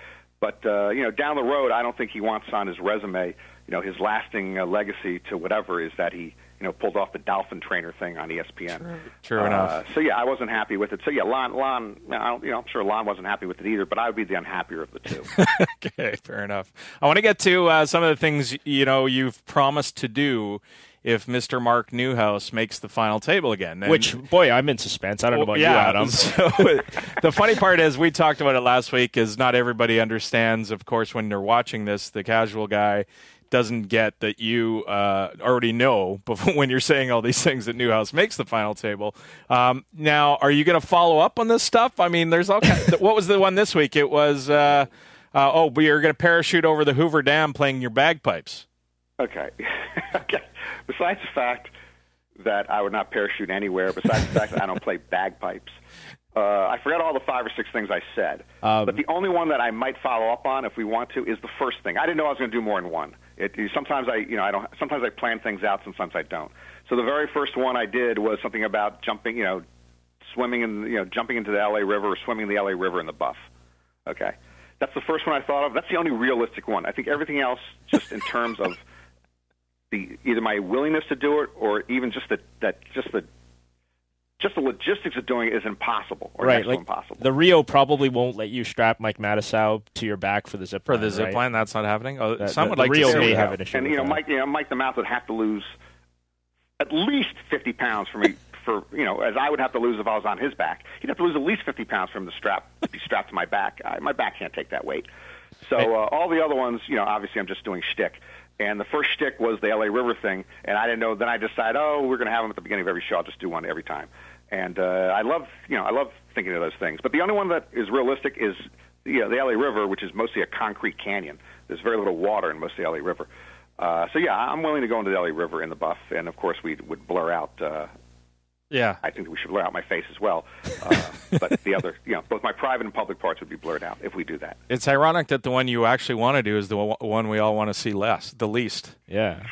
But, down the road, I don't think he wants on his resume, his lasting legacy to whatever is that he, pulled off the dolphin trainer thing on ESPN. True enough. So, yeah, I wasn't happy with it. So, yeah, Lon, I'm sure Lon wasn't happy with it either, but I would be the unhappier of the two. Okay, fair enough. I want to get to some of the things, you've promised to do if Mr. Mark Newhouse makes the final table again. And, which, boy, I'm in suspense. I don't know about you, Adam. So the funny part is, we talked about it last week, is not everybody understands, of course, when they're watching this, the casual guy doesn't get that you already know before, when you're saying all these things, that Newhouse makes the final table. Now, are you going to follow up on this stuff? I mean, there's all kinds. What was the one this week? It was, you're going to parachute over the Hoover Dam playing your bagpipes. Okay. Okay. Besides the fact that I would not parachute anywhere, besides the fact that I don't play bagpipes, I forgot all the 5 or 6 things I said. But the only one that I might follow up on, if we want to, is the first thing. I didn't know I was going to do more than one. Sometimes Sometimes I plan things out, sometimes I don't. So the very first one I did was something about jumping, swimming in, jumping into the LA River or swimming in the LA River in the Buff. Okay, that's the first one I thought of. That's the only realistic one. I think everything else, just in terms of either my willingness to do it or even just the logistics of doing it is impossible or right, next like to impossible. The Rio probably won't let you strap Mike Mattisau to your back for the zip line. For the zip line, that's not happening. Some would the like Rio to may see have an issue. And Mike the Mouth would have to lose at least 50 pounds for me. As I would have to lose if I was on his back. He'd have to lose at least 50 pounds for him to be strapped to my back. My back can't take that weight. So all the other ones, obviously I'm just doing shtick. And the first shtick was the LA River thing, and I didn't know. Then I decided, we're going to have them at the beginning of every show. I'll just do one every time. And I love thinking of those things. But the only one that is realistic is the LA River, which is mostly a concrete canyon. There's very little water in most of the LA River. So yeah, I'm willing to go into the LA River in the buff, and of course we would blur out. Yeah, I think we should blur out my face as well. But the other, both my private and public parts would be blurred out if we do that. It's ironic that the one you actually want to do is the one we all want to see the least. Yeah,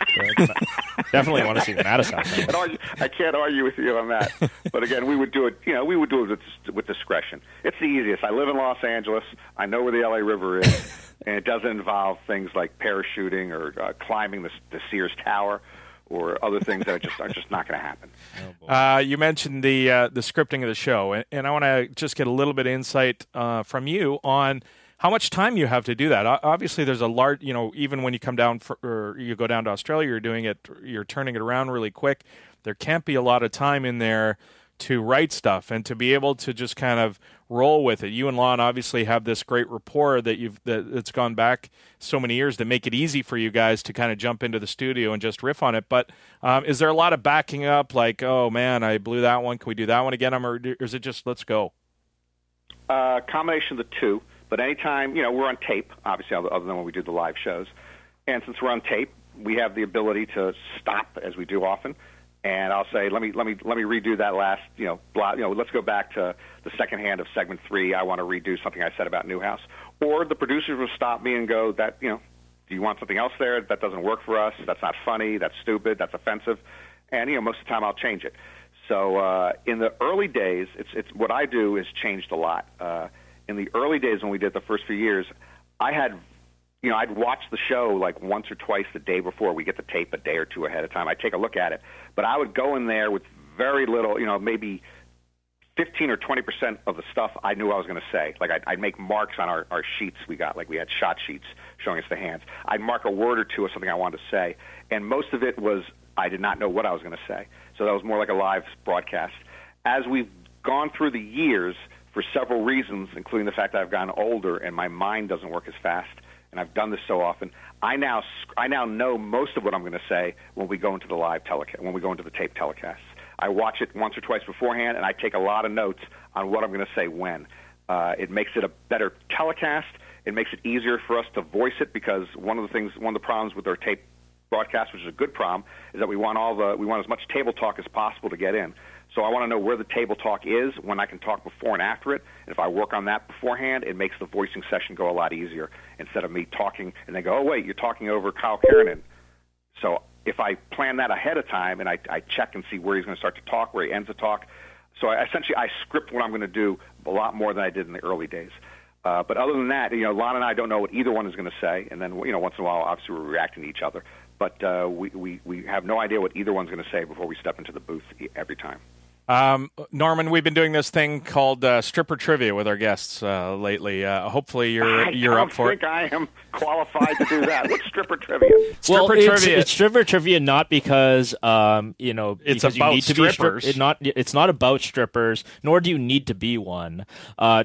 definitely want to see the Madison house. I can't argue with you on that. But again, we would do it. We would do it with discretion. It's the easiest. I live in Los Angeles. I know where the LA River is, and it doesn't involve things like parachuting or climbing the Sears Tower, or other things that are just not going to happen. You mentioned the scripting of the show, and I want to just get a little bit of insight from you on how much time you have to do that. Obviously, there's a large, even when you come down or you go down to Australia, you're turning it around really quick. There can't be a lot of time in there to write stuff and to be able to just kind of roll with it. You and Lon obviously have this great rapport that's gone back so many years that make it easy for you guys to kind of jump into the studio and just riff on it. But is there a lot of backing up, like, oh man, I blew that one, can we do that one again? Or is it just let's go? Combination of the two. But anytime, we're on tape, obviously, other than when we do the live shows. And since we're on tape, we have the ability to stop, as we do often. And I'll say, let me redo that last, let's go back to the second hand of segment 3. I want to redo something I said about Newhouse. Or the producers will stop me and go, do you want something else there? That doesn't work for us. That's not funny. That's stupid. That's offensive. And, most of the time I'll change it. So in the early days, it's what I do has changed a lot. In the early days when we did the first few years, I'd watch the show like once or twice the day before. We get the tape a day or two ahead of time. I'd take a look at it. But I would go in there with very little, maybe 15 or 20% of the stuff I knew I was going to say. Like I'd make marks on our sheets we got. Like we had shot sheets showing us the hands. I'd mark a word or two of something I wanted to say. And most of it was I did not know what I was going to say. So that was more like a live broadcast. As we've gone through the years, for several reasons, including the fact that I've gotten older and my mind doesn't work as fast, and I've done this so often, I now know most of what I'm going to say when we go into the live telecast, when we go into the tape telecasts. I watch it once or twice beforehand, and I take a lot of notes on what I'm going to say when. It makes it a better telecast. It makes it easier for us to voice it because one of the problems with our tape broadcast, which is a good problem, is that we want as much table talk as possible to get in. So I want to know where the table talk is when I can talk before and after it. And if I work on that beforehand, it makes the voicing session go a lot easier instead of me talking and they go, oh, wait, you're talking over Kyle Keranen. So if I plan that ahead of time and I check and see where he's going to start to talk, where he ends the talk. So I script what I'm going to do a lot more than I did in the early days. But other than that, Lon and I don't know what either one is going to say. And then, once in a while, obviously, we're reacting to each other. But we have no idea what either one's going to say before we step into the booth every time. Norman, we've been doing this thing called Stripper Trivia with our guests lately. Hopefully you're up for it. I think I am qualified to do that. What's Stripper Trivia? It's Stripper Trivia not because it's because about you need to strippers. It's not about strippers, nor do you need to be one.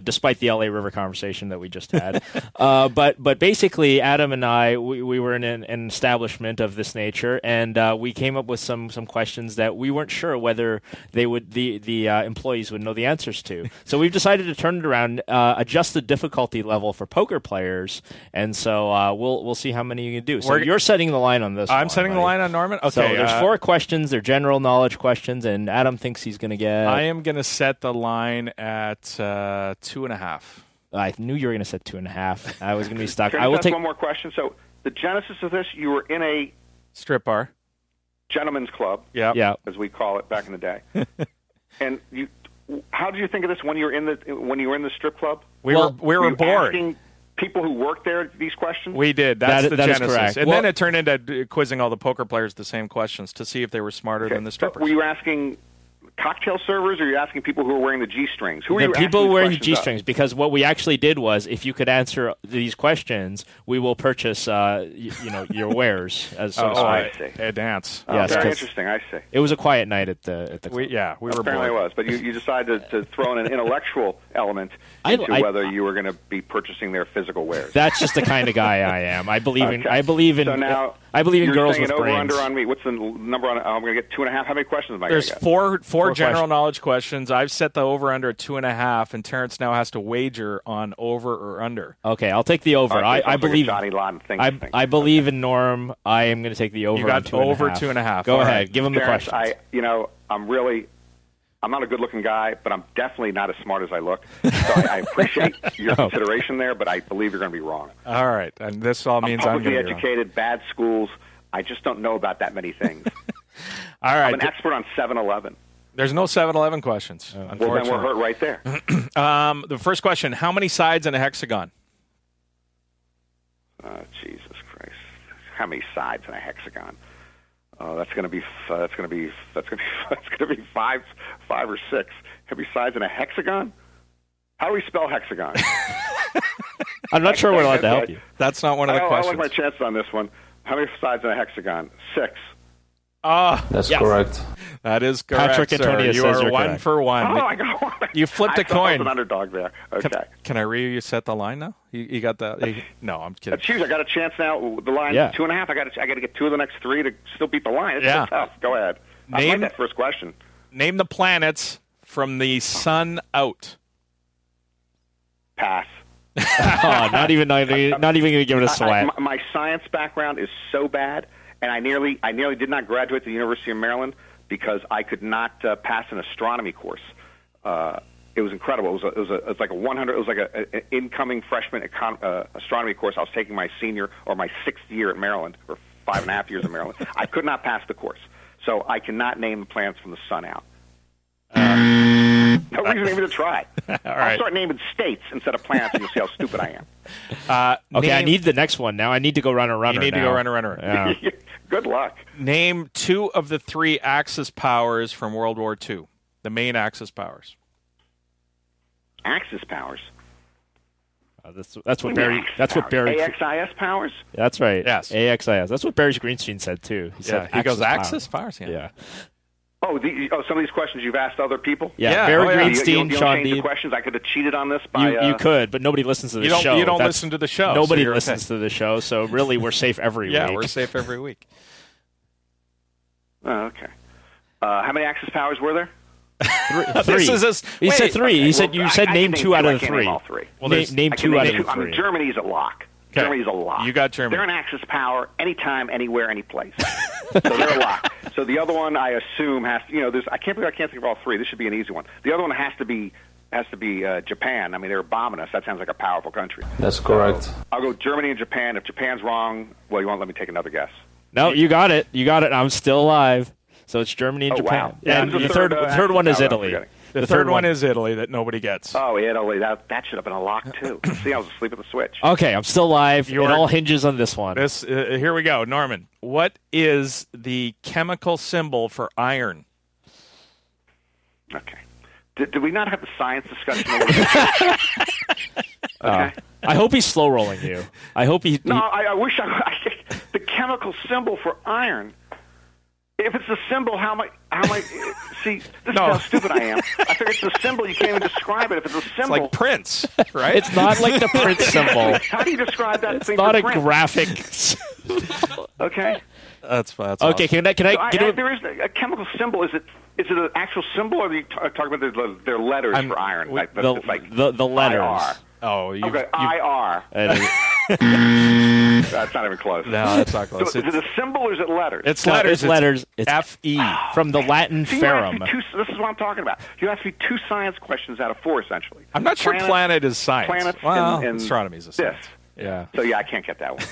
Despite the LA River conversation that we just had, but basically, Adam and I we were in an establishment of this nature, and we came up with some questions that we weren't sure whether the employees would know the answers to. So we've decided to turn it around, adjust the difficulty level for poker players, and so we'll see how many you can do. So you're setting the line on this. I'm setting the line on Norman. Okay, so there's 4 questions. They're general knowledge questions, and Adam thinks he's going to get. I am going to set the line at 2.5. I knew you were going to set 2.5. I was going to be stuck. I will take one more question. So the genesis of this, you were in a strip bar, gentleman's club, yeah, as we call it back in the day. And how did you think of this when you were in the strip club? We were bored. Asking people who worked there these questions? We did. That's the genesis. Is correct. And then it turned into quizzing all the poker players the same questions to see if they were smarter than the strippers. Were you asking cocktail servers, or are you asking people who are wearing the G-strings? Who are the you people wearing the G-strings? Of? Because what we actually did was, if you could answer these questions, we will purchase, your wares as I see. A dance. Yes, very interesting. I see. It was a quiet night at the club. We were apparently bored. it was, but you decided to throw in an intellectual element into whether you were going to be purchasing their physical wares. That's just the kind of guy I am. I believe in. So now I believe in You're girls saying with an over brains. under on me. What's the number on? I'm going to get 2.5. How many questions am I going There's to get? four general questions. knowledge questions. I've set the over under at 2.5, and Terrence now has to wager on over or under. Okay, I'll take the over. All right, I believe Johnny Lawton thing. I believe in Norm. I am going to take the over. You got on 2.5. over 2.5. Go All ahead. right. Give him the Terrence, questions. I'm not a good-looking guy, but I'm definitely not as smart as I look. So I appreciate your consideration there, but I believe you're going to be wrong. All right, and this all means I'm publicly going to be wrong. educated, bad schools. I just don't know about that many things. All right. I'm an expert on 7-Eleven. There's no 7-Eleven questions, Well, unfortunately. then we're hurt right there. The first question, how many sides in a hexagon? Jesus Christ! How many sides in a hexagon? That's going to be five or six. How many sides in a hexagon? How do we spell hexagon? I'm not sure we're allowed to help you. That's not one of the I questions. like my chances on this one. How many sides in a hexagon? 6. That's correct. That is correct, Patrick sir. Antonia You says are you're 1 correct. for 1. Oh, I got one. You flipped a I thought I was coin. an underdog there. Okay. Can I reset the line now? You got that? No, I'm kidding. That's huge. I got a chance now. The line's 2.5. I got to get 2 of the next 3 to still beat the line. It's so tough. Go ahead. I like that first question. Name the planets from the sun out. Pass. not even going to give it a sweat. My science background is so bad, and I nearly did not graduate at the University of Maryland because I could not pass an astronomy course. It was incredible. It was like a 100. It was like an incoming freshman astronomy course. I was taking my senior or my 6th year at Maryland, or 5.5 years at Maryland. I could not pass the course, so I cannot name the planets from the sun out. No reason even to try. I'll start naming states instead of planets, and you'll see how stupid I am. Okay, I need the next one now. I need to go runner. You need to go runner. Yeah. Good luck. Name 2 of the 3 Axis powers from World War II. The main Axis powers. Axis powers. That's what Barry. That's what Barry. AXIS powers. That's right. Yes. AXIS. That's what Barry Greenstein said too. He said he goes Axis powers. Yeah. Oh, some of these questions you've asked other people? Yeah, Barry Greenstein, you Sean change the Deeb. questions. I could have cheated on this by... You could, but nobody listens to the show. You don't listen to the show. Nobody so listens to the show, so really we're safe every week. Yeah, we're safe every week. Oh, okay. How many Axis powers were there? 3. He said 3. Okay, He said you said name 2 out of the 3. Name all 3. Well, name 2 out of the 3. I mean, Germany's a lock. Okay. Germany's a lock. You got Germany. They're an Axis power anytime, anywhere, any place. So they're a lock. So the other one, I assume, has to, I can't think of all 3. This should be an easy one. The other one has to be Japan. I mean, they're bombing us. That sounds like a powerful country. That's correct. So I'll go Germany and Japan. If Japan's wrong, well, you won't let me take another guess. No, you got it. I'm still alive. So it's Germany and Japan. Wow. Yeah, and the third one is Italy. The third one is Italy that nobody gets. Oh, Italy. That should have been a lock, too. See, I was asleep at the switch. Okay, I'm still alive. It all hinges on this one. Here we go. Norman, what is the chemical symbol for iron? Okay. Did we not have the science discussion a little bit? Okay. I hope he's slow rolling you. I hope he. No, I wish the chemical symbol for iron. If it's a symbol, how am I? See, this is how stupid I am. I figure it's a symbol. You can't even describe it. If it's a symbol, It's like Prince, right? It's not like the Prince symbol. How do you describe that thing? It's not for a Prince? graphic. Okay. That's okay. Awesome. Can I? There is a chemical symbol. Is it an actual symbol, or are you talking about their letters for iron? The letters. IR. Oh, IR. That's not even close. No, that's not close. So is it a symbol or is it letters? It's letters. It's letters. It's F-E. From the Latin ferrum. This is what I'm talking about. You asked me 2 science questions out of 4, essentially. I'm not sure planet is science. Planets and astronomy is a science. This. Yeah. So, I can't get that one.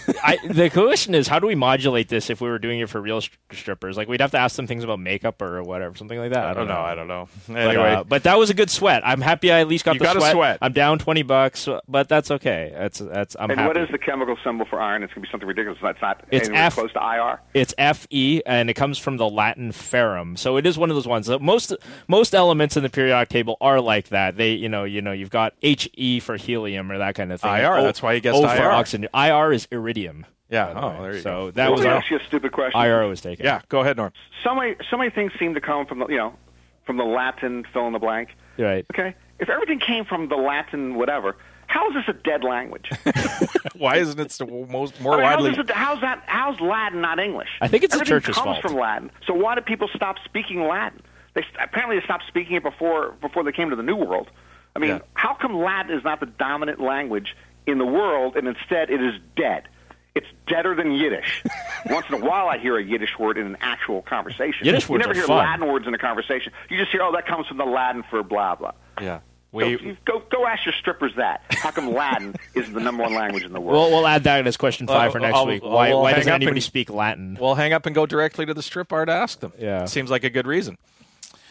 The question is, how do we modulate this if we were doing it for real strippers? Like, we'd have to ask them things about makeup or whatever, something like that. I don't know. Anyway. But that was a good sweat. I'm happy I at least got You the got a sweat. I'm down $20, but that's okay. I'm happy. What is the chemical symbol for iron? It's going to be something ridiculous. It's not It's anywhere close to IR. It's Fe, and it comes from the Latin ferrum. So it is one of those ones. Most elements in the periodic table are like that. They, you've got He for helium or that kind of thing. IR. That's why you guessed O IR. for oxygen. IR is iridium. Yeah. Oh, there you go. So that was Let me ask you a stupid question. IR was taken. Yeah. Go ahead, Norm. So many things seem to come from the Latin fill in the blank. Right. Okay. If everything came from the Latin whatever, How is this a dead language? Why isn't it more widely? How's Latin not English? I think it's Everything the church's comes fault. from Latin. So why did people stop speaking Latin? Apparently they stopped speaking it before they came to the New World. I mean, how come Latin is not the dominant language in the world, and instead it is dead? It's deader than Yiddish. Once in a while I hear a Yiddish word in an actual conversation. Yiddish words you never are hear fun. Latin words in a conversation. You just hear, oh, that comes from the Latin for blah, blah. Yeah. Go ask your strippers that. How come Latin is the number one language in the world? We'll add that as question 5 for next week. Why doesn't anybody speak Latin? We'll hang up and go directly to the strip bar to ask them. Yeah. Seems like a good reason.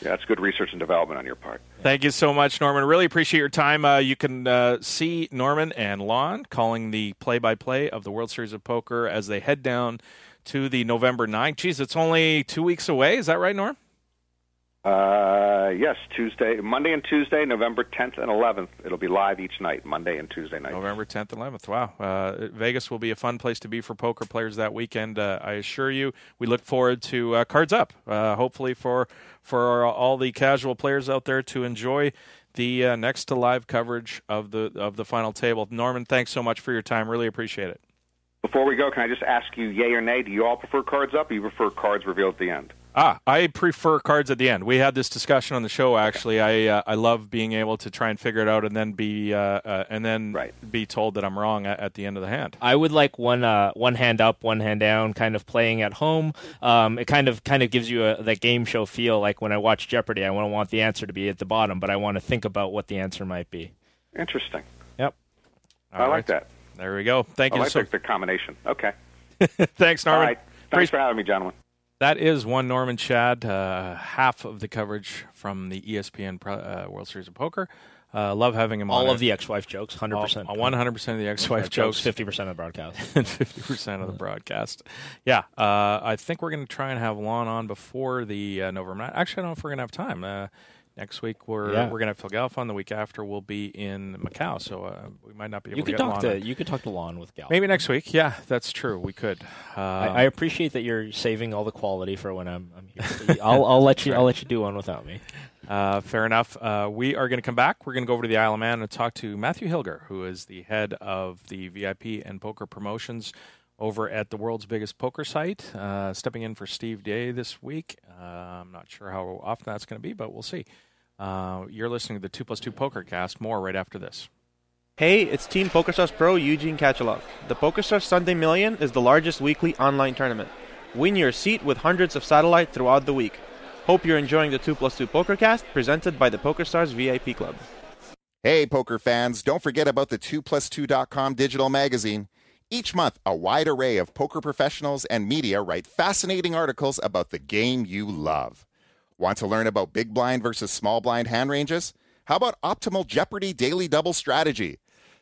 Yeah, that's good research and development on your part. Thank you so much, Norman. Really appreciate your time. You can see Norman and Lon calling the play-by-play of the World Series of Poker as they head down to the November 9th. Geez, it's only 2 weeks away. Is that right, Norm? Yes, Monday and Tuesday, November 10th and 11th. It'll be live each night, Monday and Tuesday night. November 10th and 11th. Wow. Vegas will be a fun place to be for poker players that weekend. I assure you, we look forward to Cards Up, hopefully for all the casual players out there to enjoy the next to live coverage of the final table. Norman, thanks so much for your time. Really appreciate it. Before we go, can I just ask you, yay or nay, do you all prefer Cards Up or you prefer cards revealed at the end? I prefer cards at the end. We had this discussion on the show. Actually, I love being able to try and figure it out and then be be told that I'm wrong at the end of the hand. I would like one hand up, one hand down, kind of playing at home. It kind of gives you that game show feel. Like when I watch Jeopardy, I want the answer to be at the bottom, but I want to think about what the answer might be. Interesting. Yep. I like that. There we go. Thank you. I like the combination. Okay. Thanks, Norman. All right. Thanks for having me, gentlemen. That is one Norman Chad, half of the coverage from the ESPN World Series of Poker. Love having him on. All of the ex-wife jokes, 100%. 100% of the ex-wife jokes. 50% of the broadcast. 50% of the broadcast. Yeah, I think we're going to try and have Lon on before the November. Actually, I don't know if we're going to have time. Next week we're going to have Phil Galf on. The week after we'll be in Macau, so we might not be able to get Lon on. You could talk to Lon with Galf. Maybe next week. Yeah, that's true. We could. I appreciate that you're saving all the quality for when I'm here. I'll let you do one without me. Fair enough. We are going to come back. We're going to go over to the Isle of Man and talk to Matthew Hilger, who is the head of the VIP and poker promotions over at the world's biggest poker site, stepping in for Steve Day this week. I'm not sure how often that's going to be, but we'll see. You're listening to the 2+2 Pokercast. More right after this. Hey, it's Team Pokerstars Pro Eugene Kachalov. The Pokerstars Sunday Million is the largest weekly online tournament. Win your seat with hundreds of satellite throughout the week. Hope you're enjoying the 2+2 Pokercast presented by the Pokerstars VIP Club. Hey, poker fans, don't forget about the 2plus2.com digital magazine. Each month, a wide array of poker professionals and media write fascinating articles about the game you love. Want to learn about big blind versus small blind hand ranges? How about optimal Jeopardy daily double strategy?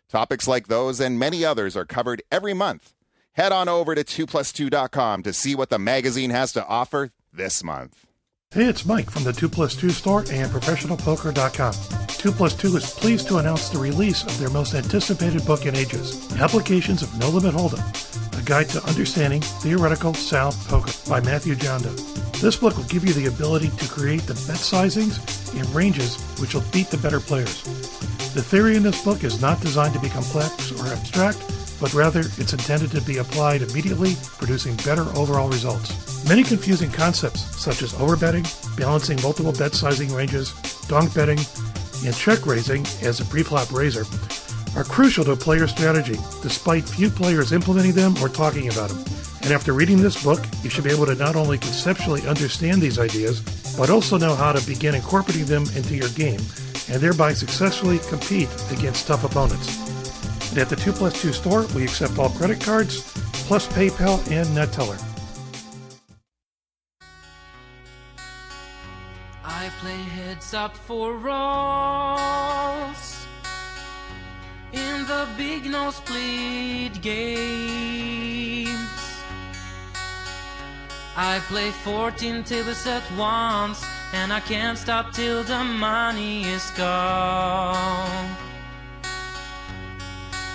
Topics like those and many others are covered every month. Head on over to 2plus2.com to see what the magazine has to offer this month. Hey, it's Mike from the 2plus2 store and ProfessionalPoker.com. 2plus2 is pleased to announce the release of their most anticipated book in ages, Applications of No Limit Hold'em, a guide to understanding theoretical sound poker by Matthew Jondo. This book will give you the ability to create the bet sizings and ranges which will beat the better players. The theory in this book is not designed to be complex or abstract, but rather it's intended to be applied immediately, producing better overall results. Many confusing concepts, such as overbetting, balancing multiple bet sizing ranges, donk betting, and check raising as a pre-flop raiser, are crucial to a player's strategy, despite few players implementing them or talking about them. And after reading this book, you should be able to not only conceptually understand these ideas, but also know how to begin incorporating them into your game, and thereby successfully compete against tough opponents. And at the 2plus2 store, we accept all credit cards, plus PayPal and NetTeller. I play heads up for rolls in the big nosebleed games. I play 14 tables at once, and I can't stop till the money is gone.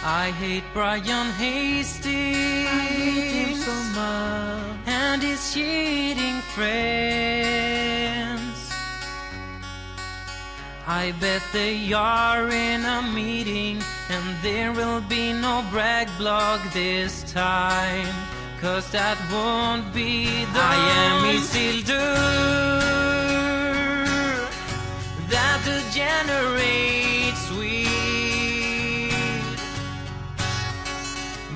I hate Brian Hastings, I hate him so much, and his cheating friends. I bet they are in a meeting And there will be no brag blog this time, 'cause that won't be the I am Isildur, that degenerates sweet.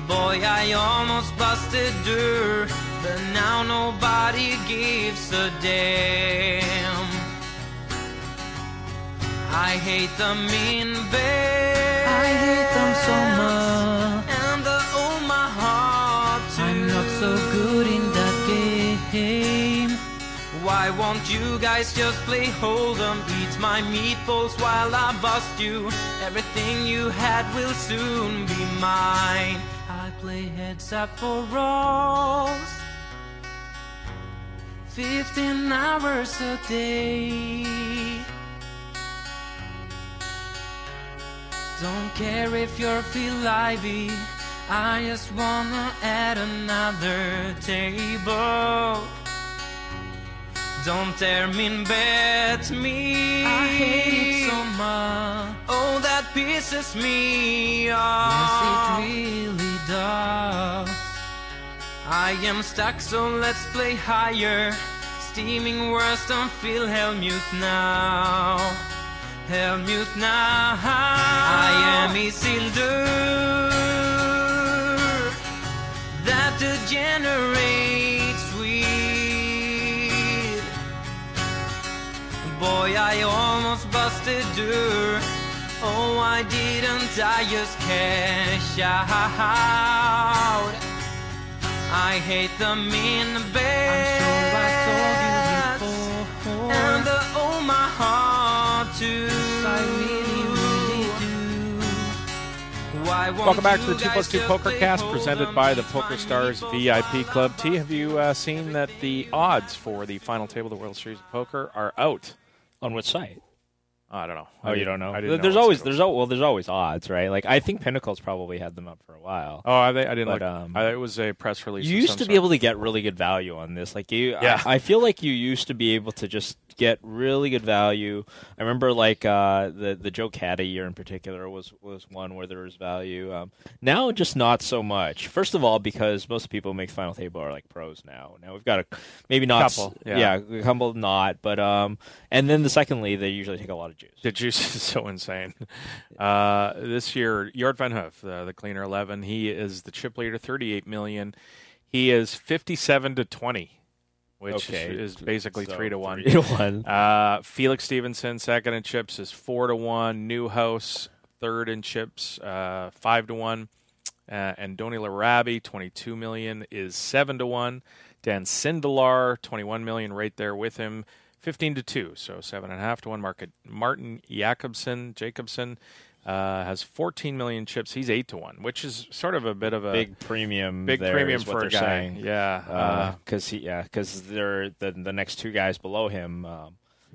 Boy, I almost busted her, but now nobody gives a damn. I hate them in bed, I hate them so much, and the Omaha too. I'm not so good in that game. Why won't you guys just play Hold'em? Eat my meatballs while I bust you. Everything you had will soon be mine. I play heads up for rolls, 15 hours a day. Don't care if you're feel lively, I just wanna add another table. Don't dare mean bet me, I hate it so much. Oh, that pisses me off. Yes, it really does. I am stuck, so let's play higher. Steaming worse, don't feel Helmut now. Helmut now. I am Isildur, that degenerates sweet. Boy, I almost busted her. Oh, I didn't, I just cash out. I hate them in bed, I'm sure I told you before. And the Omaha too. I really, really do. Why won't Welcome back to the you 2+2 guys Pokercast, just presented by the PokerStars VIP Club. T, have you seen that the odds for the final table of the World Series of Poker are out? On which site? I don't know. Oh, you don't know? I didn't There's know always odds, right? Like I think Pinnacle's probably had them up for a while. Oh, I didn't but, look. It was a press release. You used to be able to get really good value on this. Like I feel like you used to be able to just get really good value. I remember like the Joe Caddy year in particular was one where there was value. Now just not so much. First of all, because most people who make final table are like pros now. Now we've got a couple, a couple not, but and then secondly they usually take a lot of juice. The juice is so insane. This year, Jort Van Hoof, the cleaner 11, he is the chip leader, 38 million. He is 57-20. Which is basically 3-1. 3-1. Felix Stevenson, second in chips, is 4-1. Newhouse, third in chips, 5-1. And Doni Larabi, 22 million, is 7-1. Dan Sindelar, 21 million, right there with him, 15-2, so 7.5-1. Martin Jacobson has 14 million chips. He's 8-1, which is sort of a bit of a big premium. For a guy. Saying. Yeah, because they're the next two guys below him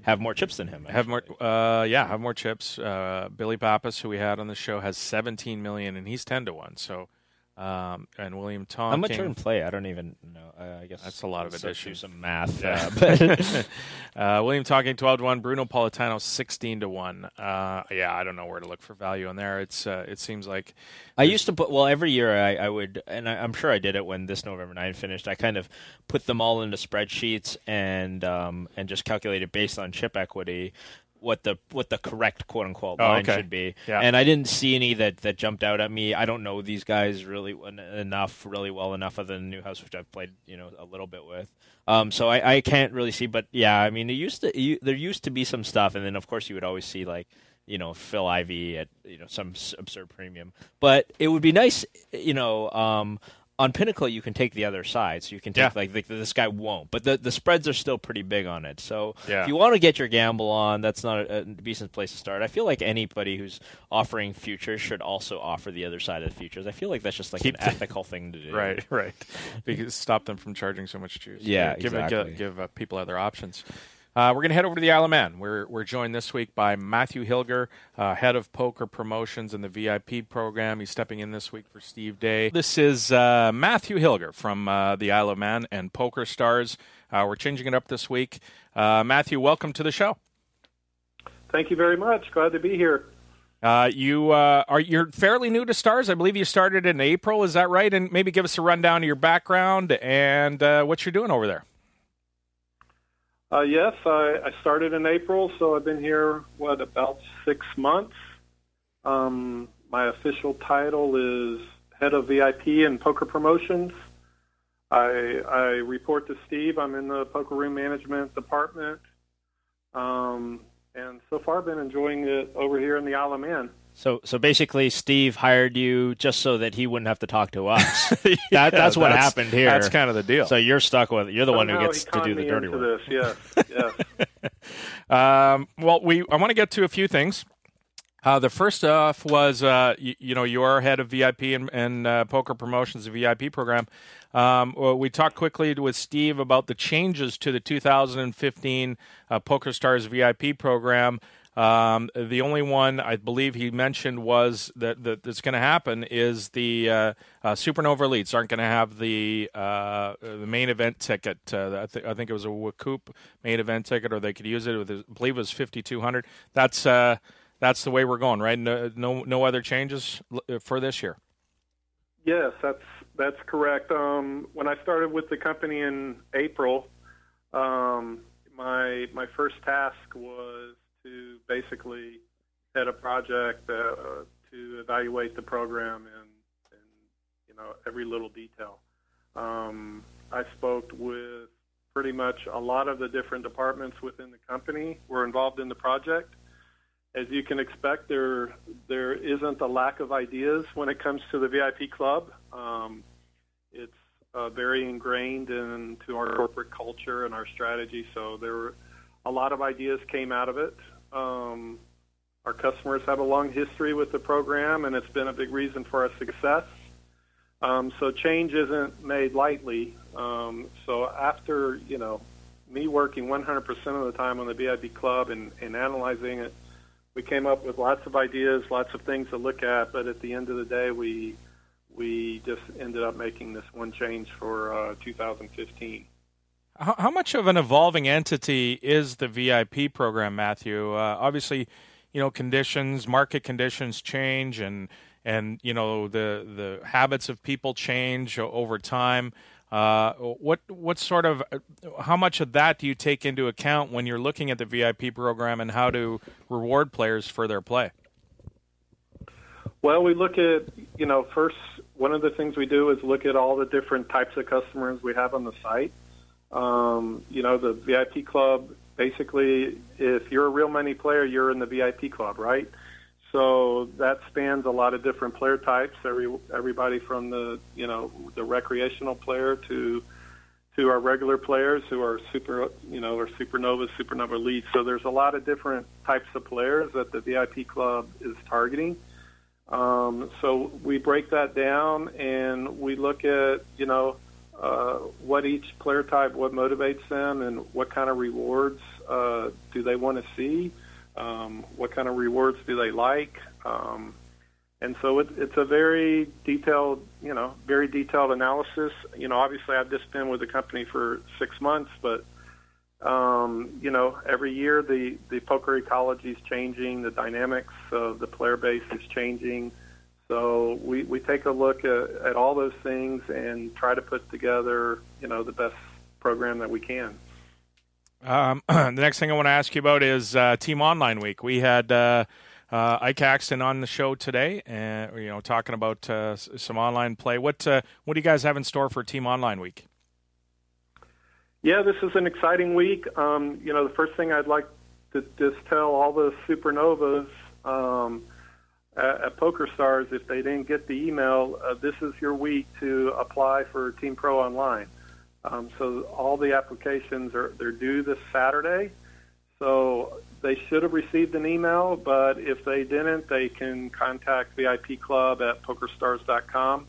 have more chips than him. Actually. Have more chips. Billy Pappas, who we had on the show, has 17 million, and he's 10-1. So. And William Tonking. How much are in play? I don't even know. I guess that's a lot of addition. Do some math. William Tonking 12-1. Bruno Politano 16-1. I don't know where to look for value on there. It seems like I used to put every year I would, and I'm sure I did it when this November 9 finished. I kind of put them all into spreadsheets and just calculated based on chip equity what the correct quote unquote line should be. Yeah. And I didn't see any that jumped out at me. I don't know these guys really well enough other than Newhouse, which I've played a little bit with. So I can't really see, but yeah, I mean there used to be some stuff, and then of course you would always see like Phil Ivey at some absurd premium. But it would be nice, on Pinnacle, you can take the other side, so you can take like this guy won't, but the spreads are still pretty big on it. So if you want to get your gamble on, that's not a decent place to start. I feel like anybody who's offering futures should also offer the other side of the futures. I feel like that's just like an ethical thing to do. Right. Because stop them from charging so much juice. Yeah, exactly. Give people other options. We're going to head over to the Isle of Man. We're joined this week by Matthew Hilger, head of poker promotions in the VIP program. He's stepping in this week for Steve Day. This is Matthew Hilger from the Isle of Man and Pokerstars. We're changing it up this week. Matthew, welcome to the show. Thank you very much. Glad to be here. You're fairly new to Stars. I believe you started in April. Is that right? And maybe give us a rundown of your background and what you're doing over there. Yes, I started in April, so I've been here, about 6 months. My official title is Head of VIP and Poker Promotions. I report to Steve. I'm in the Poker Room Management Department. And so far I've been enjoying it over here in the Isle of Man. So basically, Steve hired you just so that he wouldn't have to talk to us. That's what happened here. That's kind of the deal. So you're stuck with it. You're the one who gets to do the dirty work. Yes. Well, I want to get to a few things. The first off was, you are head of VIP and Poker Promotions, the VIP program. We talked quickly with Steve about the changes to the 2015 Pokerstars VIP program. The only one I believe he mentioned was that's going to happen is the Supernova Elites aren't going to have the main event ticket. I think it was a Wacoop main event ticket, or they could use it with, I believe it was 5,200. That's the way we're going, right? No other changes for this year. Yes, that's correct. When I started with the company in April, my first task was to basically head a project to evaluate the program in every little detail. I spoke with pretty much a lot of the different departments within the company who were involved in the project. As you can expect, there isn't a lack of ideas when it comes to the VIP club. It's very ingrained into our corporate culture and our strategy, so there were a lot of ideas came out of it. Our customers have a long history with the program, and it's been a big reason for our success. So change isn't made lightly. So after, me working 100% of the time on the VIP club and analyzing it, we came up with lots of ideas, lots of things to look at, but at the end of the day, we just ended up making this one change for 2015. How much of an evolving entity is the VIP program, Matthew? Obviously, market conditions change, and the habits of people change over time. What sort of, how much of that do you take into account when you're looking at the VIP program and how to reward players for their play? Well, we look at, first, one of the things we do is look at all the different types of customers we have on the site. The VIP club, basically, if you're a real money player, you're in the VIP club, right? So that spans a lot of different player types, everybody from the recreational player to our regular players who are Supernova Elites. So there's a lot of different types of players that the VIP club is targeting. So we break that down and we look at, what each player type, what motivates them, and what kind of rewards do they want to see. What kind of rewards do they like? And so it's a very detailed analysis. Obviously I've just been with the company for 6 months, but, every year the poker ecology is changing, the dynamics of the player base is changing. So we take a look at all those things and try to put together, the best program that we can. The next thing I want to ask you about is Team Online Week. We had Issac Haxton on the show today, and talking about some online play. What do you guys have in store for Team Online Week? Yeah, this is an exciting week. The first thing I'd like to just tell all the Supernovas at PokerStars, if they didn't get the email, this is your week to apply for Team Pro Online. So all the applications they're due this Saturday. So they should have received an email, but if they didn't, they can contact VIP Club at pokerstars.com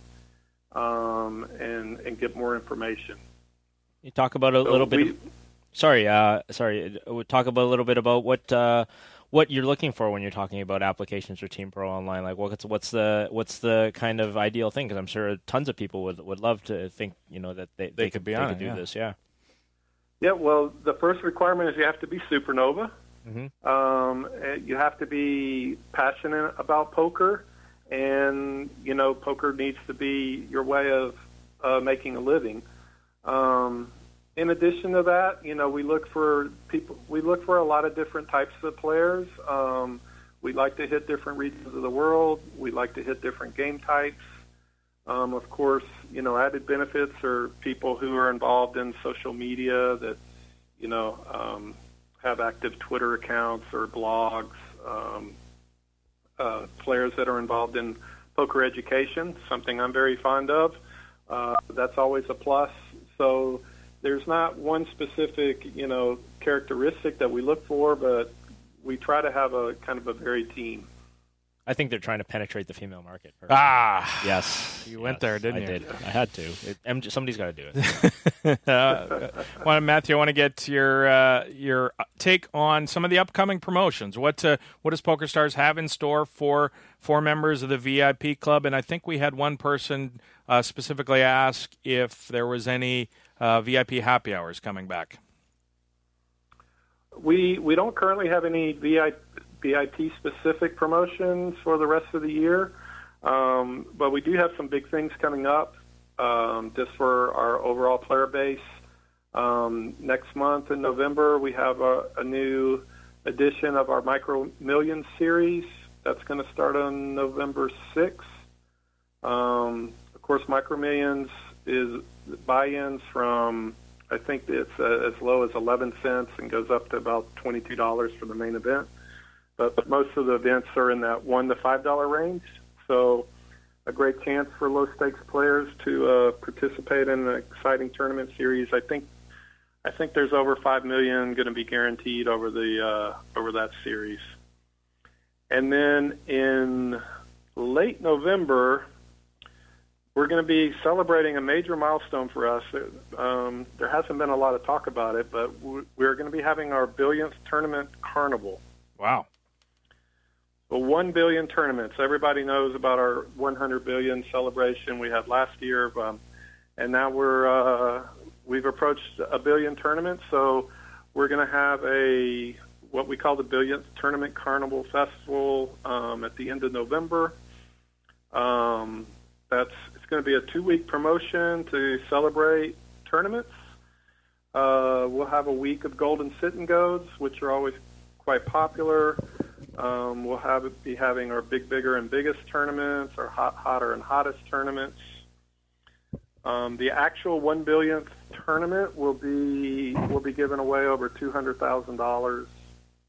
and get more information. You talk about a little bit. We'll talk about a little bit about what you're looking for when you're talking about applications for Team Pro Online. Like, what's the kind of ideal thing? Because I'm sure tons of people would love to think that they could do this. Yeah. Yeah. Well, the first requirement is you have to be Supernova. You have to be passionate about poker, and poker needs to be your way of making a living. In addition to that, we look for a lot of different types of players. We like to hit different regions of the world. We like to hit different game types. Of course, added benefits are people who are involved in social media that, have active Twitter accounts or blogs. Players that are involved in poker education, something I'm very fond of. That's always a plus. So there's not one specific, characteristic that we look for, but we try to have a kind of a varied team. I think they're trying to penetrate the female market. Yes. You went there, didn't you? I did. I had to. Somebody's got to do it. Matthew, I want to get your take on some of the upcoming promotions. What does PokerStars have in store for members of the VIP club? And I think we had one person specifically ask if there was any VIP happy hours coming back. We don't currently have any VIP-specific promotions for the rest of the year, but we do have some big things coming up just for our overall player base. Next month in November, we have a new edition of our Micro Millions series. That's going to start on November 6th. Of course, Micro Millions is buy-ins from, I think it's as low as 11 cents and goes up to about $22 for the main event. But most of the events are in that $1 to $5 range. So a great chance for low-stakes players to participate in an exciting tournament series. I think there's over $5 million going to be guaranteed over that series. And then in late November, we're going to be celebrating a major milestone for us. There hasn't been a lot of talk about it, but we're going to be having our billionth tournament carnival. Wow. Well, 1 billion tournaments. Everybody knows about our 100 billion celebration we had last year, and now we've approached a billion tournaments. So we're going to have what we call the billionth tournament carnival festival at the end of November. It's going to be a 2-week promotion to celebrate tournaments. We'll have a week of golden sit and goes, which are always quite popular. We'll be having our bigger and biggest tournaments, our hotter and hottest tournaments. The actual 1 billionth tournament will be giving away over $200,000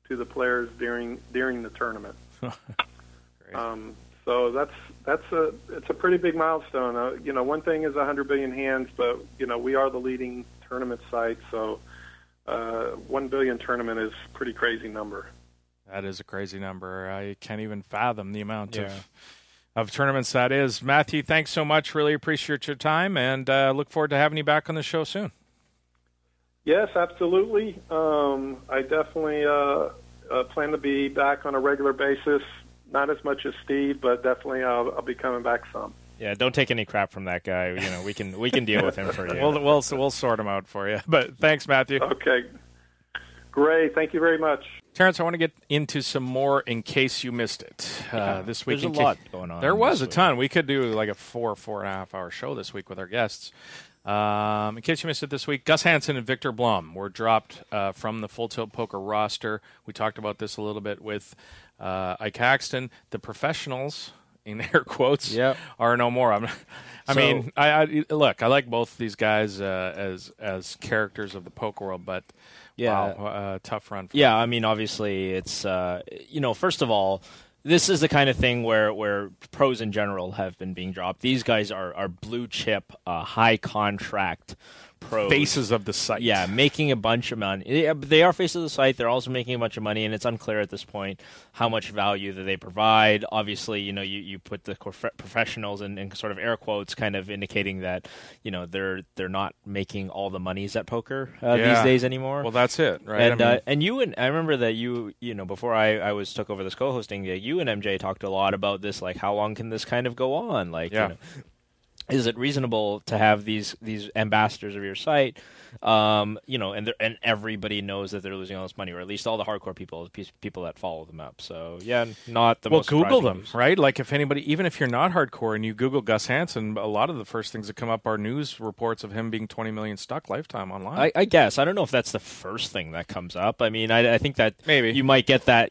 to the players during the tournament. So it's a pretty big milestone. One thing is 100 billion hands, but we are the leading tournament site, so 1 billion tournament is a pretty crazy number. That is a crazy number. I can't even fathom the amount of tournaments that is. Matthew, thanks so much. Really appreciate your time, and look forward to having you back on the show soon. Yes, absolutely. I definitely plan to be back on a regular basis. Not as much as Steve, but definitely I'll be coming back some. Yeah, don't take any crap from that guy. We can deal with him for you. We'll sort him out for you. But thanks, Matthew. Okay. Great. Thank you very much. Terrence, I want to get into some more in case you missed it this week. There's a lot going on. There was a ton. We could do like a 4.5 hour show this week with our guests. In case you missed it this week, Gus Hansen and Viktor Blom were dropped from the Full Tilt Poker roster. We talked about this a little bit with Issac Haxton. The professionals, in air quotes, are no more. I mean, look, I like both these guys as characters of the poker world, but wow, tough run. I mean, obviously, it's first of all, this is the kind of thing where pros in general have been being dropped. These guys are blue chip, high contract pros. Faces of the site. Yeah, making a bunch of money. They are faces of the site. They're also making a bunch of money, and it's unclear at this point how much value that they provide. Obviously, you put the professionals in sort of air quotes, kind of indicating that they're not making all the monies at poker these days anymore. Well, that's it, right? And I remember that you before I took over this co-hosting, you and MJ talked a lot about this, like how long can this kind of go on? Like, is it reasonable to have these ambassadors of your site and everybody knows that they're losing all this money, or at least all the hardcore people that follow them up. So yeah, not the most Google them, news. right? Like if anybody, even if you're not hardcore and you Google Gus Hansen, a lot of the first things that come up are news reports of him being 20 million stuck lifetime online. I guess I don't know if that's the first thing that comes up. I mean, I think that maybe you might get that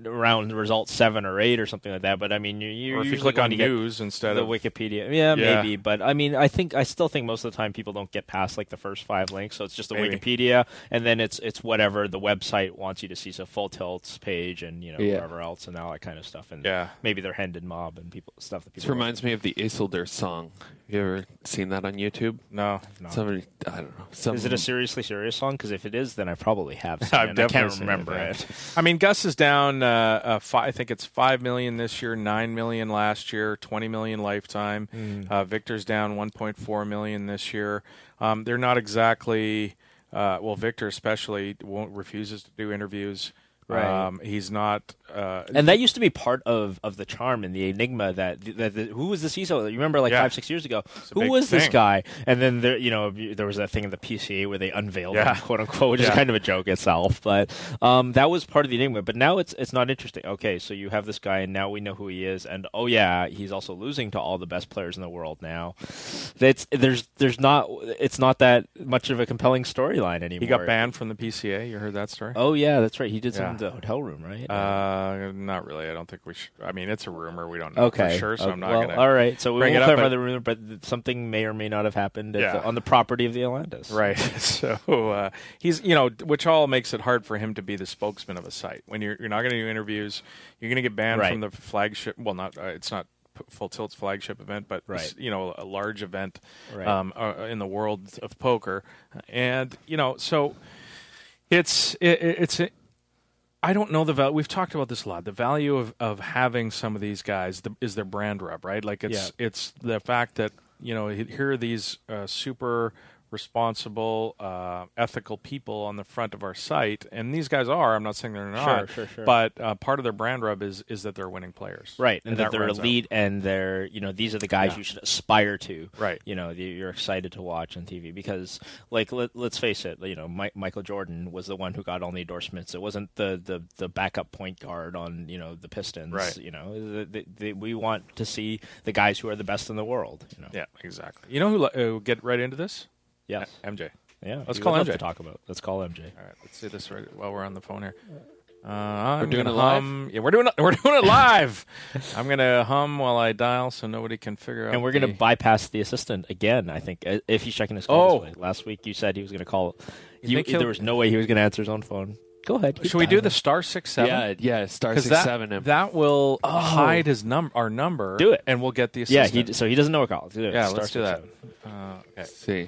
around result 7 or 8 or something like that. But I mean, or if you click on news instead of Wikipedia, maybe. But I mean, I still think most of the time people don't get past like the first 5 links, so it's just the Wikipedia, and then it's whatever the website wants you to see, so Full Tilt's page and whatever else and all that kind of stuff, and maybe their Hendon Mob and stuff that people. This reminds me of the Isildur song. Have you ever seen that on YouTube? No. Somebody, I don't know. Is it a seriously serious song? Because if it is, then I probably have seen it. I can't remember it. I mean, Gus is down. I think it's 5 million this year, 9 million last year, 20 million lifetime. Viktor's down 1.4 million this year. They're not exactly. Viktor especially refuses to do interviews. Right. He's not. And that used to be part of the charm and the enigma that who was the CISO? You remember 5-6 years ago? Who was this guy? And then there was that thing in the PCA where they unveiled him, quote unquote, which is kind of a joke itself. But that was part of the enigma. But now it's not interesting. Okay, so you have this guy, and now we know who he is. And he's also losing to all the best players in the world now. It's not that much of a compelling storyline anymore. He got banned from the PCA. You heard that story? Oh yeah, that's right. He did something to the hotel room, right? Not really. I don't think we should. I mean, it's a rumor. We don't know for sure, so I'm not going to. All right, so we won't clarify the rumor, but something may or may not have happened on the property of the Atlantis. Right. So he's, which all makes it hard for him to be the spokesman of a site. When you're not going to do interviews, you're going to get banned from the flagship. Well, it's not Full Tilt's flagship event, but a large event in the world of poker, and so it's. I don't know the value. We've talked about this a lot. The value of having some of these guys is their brand rep, right? Like it's the fact that here are these super responsible, ethical people on the front of our site, and these guys are. I'm not saying they're not. Sure. But part of their brand rub is that they're winning players, right? And that they're elite, and they're these are the guys you should aspire to, right? You're excited to watch on TV because, let's face it, Michael Jordan was the one who got all the endorsements. It wasn't the backup point guard on the Pistons, right? We want to see the guys who are the best in the world. Yeah, exactly. Who get right into this? Yes, MJ. Yeah, let's call MJ to talk about. Let's call MJ. All right, let's do this right while we're on the phone here. We're doing it live. Yeah, we're doing it live. I'm gonna hum while I dial, so nobody can figure out. And we're gonna bypass the assistant again. I think if he's checking his phone. This way. Last week you said he was gonna call. There was no way he was gonna answer his own phone. Go ahead. Should we do the *67? Yeah, *67. That will hide our number. Do it, and we'll get the assistant. Yeah, so he doesn't know a call. Let's do that. Okay. Let's see.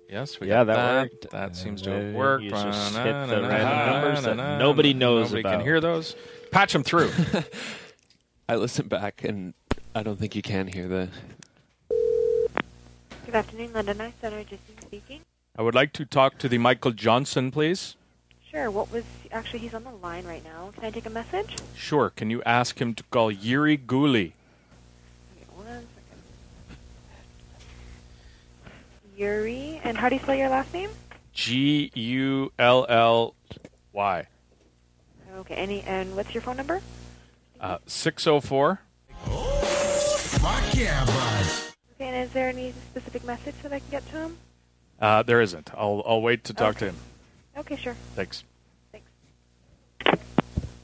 Yes, we got that worked. That seems to have worked. You just hit the random numbers that nobody knows about. Nobody can hear those. Patch them through. I listened back, and I don't think you can hear the... Good afternoon, London Ice Center. Justine speaking. I would like to talk to the Michael Johnson, please. Sure. Actually, he's on the line right now. Can I take a message? Sure. Can you ask him to call Yuri Guli? Yuri, and how do you spell your last name? Gullly. Okay, and what's your phone number? 604. Oh, fuck yeah, bud. Okay, and is there any specific message that I can get to him? There isn't. I'll wait to talk to him. Okay, sure. Thanks.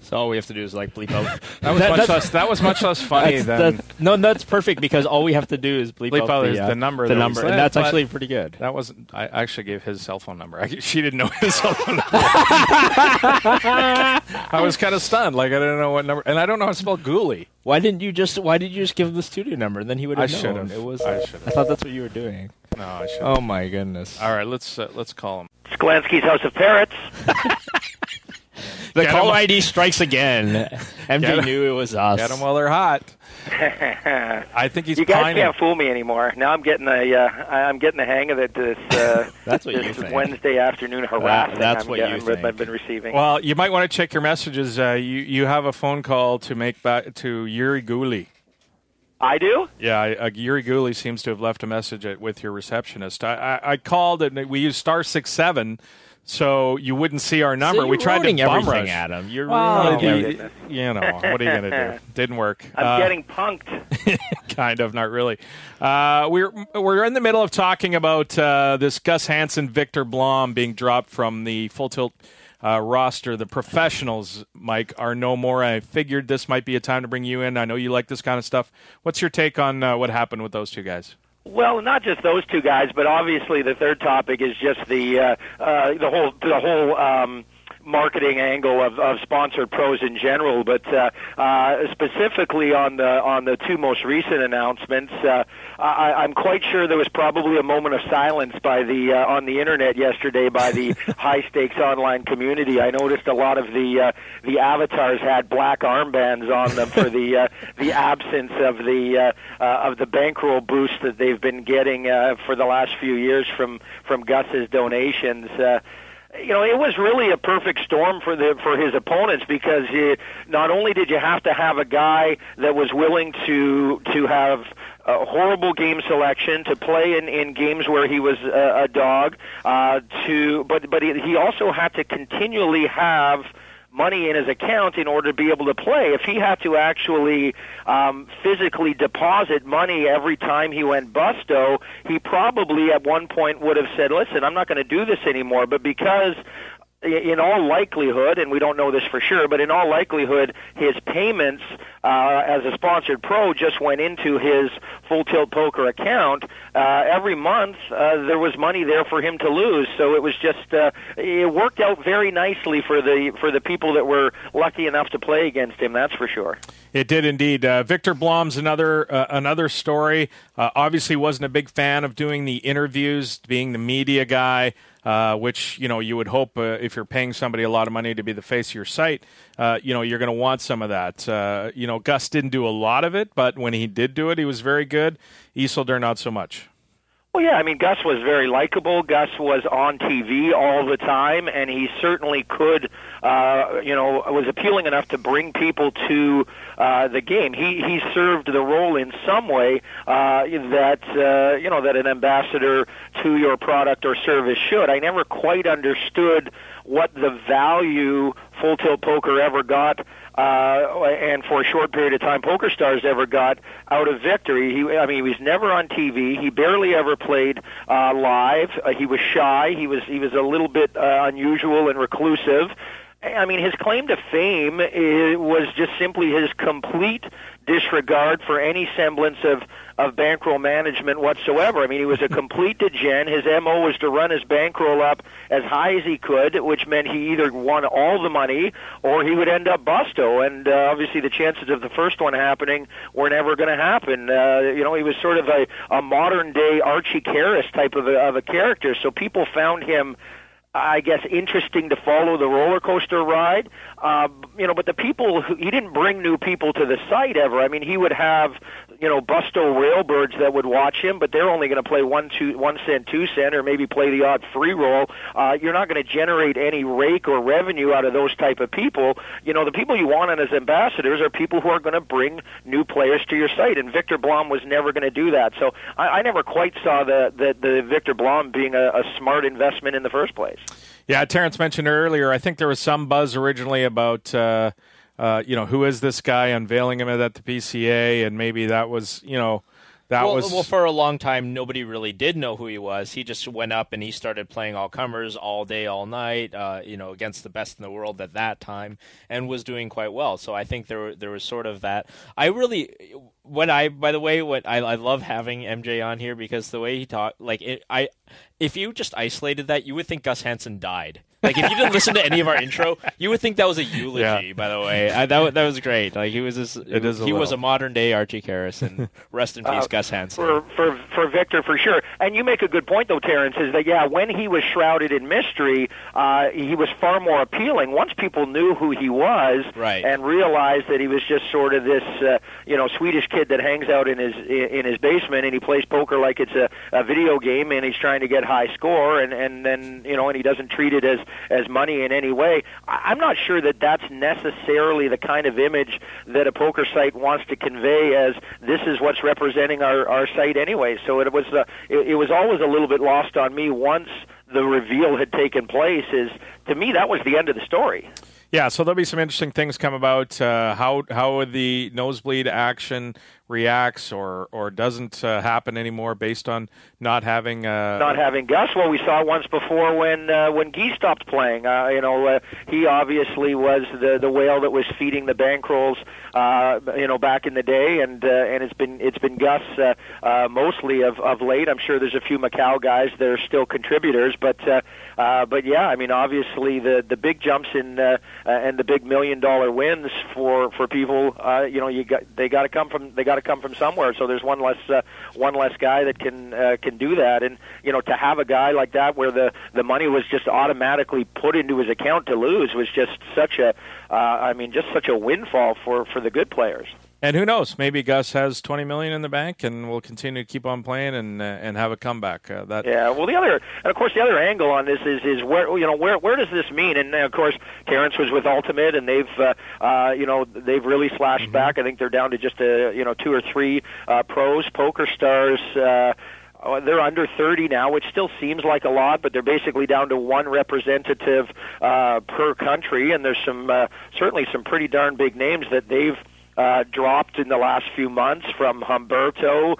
So all we have to do is bleep out. That was much less funny than. No, that's perfect because all we have to do is bleep out the number. The number, and that's actually pretty good. That wasn't. I actually gave his cell phone number. She didn't know his cell phone number. I was kind of stunned. I didn't know what number, and I don't know how to spell Ghoulie. Why did you just give him the studio number? And then he would have known. I should have. I thought that's what you were doing. No, I should. Oh my goodness! All right, let's call him. Sklansky's House of Parrots. The caller ID strikes again. MJ knew it was us. Get them while they're hot. I think he's. You guys can't fool me anymore. Now I'm getting the hang of it. That's what this Wednesday afternoon harassment. I've been receiving. Well, you might want to check your messages. You have a phone call to make back to Yuri Guli. I do? Yeah, Yuri Gooley seems to have left a message with your receptionist. I called and we used *67, so you wouldn't see our number. So we tried to bum rush. Adam. You're ruining everything. You know, what are you going to do? Didn't work. I'm getting punked. Kind of, not really. We're in the middle of talking about this Gus Hansen, Viktor Blom being dropped from the Full Tilt roster. The professionals, Mike, are no more. I figured this might be a time to bring you in. I know you like this kind of stuff. What's your take on what happened with those two guys? Well, not just those two guys, but obviously the third topic is just the whole marketing angle of sponsored pros in general, but specifically on the two most recent announcements, I'm quite sure there was probably a moment of silence by the on the internet yesterday by the high stakes online community. I noticed a lot of the avatars had black armbands on them for the absence of the bankroll boost that they've been getting for the last few years from Gus's donations. You know, it was really a perfect storm for his opponents because not only did you have to have a guy that was willing to have a horrible game selection, to play in games where he was a dog, but he also had to continually have money in his account in order to be able to play. If he had to actually physically deposit money every time he went busto, he probably at one point would have said, listen, I'm not going to do this anymore. But because in all likelihood, and we don't know this for sure, but in all likelihood, his payments as a sponsored pro just went into his Full Tilt Poker account. Every month, there was money there for him to lose. So it was just it worked out very nicely for the people that were lucky enough to play against him. That's for sure. It did indeed. Viktor Blom's another story. Obviously, wasn't a big fan of doing the interviews, being the media guy. Which, you know, you would hope if you're paying somebody a lot of money to be the face of your site, you know, you're going to want some of that. You know, Gus didn't do a lot of it, but when he did do it, he was very good. Isildur, not so much. Well, yeah, I mean, Gus was very likable. Gus was on TV all the time, and he certainly could, you know, was appealing enough to bring people to the game. He served the role in some way that, you know, that an ambassador to your product or service should. I never quite understood what the value Full Tilt Poker ever got, and for a short period of time Pokerstars ever got out of Viktor. He was never on TV. He barely ever played live. He was shy. He was a little bit unusual and reclusive. I mean, his claim to fame was just simply his complete disregard for any semblance of bankroll management whatsoever. I mean, he was a complete degen. His MO was to run his bankroll up as high as he could, which meant he either won all the money or he would end up busto. And obviously the chances of the first one happening were never going to happen. You know, he was sort of a modern-day Archie Karras type of a character, so people found him, I guess, interesting to follow the roller coaster ride. You know, but the people, he didn't bring new people to the site ever. I mean, he would have, you know, busto railbirds that would watch him, but they're only going to play 1 cent, 2 cent, or maybe play the odd free roll. You're not going to generate any rake or revenue out of those type of people. You know, the people you want as ambassadors are people who are going to bring new players to your site, and Viktor Blom was never going to do that. So I never quite saw the Viktor Blom being a smart investment in the first place. Yeah, Terrence mentioned earlier, I think there was some buzz originally about, you know, who is this guy, unveiling him at the PCA, and maybe that was, you know, Well, for a long time, nobody really did know who he was. He just went up and he started playing all comers all day, all night, you know, against the best in the world at that time, and was doing quite well. So I think there was sort of that. I love having MJ on here because the way he talked, like if you just isolated that, you would think Gus Hansen died. Like, if you didn't listen to any of our intro, you would think that was a eulogy, yeah. By the way. That was great. Like, he was a modern-day Archie Karras, and rest in peace, Gus Hansen. For Viktor, for sure. And you make a good point, though, Terrence, is that, yeah, when he was shrouded in mystery, he was far more appealing. Once people knew who he was, right, and realized that he was just sort of this, you know, Swedish kid kid that hangs out in his basement and he plays poker like it's a video game, and he's trying to get high score, and then and he doesn't treat it as money in any way. I'm not sure that that's necessarily the kind of image that a poker site wants to convey as this is what's representing our site anyway. So it was always a little bit lost on me once the reveal had taken place. To me, that was the end of the story. Yeah, so there'll be some interesting things come about. How the nosebleed action reacts or doesn't happen anymore based on not having Gus. Well, we saw it once before when Guy stopped playing. He obviously was the whale that was feeding the bankrolls, back in the day, and it's been Gus mostly of late. I'm sure there's a few Macau guys that are still contributors, but yeah, I mean, obviously the big jumps in and the big $1 million wins for people, they got to come from somewhere. So there's one less guy that can do that, and to have a guy like that where the money was just automatically put into his account to lose was just such a windfall for the good players. And who knows? Maybe Gus has $20 million in the bank, and will continue to keep on playing and have a comeback. Yeah. Well, the other angle on this is where does this mean? And of course, Terrence was with Ultimate, and they've really slashed back. I think they're down to just 2 or 3 pros. Pokerstars. They're under 30 now, which still seems like a lot, but they're basically down to 1 representative per country, and there's certainly some pretty darn big names that they've dropped in the last few months, from Humberto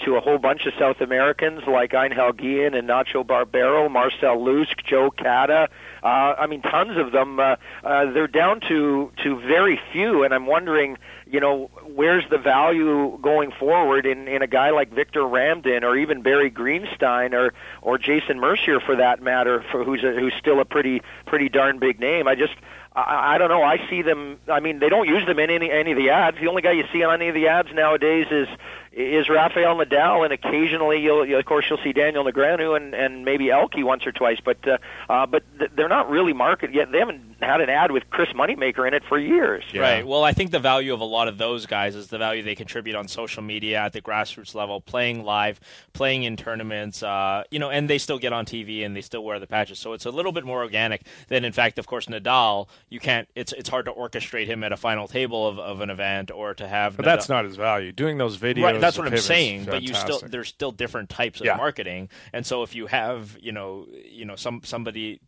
to a whole bunch of South Americans like Angel Guillen and Nacho Barbero, Marcel Lusk, Joe Cata. Tons of them. They're down to very few, and I'm wondering, where's the value going forward in a guy like Viktor Ramdin, or even Barry Greenstein, or Jason Mercier for that matter, who's still a pretty darn big name. I don't know. I see them. I mean, they don't use them in any of the ads. The only guy you see on any of the ads nowadays is Rafael Nadal, and occasionally you'll see Daniel Negreanu and maybe Elke once or twice. But they're not really marketed yet. They haven't had an ad with Chris Moneymaker in it for years. Yeah. Right. Well, I think the value of a lot of those guys is the value they contribute on social media at the grassroots level, playing live, playing in tournaments, and they still get on TV and they still wear the patches. So it's a little bit more organic than, in fact, of course, Nadal. You can't. It's hard to orchestrate him at a final table of an event, or to have. But that's not his value. Doing those videos. Right, that's what I'm saying. But there's still different types of marketing, and so if you have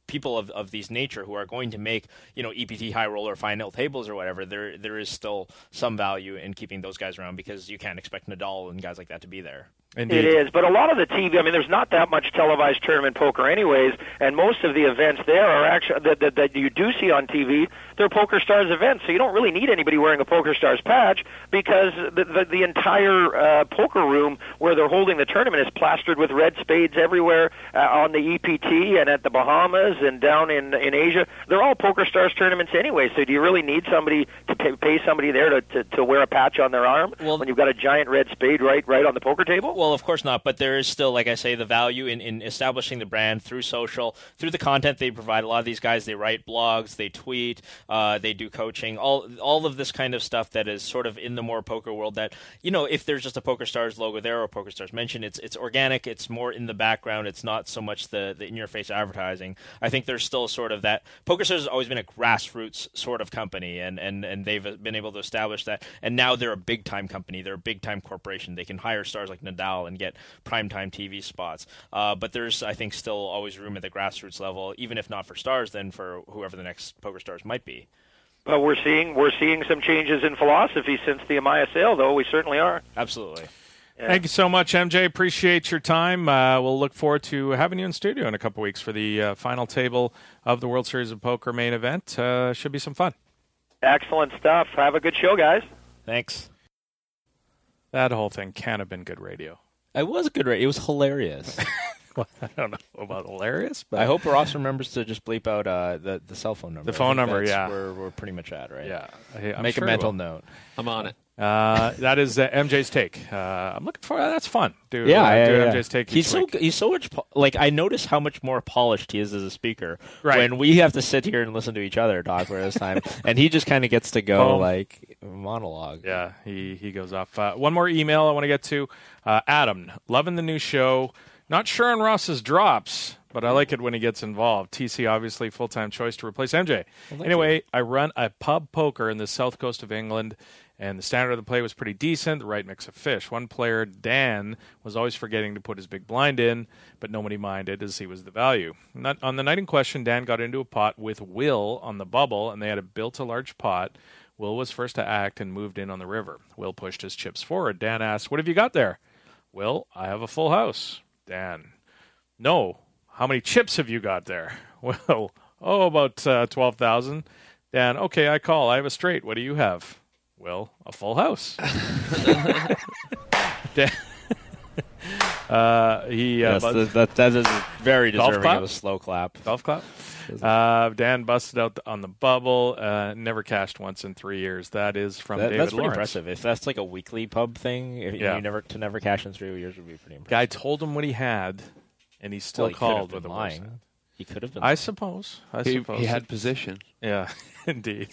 people of these nature who are going to make EPT high roller final tables or whatever, there is still some value in keeping those guys around, because you can't expect Nadal and guys like that to be there. Indeed. It is, but a lot of the TV, there's not that much televised tournament poker anyways, and most of the events there are actually that you do see on TV, they're PokerStars events, so you don't really need anybody wearing a PokerStars patch, because the entire poker room where they're holding the tournament is plastered with red spades everywhere on the EPT and at the Bahamas and down in Asia. They're all PokerStars tournaments anyway, so do you really need somebody to pay somebody there to wear a patch on their arm when you've got a giant red spade right on the poker table? Well, of course not, but there is still, like I say, the value in establishing the brand through social, through the content they provide. A lot of these guys, they write blogs, they tweet, they do coaching, all of this kind of stuff that is sort of in the more poker world that, if there's just a PokerStars logo there or PokerStars mention, it's organic, it's more in the background, it's not so much the in-your-face advertising. I think there's still sort of that. PokerStars has always been a grassroots sort of company, and they've been able to establish that, and now they're a big-time company, they're a big-time corporation. They can hire stars like Nadal and get primetime TV spots. But there's, I think, still always room at the grassroots level, even if not for stars, then for whoever the next PokerStars might be. Well, we're seeing some changes in philosophy since the Amaya sale, though. We certainly are. Absolutely. Yeah. Thank you so much, MJ. Appreciate your time. We'll look forward to having you in studio in a couple weeks for the final table of the World Series of Poker main event. Should be some fun. Excellent stuff. Have a good show, guys. Thanks. That whole thing can't have been good radio. It was good radio. It was hilarious. Well, I don't know about hilarious, but I hope Ross remembers to just bleep out the cell phone number. The phone number, yeah. We're pretty much at, right? Yeah. Make a mental note. I'm on it. That is MJ's take. I'm looking for that's fun. Do MJ's take. He's so much like I notice how much more polished he is as a speaker. Right. When we have to sit here and listen to each other talk for this time, and he just kind of gets to go like monologue. Yeah, he goes off. One more email I want to get to. Adam, loving the new show. Not sure on Ross's drops, but I like it when he gets involved. TC, obviously, full-time choice to replace MJ. Anyway, I run a pub poker in the south coast of England, and the standard of the play was pretty decent, the right mix of fish. One player, Dan, was always forgetting to put his big blind in, but nobody minded as he was the value. On the night in question, Dan got into a pot with Will on the bubble, and they had built a large pot. Will was first to act and moved in on the river. Will pushed his chips forward. Dan asked, "What have you got there?" "Will, I have a full house." Dan, "No. How many chips have you got there?" "Well, about 12,000. Dan, "Okay, I call. I have a straight. What do you have?" "Well, a full house." Dan, that is very deserving of a slow clap. Golf clap. Dan busted out on the bubble. Never cashed once in 3 years. That is from David That's pretty Lawrence. impressive. If that's like a weekly pub thing, you never cash in 3 years would be pretty impressive. Guy told him what he had, and he still called with a lying. He could have been. I suppose. He had position. Yeah, indeed.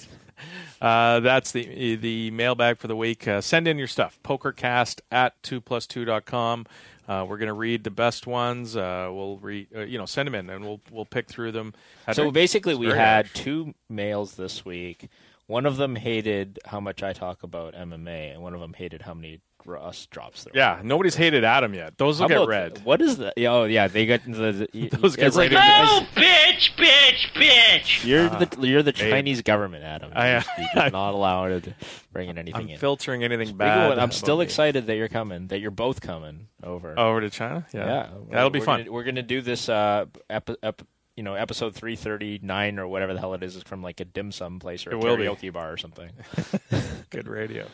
That's the mailbag for the week. Send in your stuff. Pokercast@2plus2.com. We're going to read the best ones. We'll read, send them in, and we'll pick through them. So basically, we had two mails this week. One of them hated how much I talk about MMA, and one of them hated how many Ross drops there. Yeah, nobody's hated Adam yet. Those will get read. What is that? Oh, yeah, they got those get read. Oh, bitch! You're the Chinese government, Adam. You're not allowed to bring in anything. I'm filtering anything bad. I'm still excited that you're coming. That you're both coming over to China. Yeah, that'll be fun. We're gonna do this episode 339 or whatever the hell it is from like a dim sum place or a karaoke bar or something. Good radio.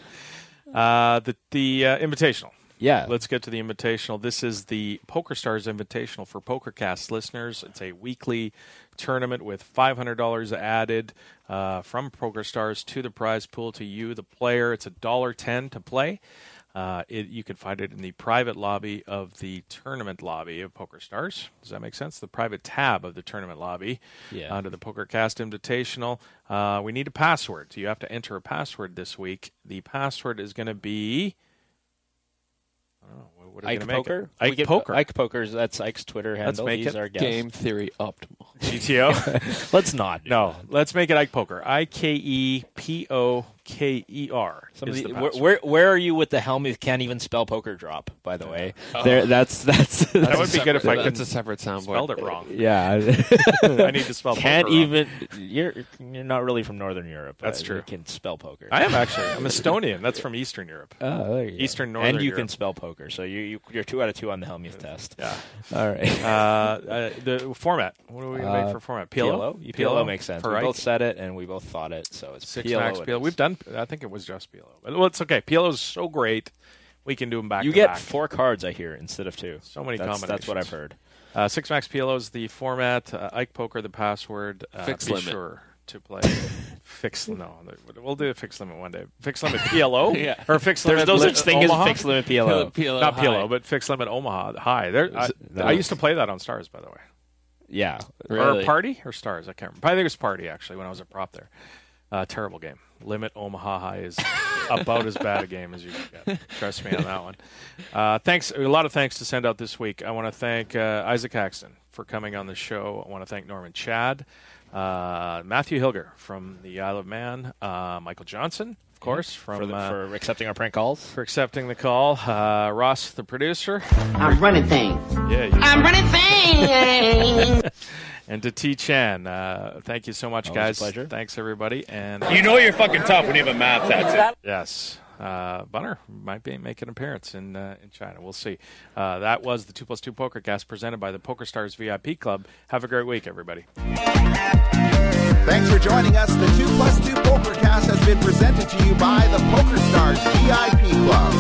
The Invitational. Yeah. Let's get to the Invitational. This is the Pokerstars Invitational for Pokercast listeners. It's a weekly tournament with $500 added from Pokerstars to the prize pool to you, the player. It's $1.10 to play. You can find it in the private lobby of the tournament lobby of PokerStars. Does that make sense? The private tab of the tournament lobby under the Pokercast Invitational. We need a password. So you have to enter a password this week. The password is going to be... I don't know. What are we Ike Poker? Ike Poker. Ike Poker's, that's Ike's Twitter handle. Let's make He's it our guest. Game Theory Optimal. GTO? Let's not. No. Let's make it Ike Poker. IKEPOKER. Where are you with the helmet can't even spell poker drop, by the way? That would be good if I could. That's a separate soundboard. Spelled it wrong. Yeah. I need to spell can't poker even. wrong. You're not really from Northern Europe. That's true. You can spell poker. I am actually. I'm Estonian. That's from Eastern Europe. Oh, there you Eastern go. Northern And you Europe. can spell poker, so you're 2 out of 2 on the Helmuth test. Yeah. All right. The format. What do we make for format? PLO? PLO makes sense. We both said it, and we both thought it, so it's 6 PLO. max PLO. We've done. I think it was just PLO. Well, it's okay. PLO is so great. We can do them back. You to get back. 4 cards, I hear, instead of 2. So many combinations. That's what I've heard. 6 max PLO is the format. Ike Poker, the password. Fixed be limit. Sure to play. We'll do a fixed limit one day. Fixed limit PLO? Yeah. Or fixed There's limit no such thing Omaha? as fixed limit PLO. Not high. PLO, but fixed limit Omaha high. I used to play that on Stars, by the way. Yeah. Or Party or Stars? I can't remember. I think it was Party, actually, when I was a prop there. Terrible game. Limit Omaha High is about as bad a game as you can get. Trust me on that one. Thanks. A lot of thanks to send out this week. I want to thank Issac Haxton for coming on the show. I want to thank Norman Chad, Matthew Hilger from the Isle of Man, Michael Johnson, of course, for accepting our prank calls. For accepting the call. Ross, the producer. I'm running things. Yeah, I'm running things. And to T. Chan, thank you so much, guys. Pleasure. Thanks, everybody. And You know you're fucking tough when you have a math tattoo. yes, Bunner might make an appearance in China. We'll see. That was the 2+2 Pokercast presented by the Pokerstars VIP Club. Have a great week, everybody. Thanks for joining us. The 2+2 Pokercast has been presented to you by the Pokerstars VIP Club.